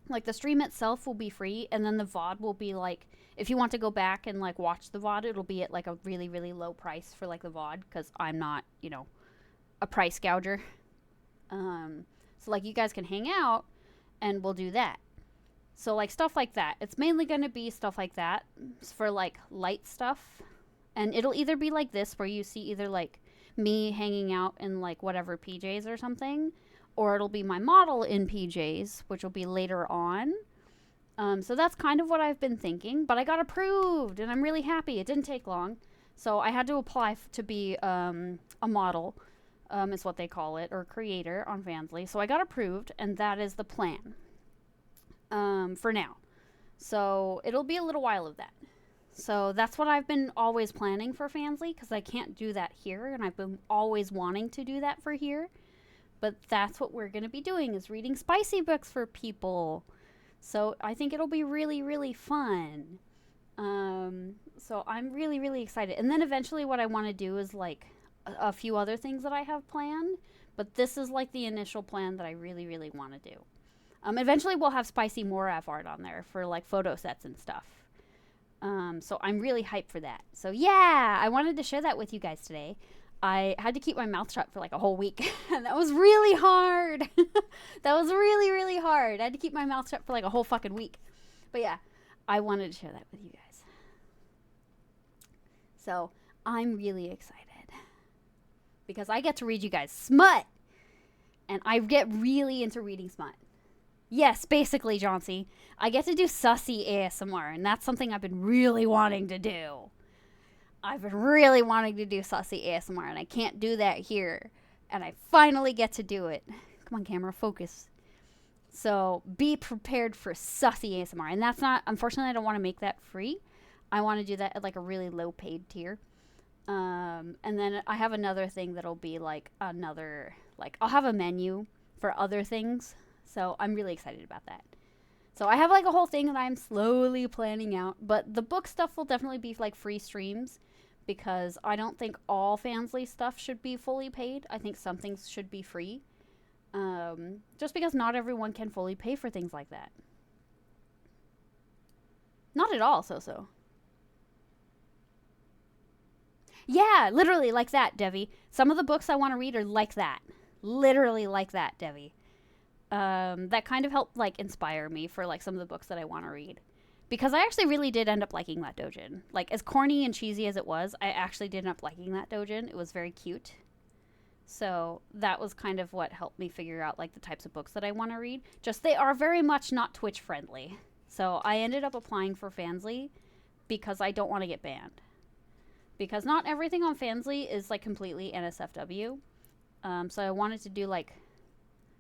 like the stream itself will be free, and then the VOD will be like, if you want to go back and like watch the VOD, it'll be at like a really, really low price for like the VOD, because I'm not, a price gouger. So like you guys can hang out and we'll do that. So like stuff like that. It's mainly going to be stuff like that for like light stuff. And it'll either be like this, where you see either like me hanging out in like whatever PJs or something, or it'll be my model in PJs, which will be later on. So that's kind of what I've been thinking, but I got approved and I'm really happy. It didn't take long. So I had to apply to be a model, is what they call it, or creator on Fansly. So I got approved, and that is the plan for now. So it'll be a little while of that. So that's what I've been always planning for Fansly, because I can't do that here, and I've been always wanting to do that for here. But that's what we're going to be doing, is reading spicy books for people. So I think it'll be really, really fun. So I'm really, really excited. And then eventually what I want to do is like a few other things that I have planned. But this is like the initial plan that I really, really want to do. Eventually we'll have spicy Morav art on there for like photo sets and stuff. So I'm really hyped for that. So yeah, I wanted to share that with you guys today. I had to keep my mouth shut for like a whole week. And that was really hard. That was really, really hard. I had to keep my mouth shut for like a whole fucking week. But yeah, I wanted to share that with you guys. So I'm really excited, because I get to read you guys smut. And I get really into reading smut. Yes, basically, Jauncey. I get to do sussy ASMR, and that's something I've been really wanting to do. I've been really wanting to do sussy ASMR, and I can't do that here And I finally get to do it. Come on, camera, focus. So be prepared for sussy ASMR. And that's not, unfortunately, I don't want to make that free. I want to do that at like a really low paid tier. And then I have another thing that'll be like another, like I'll have a menu for other things. So I'm really excited about that. So I have like a whole thing that I'm slowly planning out. But the book stuff will definitely be like free streams because I don't think all Fansly stuff should be fully paid. I think some things should be free. Just because not everyone can fully pay for things like that. Not at all, so. Yeah, literally like that, Devi. Some of the books I want to read are like that. Literally like that, Devi. That kind of helped like inspire me for like some of the books that I want to read. Because I actually really did end up liking that doujin. Like, as corny and cheesy as it was, I actually did end up liking that doujin. It was very cute. So that was kind of what helped me figure out like the types of books that I want to read. Just they are very much not Twitch friendly. So I ended up applying for Fansly because I don't want to get banned. Because not everything on Fansly is like completely NSFW. So I wanted to do like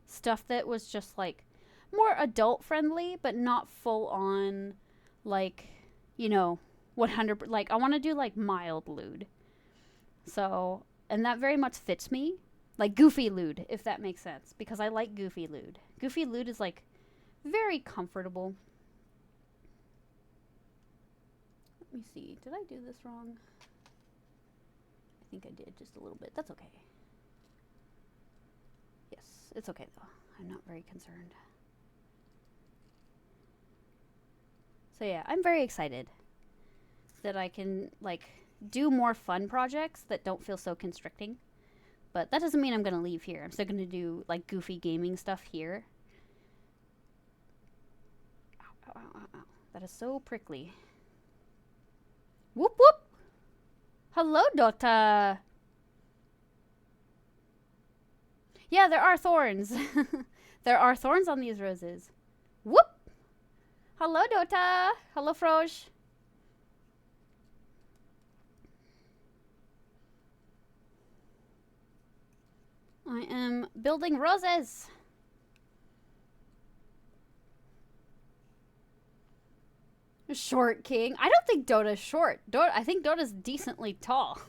stuff that was just like more adult friendly, but not full on like, you know, 100. Like I want to do like mild lewd. So, and that very much fits me. Like goofy lewd, if that makes sense. Because I like goofy lewd. Goofy lewd is like very comfortable. Let me see. Did I do this wrong? I think I did just a little bit. That's okay. Yes, it's okay though. I'm not very concerned. So yeah, I'm very excited that I can like do more fun projects that don't feel so constricting. But that doesn't mean I'm going to leave here. I'm still going to do like goofy gaming stuff here. Ow, ow, ow, ow, ow. That is so prickly. Whoop whoop. Hello, Dota. Yeah, there are thorns. There are thorns on these roses. Whoop. Hello, Dota. Hello, Froge. I am building roses. Short king. I don't think Dota's short. I think Dota's decently tall.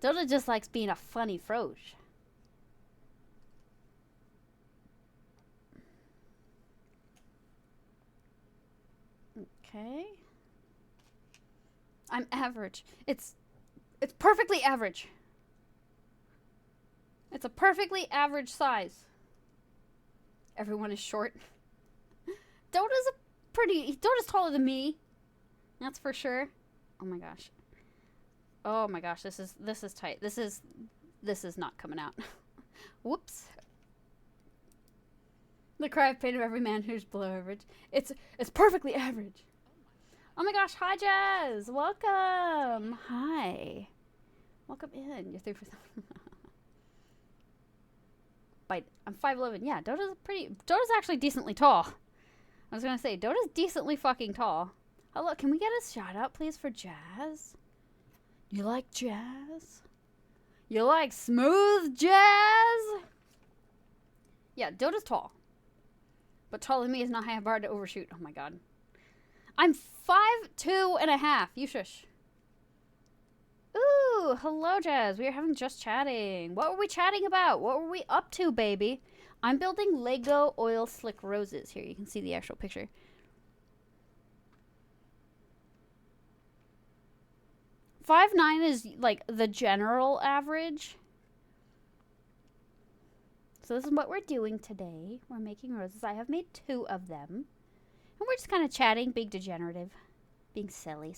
Dota just likes being a funny froge. Okay. I'm average. It's perfectly average. It's a perfectly average size. Everyone is short. Dota's taller than me. That's for sure. Oh my gosh. Oh my gosh, this is tight. This is not coming out. Whoops. The cry of pain of every man who's below average. It's perfectly average. Oh my gosh, hi Jazz. Welcome. Hi. Welcome in. You're 3%. Bite. I'm 5'11". Yeah, Dota's actually decently tall. I was gonna say, Dota's decently fucking tall. Hello, can we get a shout out please for Jazz? You like jazz? You like smooth jazz? Yeah, Dota's tall. But taller than me is not hard to overshoot. Oh my god. I'm 5'2.5". You shush. Ooh, hello, Jazz. We are having just chatting. What were we chatting about? What were we up to, baby? I'm building Lego oil slick roses. Here, you can see the actual picture. $5.9 is like the general average. So this is what we're doing today. We're making roses. I have made 2 of them. And we're just kind of chatting, being degenerative. Being silly.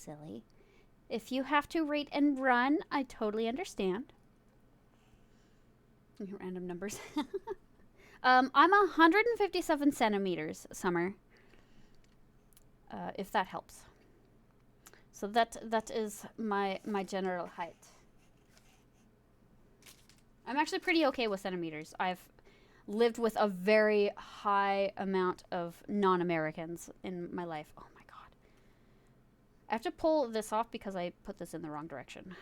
If you have to rate and run, I totally understand. Random numbers. I'm 157 centimeters, Summer. If that helps. So that is my general height. I'm actually pretty okay with centimeters. I've lived with a very high amount of non-Americans in my life. Oh my god. I have to pull this off because I put this in the wrong direction.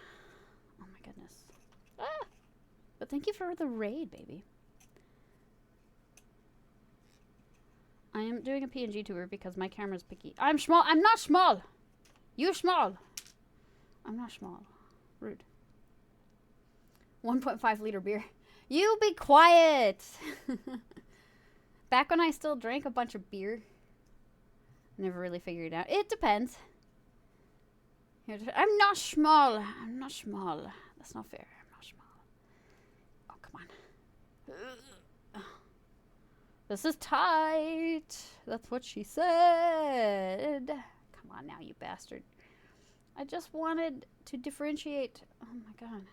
Oh my goodness. Thank you for the raid, baby. I am doing a PNG tour because my camera's picky. I'm small. I'm not small. You're small. I'm not small. Rude. 1.5 liter beer. You be quiet. Back when I still drank a bunch of beer. Never really figured it out. It depends. I'm not small. I'm not small. That's not fair. I'm not small. Oh, come on. This is tight. That's what she said. Come on now, you bastard. I just wanted to differentiate. Oh my god.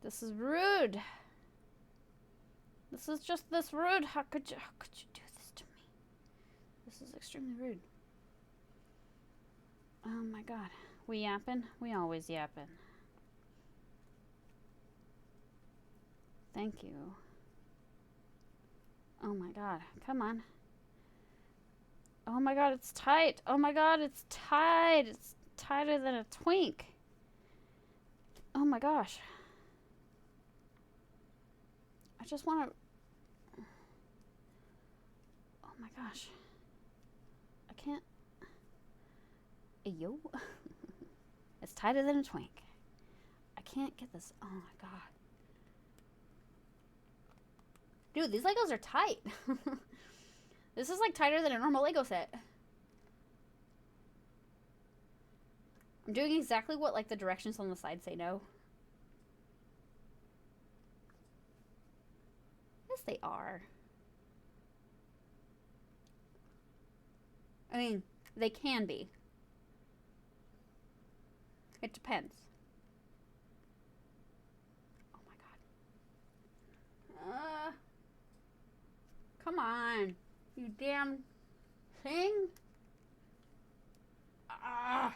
This is rude. This is just this rude. How could you do this to me? This is extremely rude. Oh my god. We yapping? We always yapping. Thank you. Oh my god. Come on. Oh my god, it's tight. Oh my god, it's tight. It's tighter than a twink. Oh my gosh. I just want to... Oh my gosh. I can't... Yo. It's tighter than a twink. I can't get this... Oh my god. Dude, these Legos are tight. This is like tighter than a normal Lego set. I'm doing exactly what like the directions on the side say no. Yes, they are. I mean, they can be. It depends. Oh my god. Come on. You damn thing. I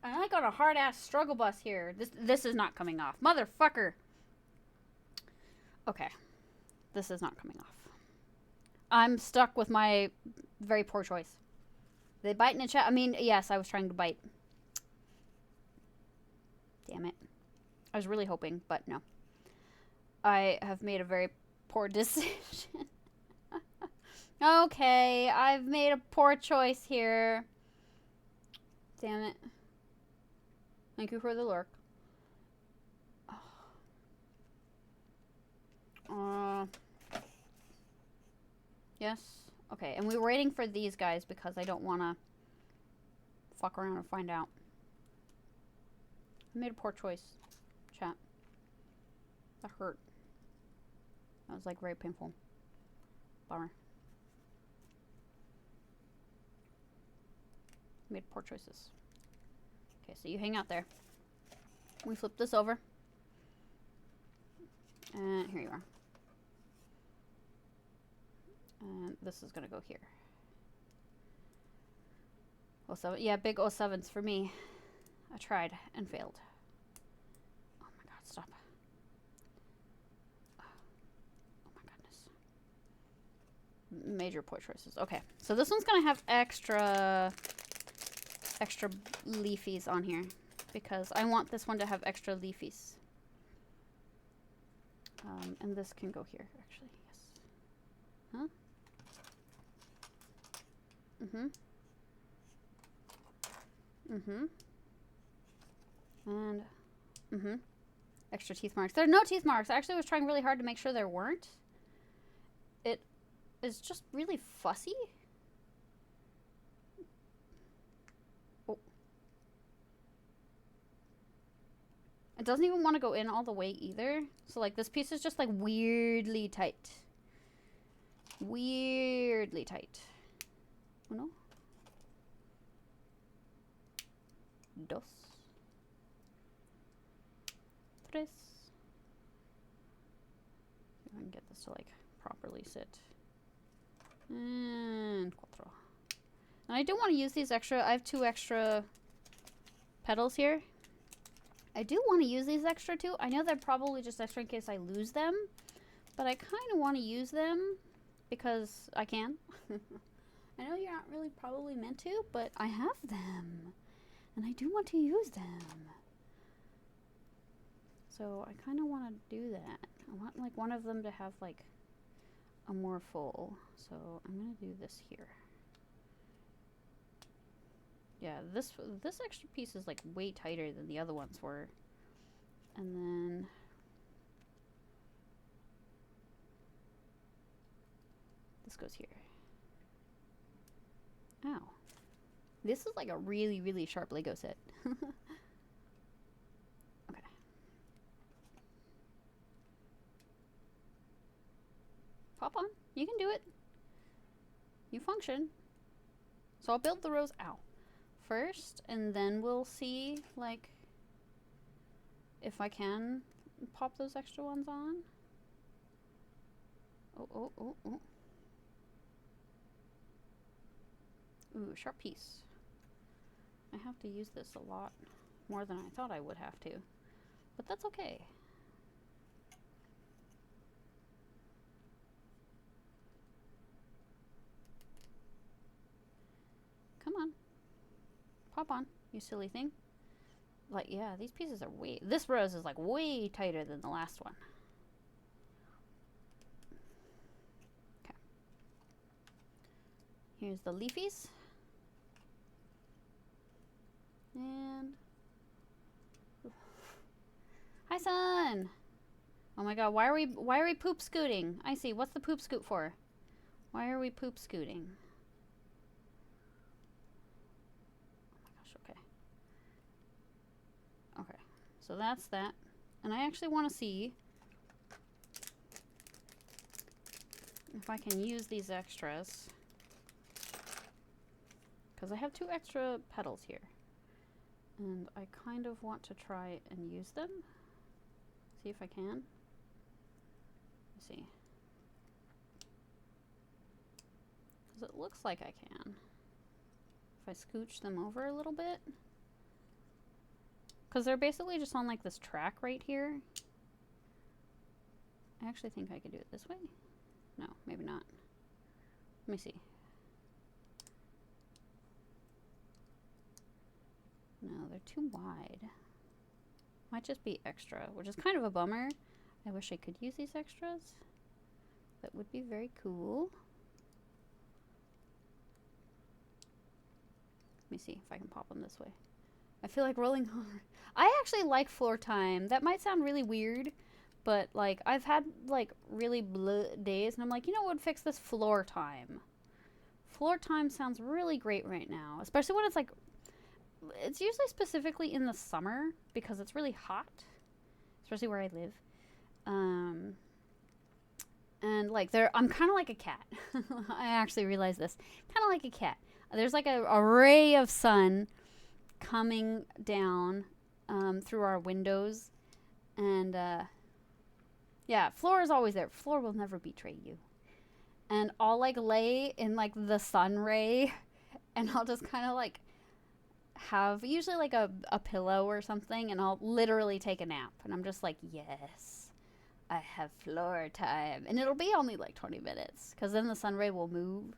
like on a hard ass struggle bus here. This is not coming off. Motherfucker. Okay. This is not coming off. I'm stuck with my very poor choice. They bite in a chat. I mean, yes, I was trying to bite. Damn it. I was really hoping, but no. I have made a very poor decision. Okay, I've made a poor choice here. Damn it. Thank you for the lurk. Yes. Okay, and we were waiting for these guys because I don't want to fuck around and find out. I made a poor choice, chat. That hurt. That was like very painful. Bummer. Made poor choices. Okay, so you hang out there. We flip this over. And here you are. And this is gonna go here. Oh, 07. Yeah, big 07s for me. I tried and failed. Oh my god, stop. Oh my goodness. Major poor choices. Okay, so this one's gonna have extra leafies on here because I want this one to have extra leafies. And this can go here, actually. Yes. Huh? And extra teeth marks. There are no teeth marks. I actually was trying really hard to make sure there weren't. It is just really fussy. Oh. It doesn't even want to go in all the way either. So like this piece is just like weirdly tight. Weirdly tight. Uno. Dos. Tres. See if I can get this to like properly sit. And cuatro. And I do want to use these extra. I have 2 extra pedals here. I do want to use these extra too. I know they're probably just extra in case I lose them, but I kind of want to use them because I can. I know you're not really probably meant to, but I have them and I do want to use them. So I kind of want to do that. I want like one of them to have like a more full. So I'm going to do this here. Yeah, this extra piece is like way tighter than the other ones were. And then this goes here. Ow. This is like a really, really sharp Lego set. Okay. Pop on. You can do it. You function. So I'll build the rows out first, and then we'll see, like, if I can pop those extra ones on. Oh, oh, oh, oh. Ooh, sharp piece. I have to use this a lot more than I thought I would have to, but that's okay. Come on. Pop on, you silly thing. Like, yeah, these pieces are way... This rose is, like, way tighter than the last one. Okay. Here's the leafies. And... Hi, son! Oh my god, why are we poop scooting? I see, what's the poop scoot for? Why are we poop scooting? Okay, so that's that. And I actually want to see if I can use these extras, because I have 2 extra petals here. And I kind of want to try and use them. See if I can. Let's see. Because it looks like I can. If I scooch them over a little bit. Because they're basically just on like this track right here. I actually think I could do it this way. No, maybe not. Let me see. No, they're too wide. Might just be extra, which is kind of a bummer. I wish I could use these extras. That would be very cool. Let me see if I can pop them this way. I feel like rolling hard. I actually like floor time. That might sound really weird, but like I've had like really bleh days, and I'm like, you know what would fix this? Floor time. Floor time sounds really great right now, especially when it's like, it's usually specifically in the summer because it's really hot, especially where I live. And like I'm kind of like a cat. I actually realized this. Kind of like a cat. There's like a ray of sun coming down through our windows, and yeah, floor is always there. Floor will never betray you. And I'll like lay in like the sun ray, and I'll just kind of like have usually like a pillow or something, and I'll literally take a nap, and I'm just like, yes, I have floor time. And it'll be only like 20 minutes, because then the sun ray will move,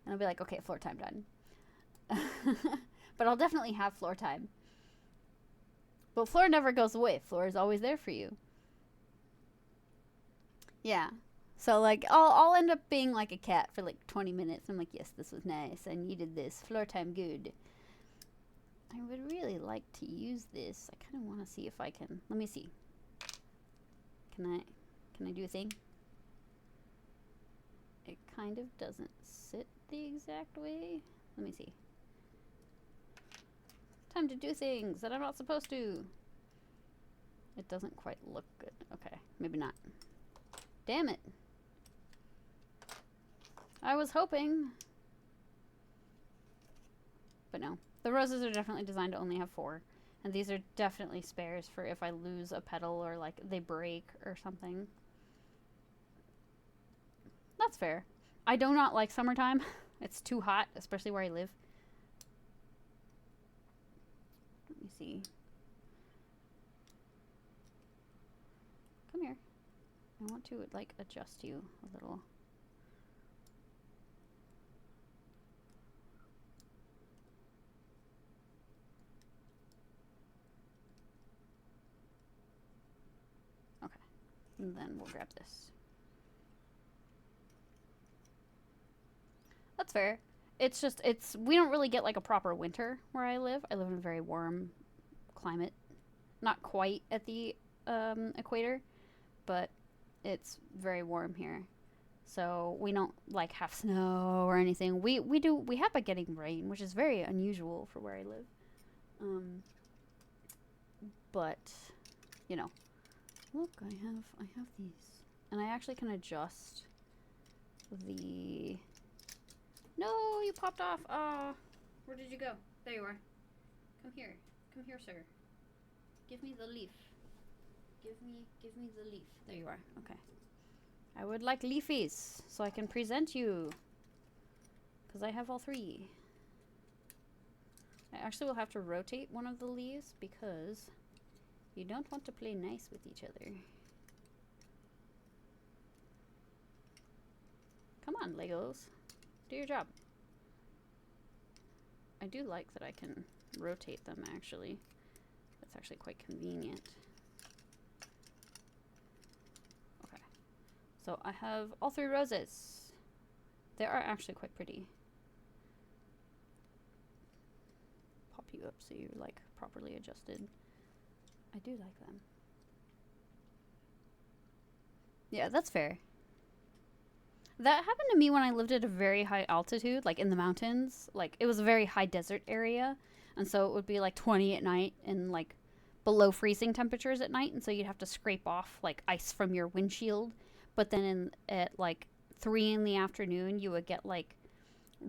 and I'll be like, okay, floor time done. But I'll definitely have floor time. But floor never goes away. Floor is always there for you. Yeah. So like I'll end up being like a cat for like 20 minutes. I'm like, yes, this was nice. I needed this. Floor time good. I would really like to use this. I kind of want to see if I can. Let me see. Can I do a thing? It kind of doesn't sit the exact way. Let me see. Time to do things that I'm not supposed to. It doesn't quite look good. Okay, maybe not. Damn it. I was hoping. But no. The roses are definitely designed to only have 4. And these are definitely spares for if I lose a petal or like they break or something. That's fair. I do not like summertime. It's too hot, especially where I live. Let me see. Come here. I want to like adjust you a little. And then we'll grab this. That's fair. It's just, we don't really get like a proper winter where I live. I live in a very warm climate. Not quite at the equator, but it's very warm here. So we don't like have snow or anything. We have been getting rain, which is very unusual for where I live. But you know, look, I have these, and I actually can adjust the. No, you popped off. Ah, where did you go? There you are. Come here, sir. Give me the leaf. Give me the leaf. There you are. Okay. I would like leafies so I can present you, because I have all three. I actually will have to rotate one of the leaves because you don't want to play nice with each other. Come on, Legos. Do your job. I do like that I can rotate them, actually. That's actually quite convenient. Okay. So I have all three roses. They are actually quite pretty. Pop you up so you're like properly adjusted. I do like them. Yeah, that's fair. That happened to me when I lived at a very high altitude, like in the mountains. Like, it was a very high desert area, and so it would be like 20 at night and like below freezing temperatures at night, and so you'd have to scrape off like ice from your windshield. But then at like 3 in the afternoon, you would get like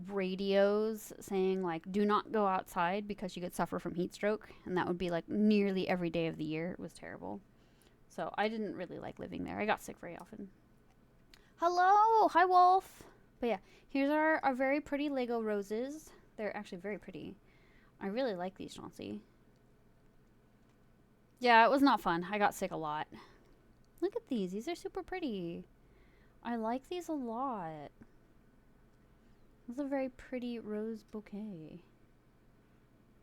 radios saying like, do not go outside because you could suffer from heat stroke, and that would be like nearly every day of the year. It was terrible. So I didn't really like living there. I got sick very often. Hello! Hi, Wolf! But yeah, here's our very pretty Lego roses. They're actually very pretty. I really like these, Chauncey. Yeah, it was not fun. I got sick a lot. Look at these. These are super pretty. I like these a lot. This is a very pretty rose bouquet.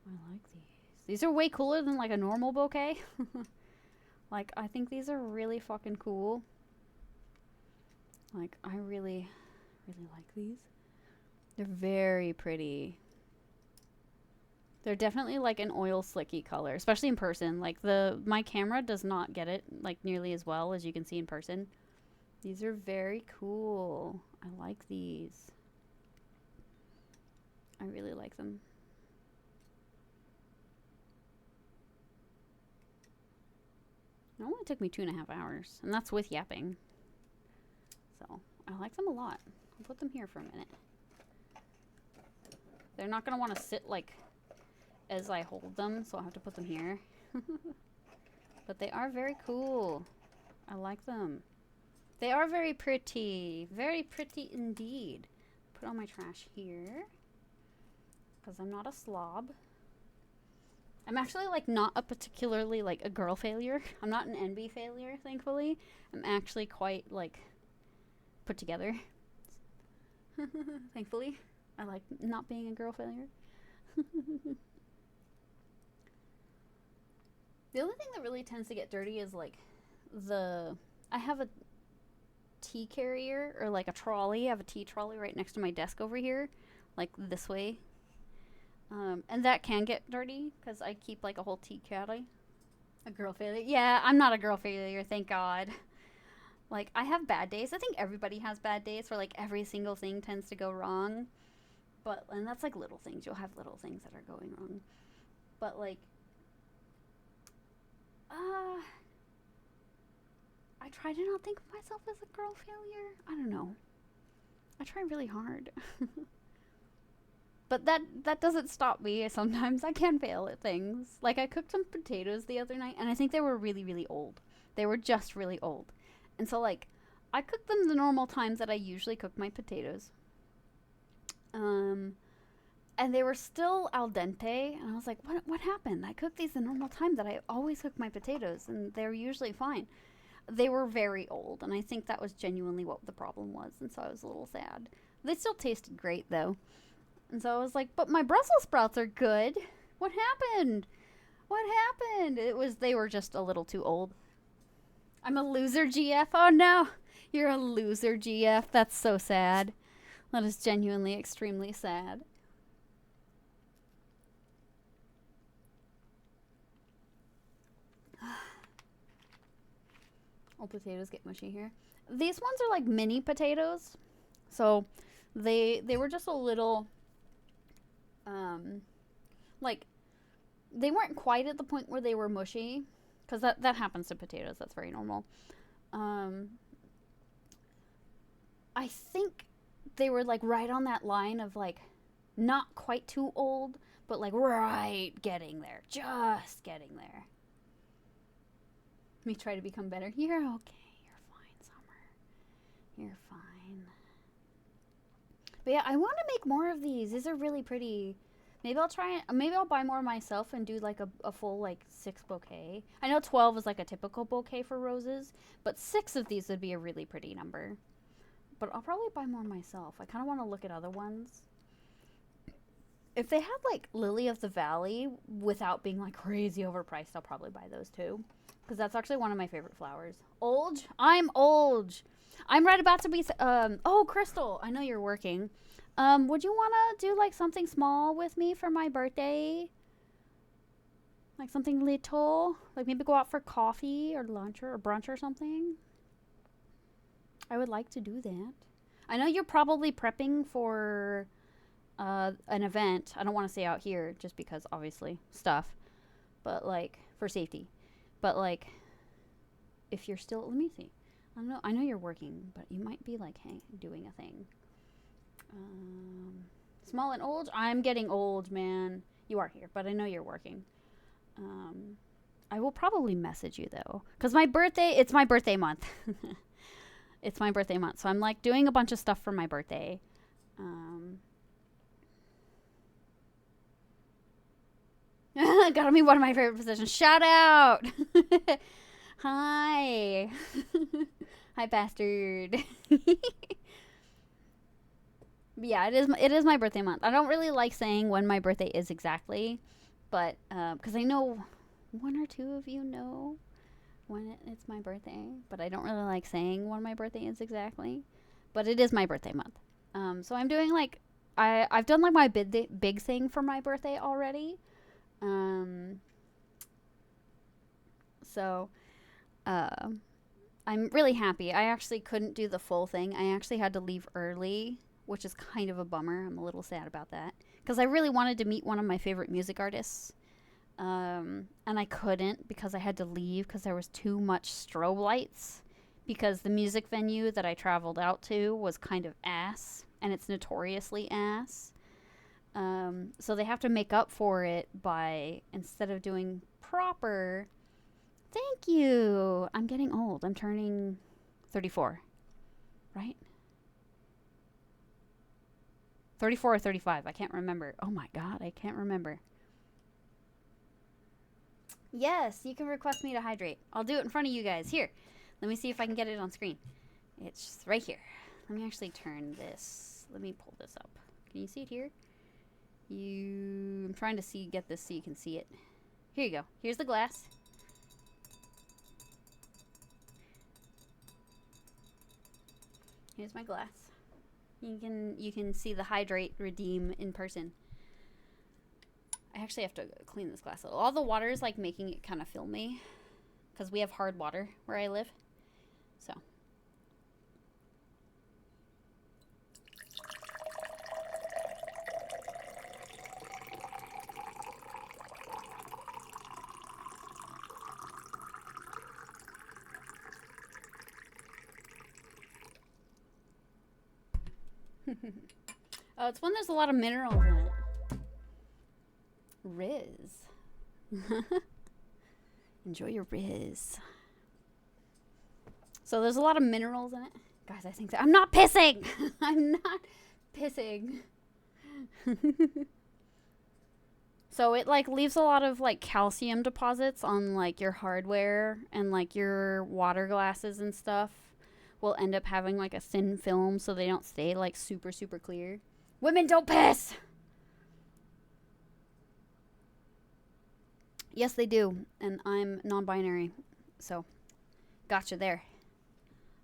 I like these. These are way cooler than like a normal bouquet. Like, I think these are really fucking cool. Like, I really, really like these. They're very pretty. They're definitely like an oil slicky color, especially in person. Like, my camera does not get it like nearly as well as you can see in person. These are very cool. I like these. I really like them. It only took me 2.5 hours, and that's with yapping. So, I like them a lot. I'll put them here for a minute. They're not going to want to sit, like, as I hold them, so I'll have to put them here. But they are very cool. I like them. They are very pretty. Very pretty indeed. Put all my trash here, because I'm not a slob. I'm actually, like, not a particularly, like, a girl failure. I'm not an NB failure, thankfully. I'm actually quite, like, put together. Thankfully. I like not being a girl failure. The only thing that really tends to get dirty is like I have a tea carrier, or like a trolley. I have a tea trolley right next to my desk over here, like this way. And that can get dirty because I keep like a whole tea caddy. A girl failure? Yeah, I'm not a girl failure, thank God. Like, I have bad days. I think everybody has bad days where, like, every single thing tends to go wrong. And that's, like, little things. You'll have little things that are going wrong. But, like, I try to not think of myself as a girl failure. I don't know. I try really hard. But that doesn't stop me. Sometimes I can fail at things. Like, I cooked some potatoes the other night, and I think they were really, really old. They were just really old. And so, like, I cooked them the normal times that I usually cook my potatoes. And they were still al dente. And I was like, what happened? I cooked these the normal time that I always cook my potatoes, and they're usually fine. They were very old, and I think that was genuinely what the problem was. And so I was a little sad. They still tasted great, though. And so I was like, but my Brussels sprouts are good. What happened? What happened? They were just a little too old. I'm a loser, GF. Oh no, you're a loser, GF. That's so sad. That is genuinely extremely sad. Oh, potatoes get mushy here. These ones are like mini potatoes, so they were just a little like they weren't quite at the point where they were mushy, because that happens to potatoes. That's very normal. I think they were like right on that line of like not quite too old, but like right getting there, just getting there. Let me try to become better. You're okay. You're fine, Summer. You're fine. But yeah, I want to make more of these. These are really pretty. Maybe I'll try. Maybe I'll buy more myself and do like a full like 6 bouquet. I know 12 is like a typical bouquet for roses, but 6 of these would be a really pretty number. But I'll probably buy more myself. I kind of want to look at other ones. If they had like Lily of the Valley without being like crazy overpriced, I'll probably buy those too. Because that's actually one of my favorite flowers. Olge? I'm Olge. I'm right about to be... oh, Crystal, I know you're working. Would you want to do like something small with me for my birthday? Like something little? Like maybe go out for coffee or lunch or brunch or something? I would like to do that. I know you're probably prepping for an event. I don't want to say out here just because obviously stuff. But like for safety. But like if you're still... Let me see. I know you're working, but you might be like, hey, doing a thing. Small and old? I'm getting old, man. You are here, but I know you're working. I will probably message you, though. Because it's my birthday month. It's my birthday month. So I'm, like, doing a bunch of stuff for my birthday. Gotta be one of my favorite positions. Shout out! Hi. Hi, bastard. Yeah, it is my birthday month. I don't really like saying when my birthday is exactly, but because I know one or two of you know when it's my birthday, but I don't really like saying when my birthday is exactly. But it is my birthday month. So I'm doing like I've done like my big thing for my birthday already. So I'm really happy. I actually couldn't do the full thing. I actually had to leave early, which is kind of a bummer. I'm a little sad about that because I really wanted to meet one of my favorite music artists. And I couldn't because I had to leave because there was too much strobe lights because the music venue that I traveled out to was kind of ass and it's notoriously ass. So they have to make up for it by, instead of doing proper... Thank you. I'm getting old. I'm turning 34, right? 34 or 35. I can't remember. Oh my god, I can't remember. Yes, you can request me to hydrate. I'll do it in front of you guys. Here, let me see if I can get it on screen. It's right here. Let me actually turn this. Let me pull this up. Can you see it here? I'm trying to get this so you can see it. Here you go. Here's the glass. Here's my glass. You can see the hydrate redeem in person. I actually have to clean this glass a little. All the water is like making it kind of filmy because we have hard water where I live. So. Oh, it's when there's a lot of minerals in it. Riz. Enjoy your Riz. So there's a lot of minerals in it. Guys, I think I'm not pissing. I'm not pissing. So it like leaves a lot of like calcium deposits on like your hardware and like your water glasses and stuff will end up having like a thin film so they don't stay like super super clear. Women don't piss. Yes, they do, and I'm non-binary, so Gotcha there.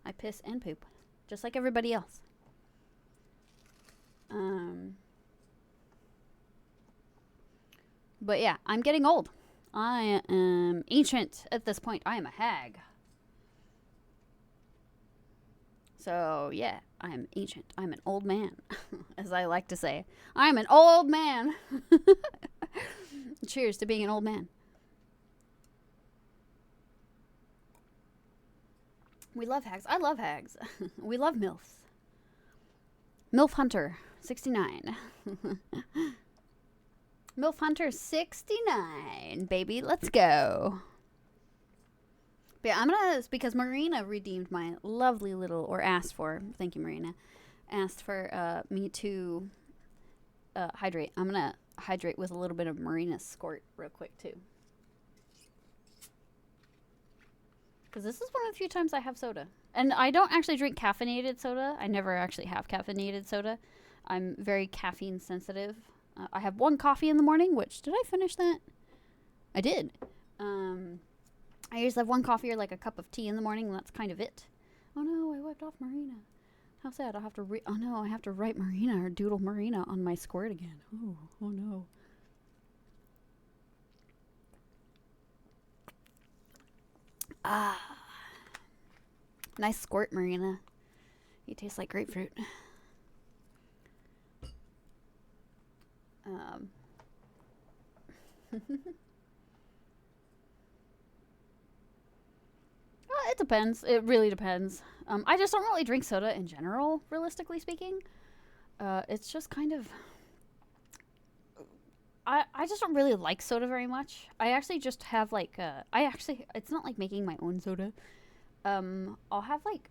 I piss and poop, just like everybody else. But yeah, I'm getting old. I am ancient at this point. I am a hag. So yeah, I am ancient. I'm an old man, as I like to say. I'm an old man. Cheers to being an old man. We love hags. I love hags. We love MILFs. MILF Hunter, 69. MILF Hunter, 69. Baby, let's go. But yeah, I'm gonna, because Marina redeemed my lovely little, or asked for, thank you, Marina, asked for me to hydrate. I'm gonna hydrate with a little bit of Marina Squirt real quick, too. Because this is one of the few times I have soda. And I don't actually drink caffeinated soda. I never actually have caffeinated soda. I'm very caffeine sensitive. I have one coffee in the morning, which, did I finish that? I did. I usually have one coffee or like a cup of tea in the morning, and that's kind of it. Oh no, I wiped off Marina. How sad. I'll have to oh no, I have to write Marina or doodle Marina on my squirt again. Oh no. Ah. Nice squirt, Marina. You taste like grapefruit. Well, it depends. It really depends. I just don't really drink soda in general, realistically speaking. It's just kind of... I just don't really like soda very much. I actually just have like... it's not like making my own soda. I'll have like...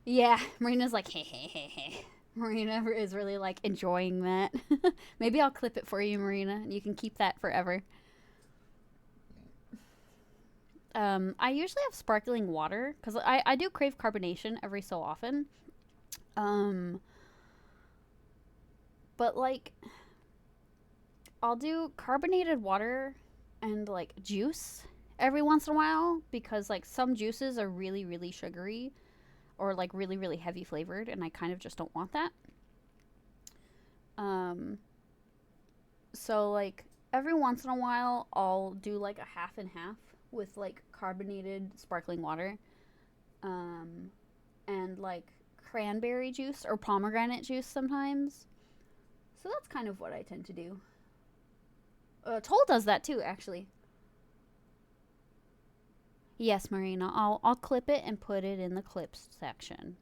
Yeah, Marina's like, hey. Marina is really like enjoying that. Maybe I'll clip it for you, Marina, and you can keep that forever. I usually have sparkling water because I do crave carbonation every so often. But like, I'll do carbonated water and like juice every once in a while because like some juices are really, really sugary or like really, really heavy flavored, and I kind of just don't want that. So like every once in a while, I'll do like a half and half with like carbonated sparkling water, and like cranberry juice or pomegranate juice sometimes. So that's kind of what I tend to do. Toll does that too, actually. Yes, Marina, I'll clip it and put it in the clips section.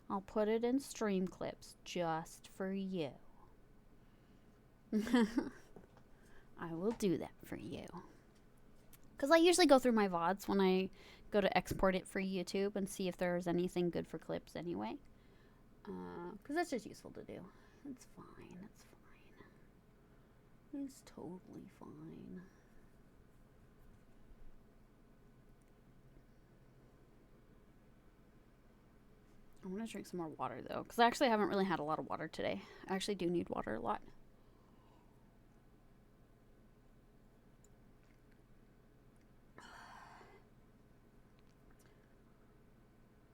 I'll put it in stream clips just for you. I will do that for you. Because I usually go through my VODs when I go to export it for YouTube and see if there's anything good for clips anyway. Because that's just useful to do. It's fine. It's fine. It's totally fine. I want to drink some more water, though. Because I actually haven't really had a lot of water today. I actually do need water a lot.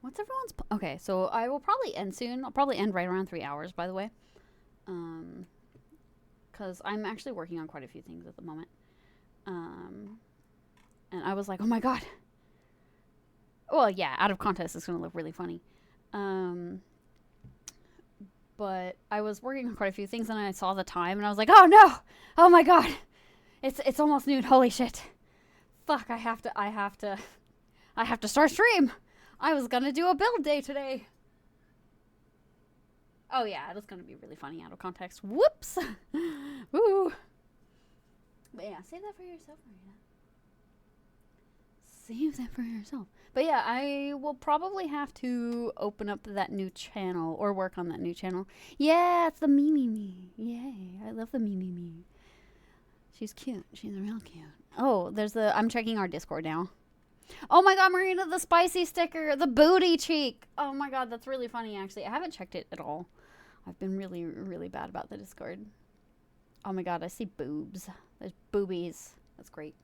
What's everyone's... Okay, so I will probably end soon. I'll probably end right around 3 hours, by the way. Because I'm actually working on quite a few things at the moment. And I was like, oh my god. Well, yeah, out of context, it's going to look really funny. But I was working on quite a few things, and I saw the time, and I was like, oh no! Oh my god! It's almost noon. Holy shit. Fuck, I have to start stream! I was gonna do a build day today. Oh yeah, it was gonna be really funny out of context. Whoops! Woo! But yeah, save that for yourself, Marina. Save that for yourself. But yeah, I will probably have to open up that new channel or work on that new channel. Yeah, it's the Me. Yay, I love the Me. She's cute. She's real cute. Oh, I'm checking our Discord now. Oh my god, Marina, the spicy sticker, the booty cheek. Oh my god, that's really funny, actually. I haven't checked it at all. I've been really, really bad about the Discord. Oh my god, I see boobs. There's boobies. That's great.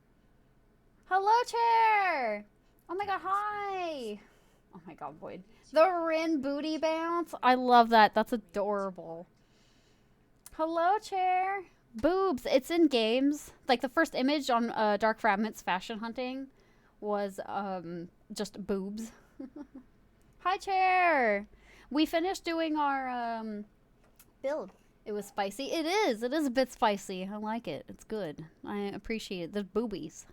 Hello, chair! Oh my god, hi! Oh my god, Boyd. The Rin booty bounce. I love that. That's adorable. Hello, chair. Boobs. It's in games. Like the first image on Dark Fragments Fashion Hunting was just boobs. Hi, chair. We finished doing our build. It was spicy. It is. It is a bit spicy. I like it. It's good. I appreciate it. There's boobies.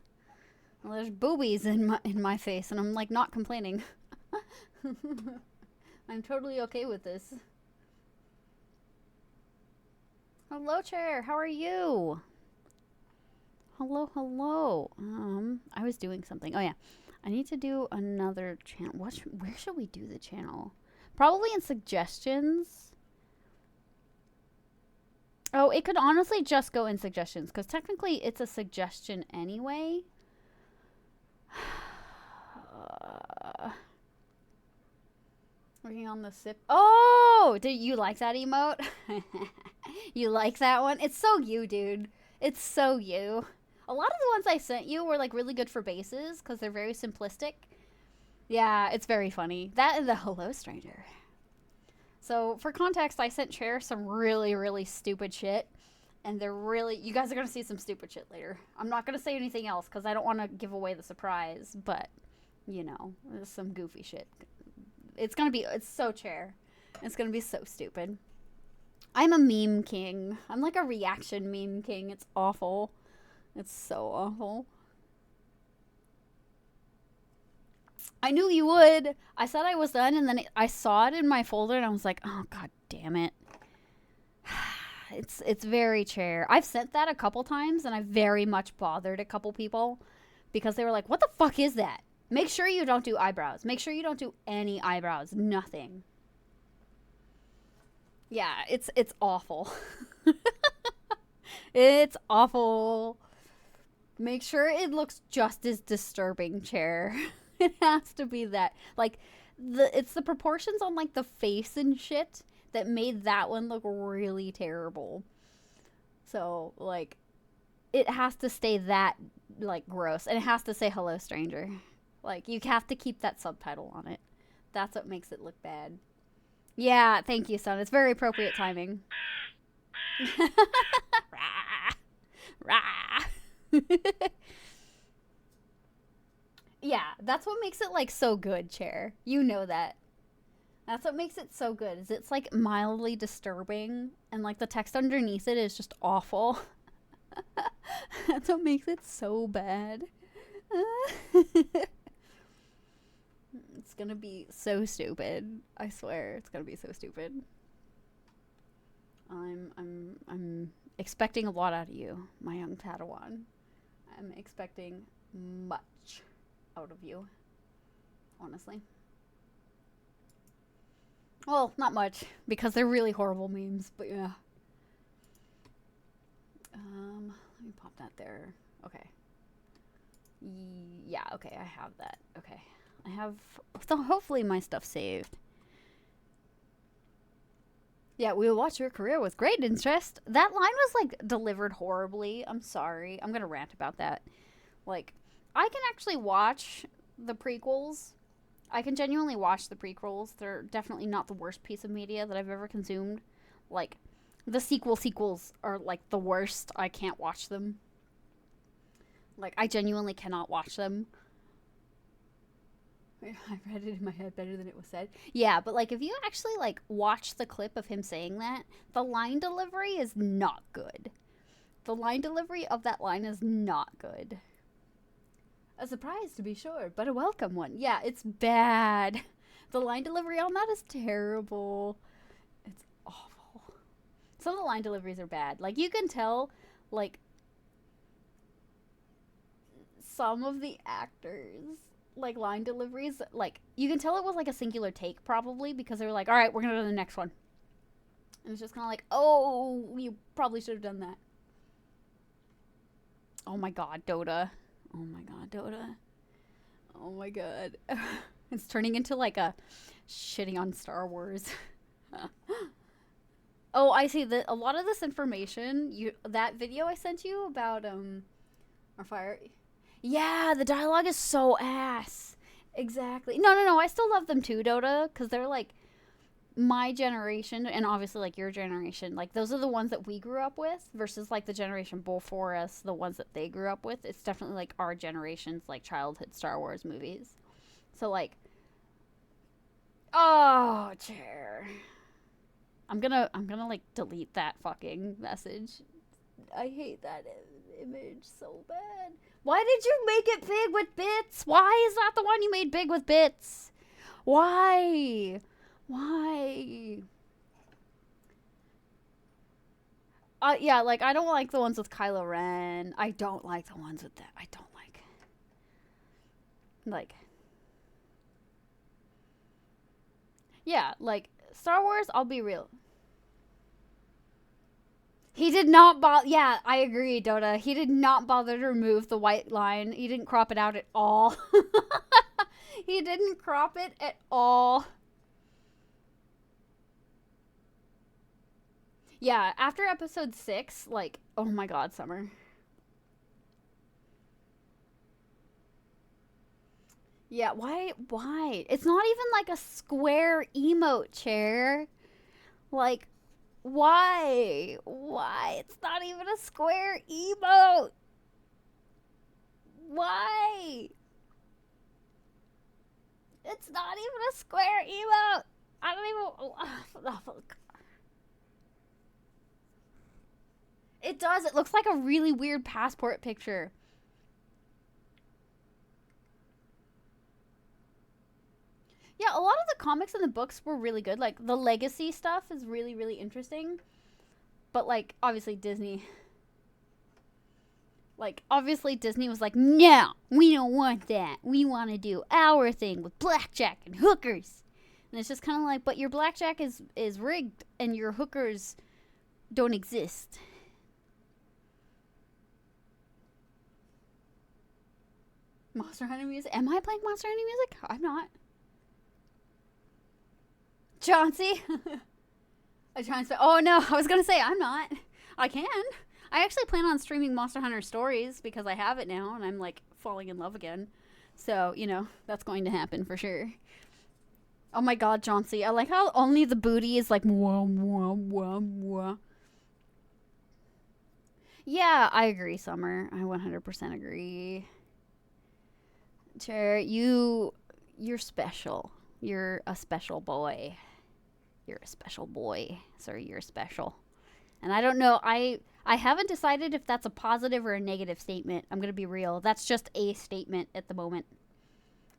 Well, there's boobies in my face, and I'm like not complaining. I'm totally okay with this. Hello, chair. How are you? Hello, hello. I was doing something. Oh yeah, I need to do another channel. Where should we do the channel? Probably in suggestions. Oh, it could honestly just go in suggestions because technically it's a suggestion anyway. Working on the sip. Oh, did you like that emote? You like that one? It's so you, dude. It's so you. A lot of the ones I sent you were like really good for bases because they're very simplistic. Yeah, it's very funny. That and the hello stranger. So for context, I sent Chair some really, really stupid shit. And they're really, you guys are going to see some stupid shit later. I'm not going to say anything else because I don't want to give away the surprise. But, you know, there's some goofy shit. It's going to be, it's so Chair. It's going to be so stupid. I'm a meme king. I'm like a reaction meme king. It's awful. It's so awful. I knew you would. I said I was done, and then I saw it in my folder, and I was like, oh, god damn it. It's very Chair. I've sent that a couple times, and I very much bothered a couple people because they were like, what the fuck is that? Make sure you don't do eyebrows. Make sure you don't do any eyebrows. Nothing. Yeah, it's awful. It's awful. Make sure it looks just as disturbing, Chair. It has to be that. Like, it's the proportions on, like, the face and shit that made that one look really terrible. So, like, it has to stay that, like, gross. And it has to say hello, stranger. Like, you have to keep that subtitle on it. That's what makes it look bad. Yeah, thank you, son. It's very appropriate timing. Rah. Rah. Yeah, that's what makes it, like, so good, Chair. You know that. That's what makes it so good, is it's, like, mildly disturbing, and, like, the text underneath it is just awful. That's what makes it so bad. It's gonna be so stupid. I swear, it's gonna be so stupid. I'm expecting a lot out of you, my young Padawan. I'm expecting much out of you, honestly. Well, not much, because they're really horrible memes, but yeah. Let me pop that there. Okay. Yeah, okay, I have that. Okay. I have, so hopefully my stuff's saved. Yeah, we will watch your career with great interest. That line was, like, delivered horribly. I'm sorry. I'm gonna rant about that. Like, I can actually watch the prequels. I can genuinely watch the prequels. They're definitely not the worst piece of media that I've ever consumed. Like, the sequels are, like, the worst. I can't watch them. Like, I genuinely cannot watch them. I read it in my head better than it was said. Yeah, but, like, if you actually, like, watch the clip of him saying that, the line delivery is not good. The line delivery of that line is not good. A surprise, to be sure, but a welcome one. Yeah, it's bad. The line delivery on that is terrible. It's awful. Some of the line deliveries are bad. Like, you can tell, like, some of the actors, like, line deliveries, like, you can tell it was, like, a singular take, probably, because they were like, all right, we're gonna go to the next one. And it's just kind of like, oh, you probably should have done that. Oh my god, Dota. Oh my god, Dota. Oh my god. It's turning into, like, a shitting on Star Wars. Oh, I see that a lot of this information, that video I sent you about our fire. Yeah, the dialogue is so ass. Exactly. No, no, no. I still love them too, Dota, because they're like my generation, and obviously like your generation. Like those are the ones that we grew up with versus like the generation before us, the ones that they grew up with. It's definitely like our generation's like childhood Star Wars movies. So like, oh, chair. I'm gonna like delete that fucking message. I hate that image so bad. Why did you make it big with bits? Why is that the one you made big with bits? Why? Why? Yeah, like I don't like the ones with Kylo Ren. I don't like the ones with that. I don't like yeah, like Star Wars. I'll be real. He did not bother. Yeah, I agree, Dota. He did not bother to remove the white line. He didn't crop it out at all. He didn't crop it at all. Yeah, after episode 6, like, oh my god, Summer. Yeah, why? Why? It's not even like a square emote chair. Like, why? Why? It's not even a square emote. Why? It's not even a square emote. I don't even. It does. It looks like a really weird passport picture. Yeah, a lot of the comics and the books were really good. Like the legacy stuff is really, really interesting. But like obviously Disney was like, no, we don't want that. We want to do our thing with blackjack and hookers. And it's just kind of like, but your blackjack is rigged and your hookers don't exist. Monster Hunter music? Am I playing Monster Hunter music? I'm not. Chauncey? I try and say, oh no, I was gonna say I'm not. I can. I actually plan on streaming Monster Hunter Stories because I have it now and I'm like falling in love again. So, that's going to happen for sure. Oh my god, Chauncey. I like how only the booty is like mwah, mwah, mwah, mwah. Yeah, I agree, Summer. I 100% agree. Chair, you're special. You're a special boy. You're a special boy. Sir, you're special. And I don't know, I haven't decided if that's a positive or a negative statement. I'm going to be real. That's just a statement at the moment.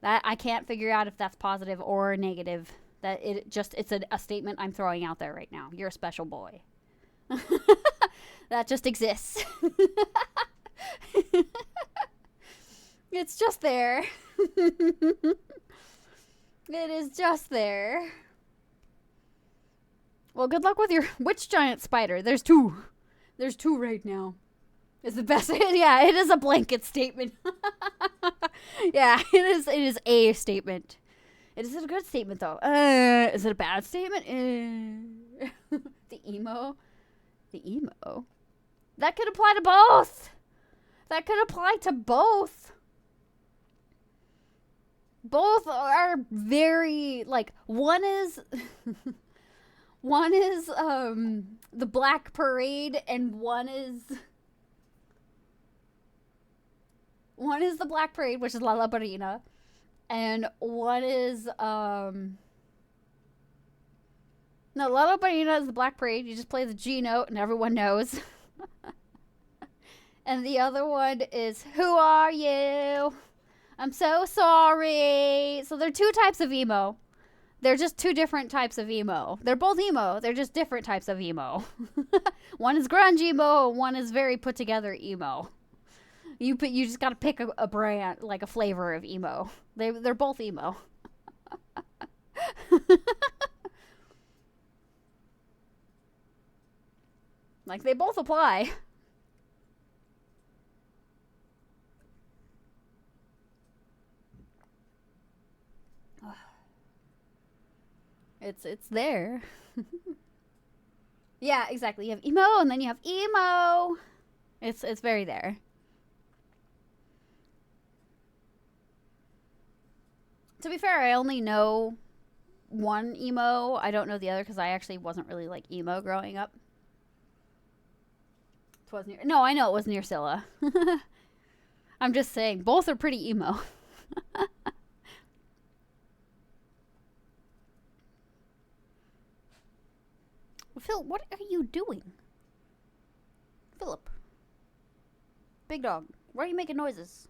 That I can't figure out if that's positive or negative. That it's a statement I'm throwing out there right now. You're a special boy. That just exists. It's just there. It is just there. Well, good luck with your which giant spider. There's two. There's two right now. Is the best. Yeah, it is a blanket statement. Yeah, it is. It is a statement. It is a good statement though. Is it a bad statement? The emo. The emo. That could apply to both. That could apply to both. Both are very like one is one is the Black Parade and one is the Black Parade, which is La Lamparina, and one is no, La Lamparina is the Black Parade. You just play the G note and everyone knows. And the other one is Who Are You? I'm so sorry. So they're two types of emo. They're just two different types of emo. They're both emo. They're just different types of emo. One is grunge emo. One is very put together emo. You just gotta pick a brand, like a flavor of emo. They're both emo. Like they both apply. It's there. Yeah, exactly. You have emo and then you have emo. It's very there. To be fair, I only know one emo. I don't know the other because I actually wasn't really like emo growing up. Twas near. No, I know it was near Scylla. I'm just saying, both are pretty emo. Phil, what are you doing? Philip. Big dog. Why are you making noises?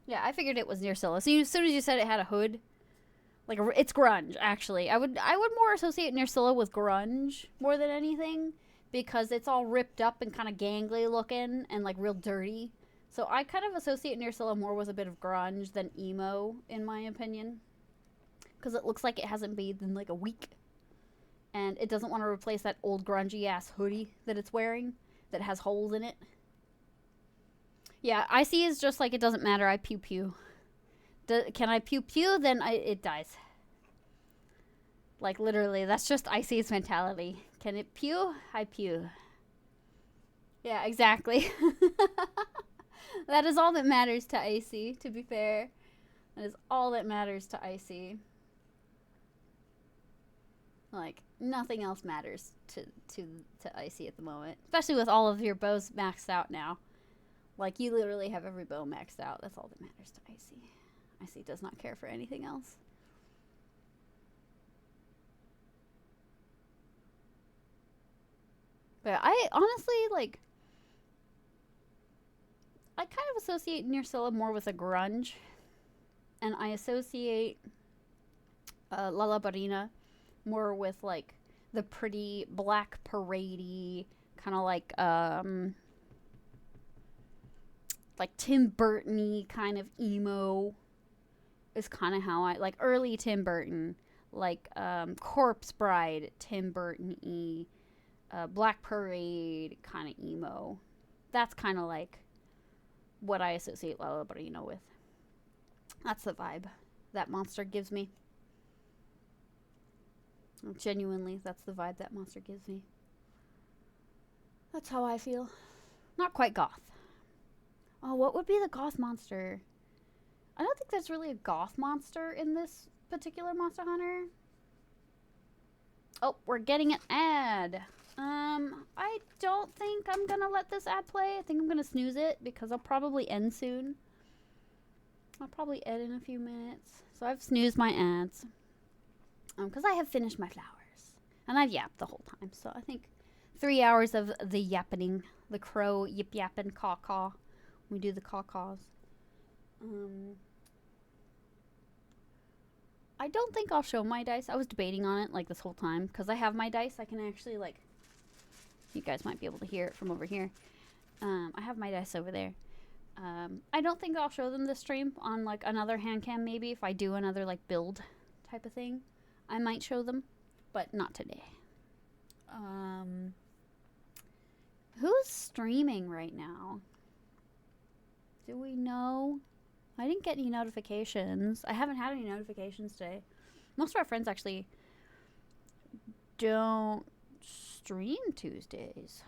Yeah, I figured it was near Scylla. So as soon as you said it had a hood, like it's grunge. Actually, I would more associate near Scylla with grunge more than anything because it's all ripped up and kind of gangly looking and like real dirty. So I kind of associate near Scylla more with a bit of grunge than emo, in my opinion, because it looks like it hasn't bathed in like a week, and it doesn't want to replace that old grungy ass hoodie that it's wearing that has holes in it. Yeah, icy is just like it doesn't matter. I pew pew. Can I pew pew? Then it dies. Like literally, that's just icy's mentality. Can it pew? I pew. Yeah, exactly. That is all that matters to icy. To be fair, that is all that matters to icy. Like nothing else matters to icy at the moment, especially with all of your bows maxed out now. Like, you literally have every bow maxed out. That's all that matters to Icy. Icy does not care for anything else. But I honestly, like, I kind of associate Near Scylla more with a grunge. And I associate Lala Barina more with, like, the pretty black paradey, kind of like Tim Burton-y kind of emo is kind of how I like early Tim Burton, like Corpse Bride, Tim Burton-y, Black Parade kind of emo. That's kind of like what I associate La Barino with. That's the vibe that monster gives me. Genuinely, that's the vibe that monster gives me. That's how I feel. Not quite goth. Oh, what would be the goth monster? I don't think there's really a goth monster in this particular Monster Hunter. Oh, we're getting an ad. I don't think I'm gonna let this ad play. I think I'm gonna snooze it because I'll probably end soon. I'll probably end in a few minutes. So I've snoozed my ads. Because I have finished my flowers. And I've yapped the whole time. So I think 3 hours of the yappening. The crow yip yapping caw caw. We do the caw-caws. I don't think I'll show my dice. I was debating on it like this whole time because I have my dice. I can actually like, you guys might be able to hear it from over here. I have my dice over there. I don't think I'll show them this stream on like another hand cam. Maybe if I do another like build type of thing, I might show them, but not today. Who's streaming right now? Do we know? I didn't get any notifications. I haven't had any notifications today. Most of our friends actually don't stream Tuesdays.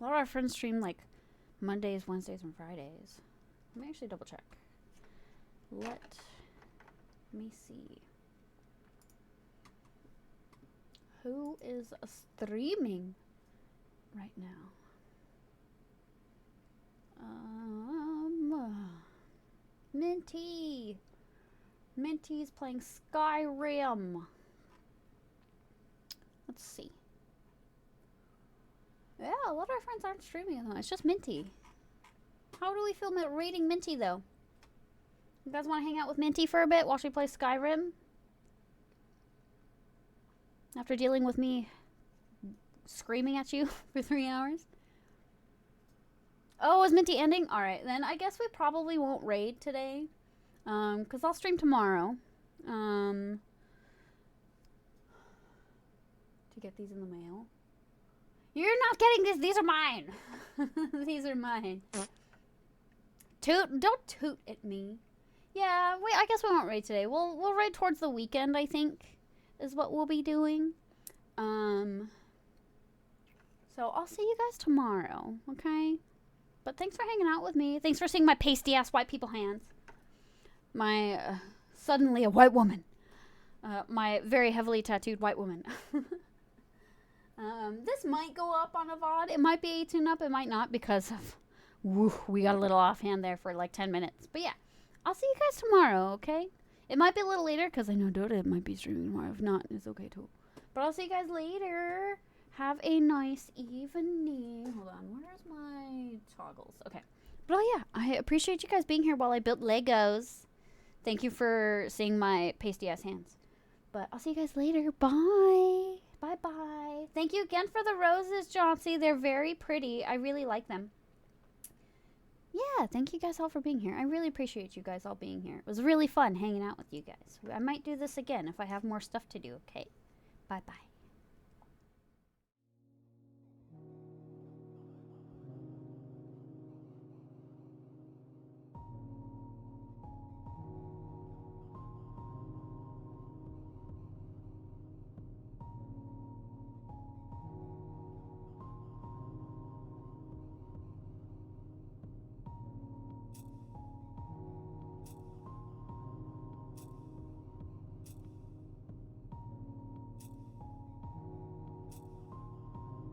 A lot of our friends stream like Mondays, Wednesdays, and Fridays. Let me actually double check. Let me see. Who is streaming right now? Minty. Minty's playing Skyrim. Let's see. Yeah, a lot of our friends aren't streaming at the moment. It's just Minty. How do we feel about rating Minty, though? You guys want to hang out with Minty for a bit while she plays Skyrim? After dealing with me screaming at you for 3 hours? Oh, is Minty ending? Alright, then I guess we probably won't raid today. Because I'll stream tomorrow. To get these in the mail. You're not getting these. These are mine. These are mine. Toot. Don't toot at me. Yeah, I guess we won't raid today. We'll raid towards the weekend, I think, is what we'll be doing. So So I'll see you guys tomorrow, okay? But thanks for hanging out with me. Thanks for seeing my pasty ass white people hands. My suddenly a white woman. My very heavily tattooed white woman. This might go up on a VOD. It might be 18 up. It might not because of, we got a little offhand there for like 10 minutes. But yeah, I'll see you guys tomorrow, okay? It might be a little later because I know Dota might be streaming tomorrow. If not, it's okay too. But I'll see you guys later. Have a nice evening. Hold on, where's my toggles? Okay. But oh yeah, I appreciate you guys being here while I built Legos. Thank you for seeing my pasty ass hands. But I'll see you guys later. Bye. Bye-bye. Thank you again for the roses, Chauncey. They're very pretty. I really like them. Yeah, thank you guys all for being here. I really appreciate you guys all being here. It was really fun hanging out with you guys. I might do this again if I have more stuff to do, okay? Bye-bye.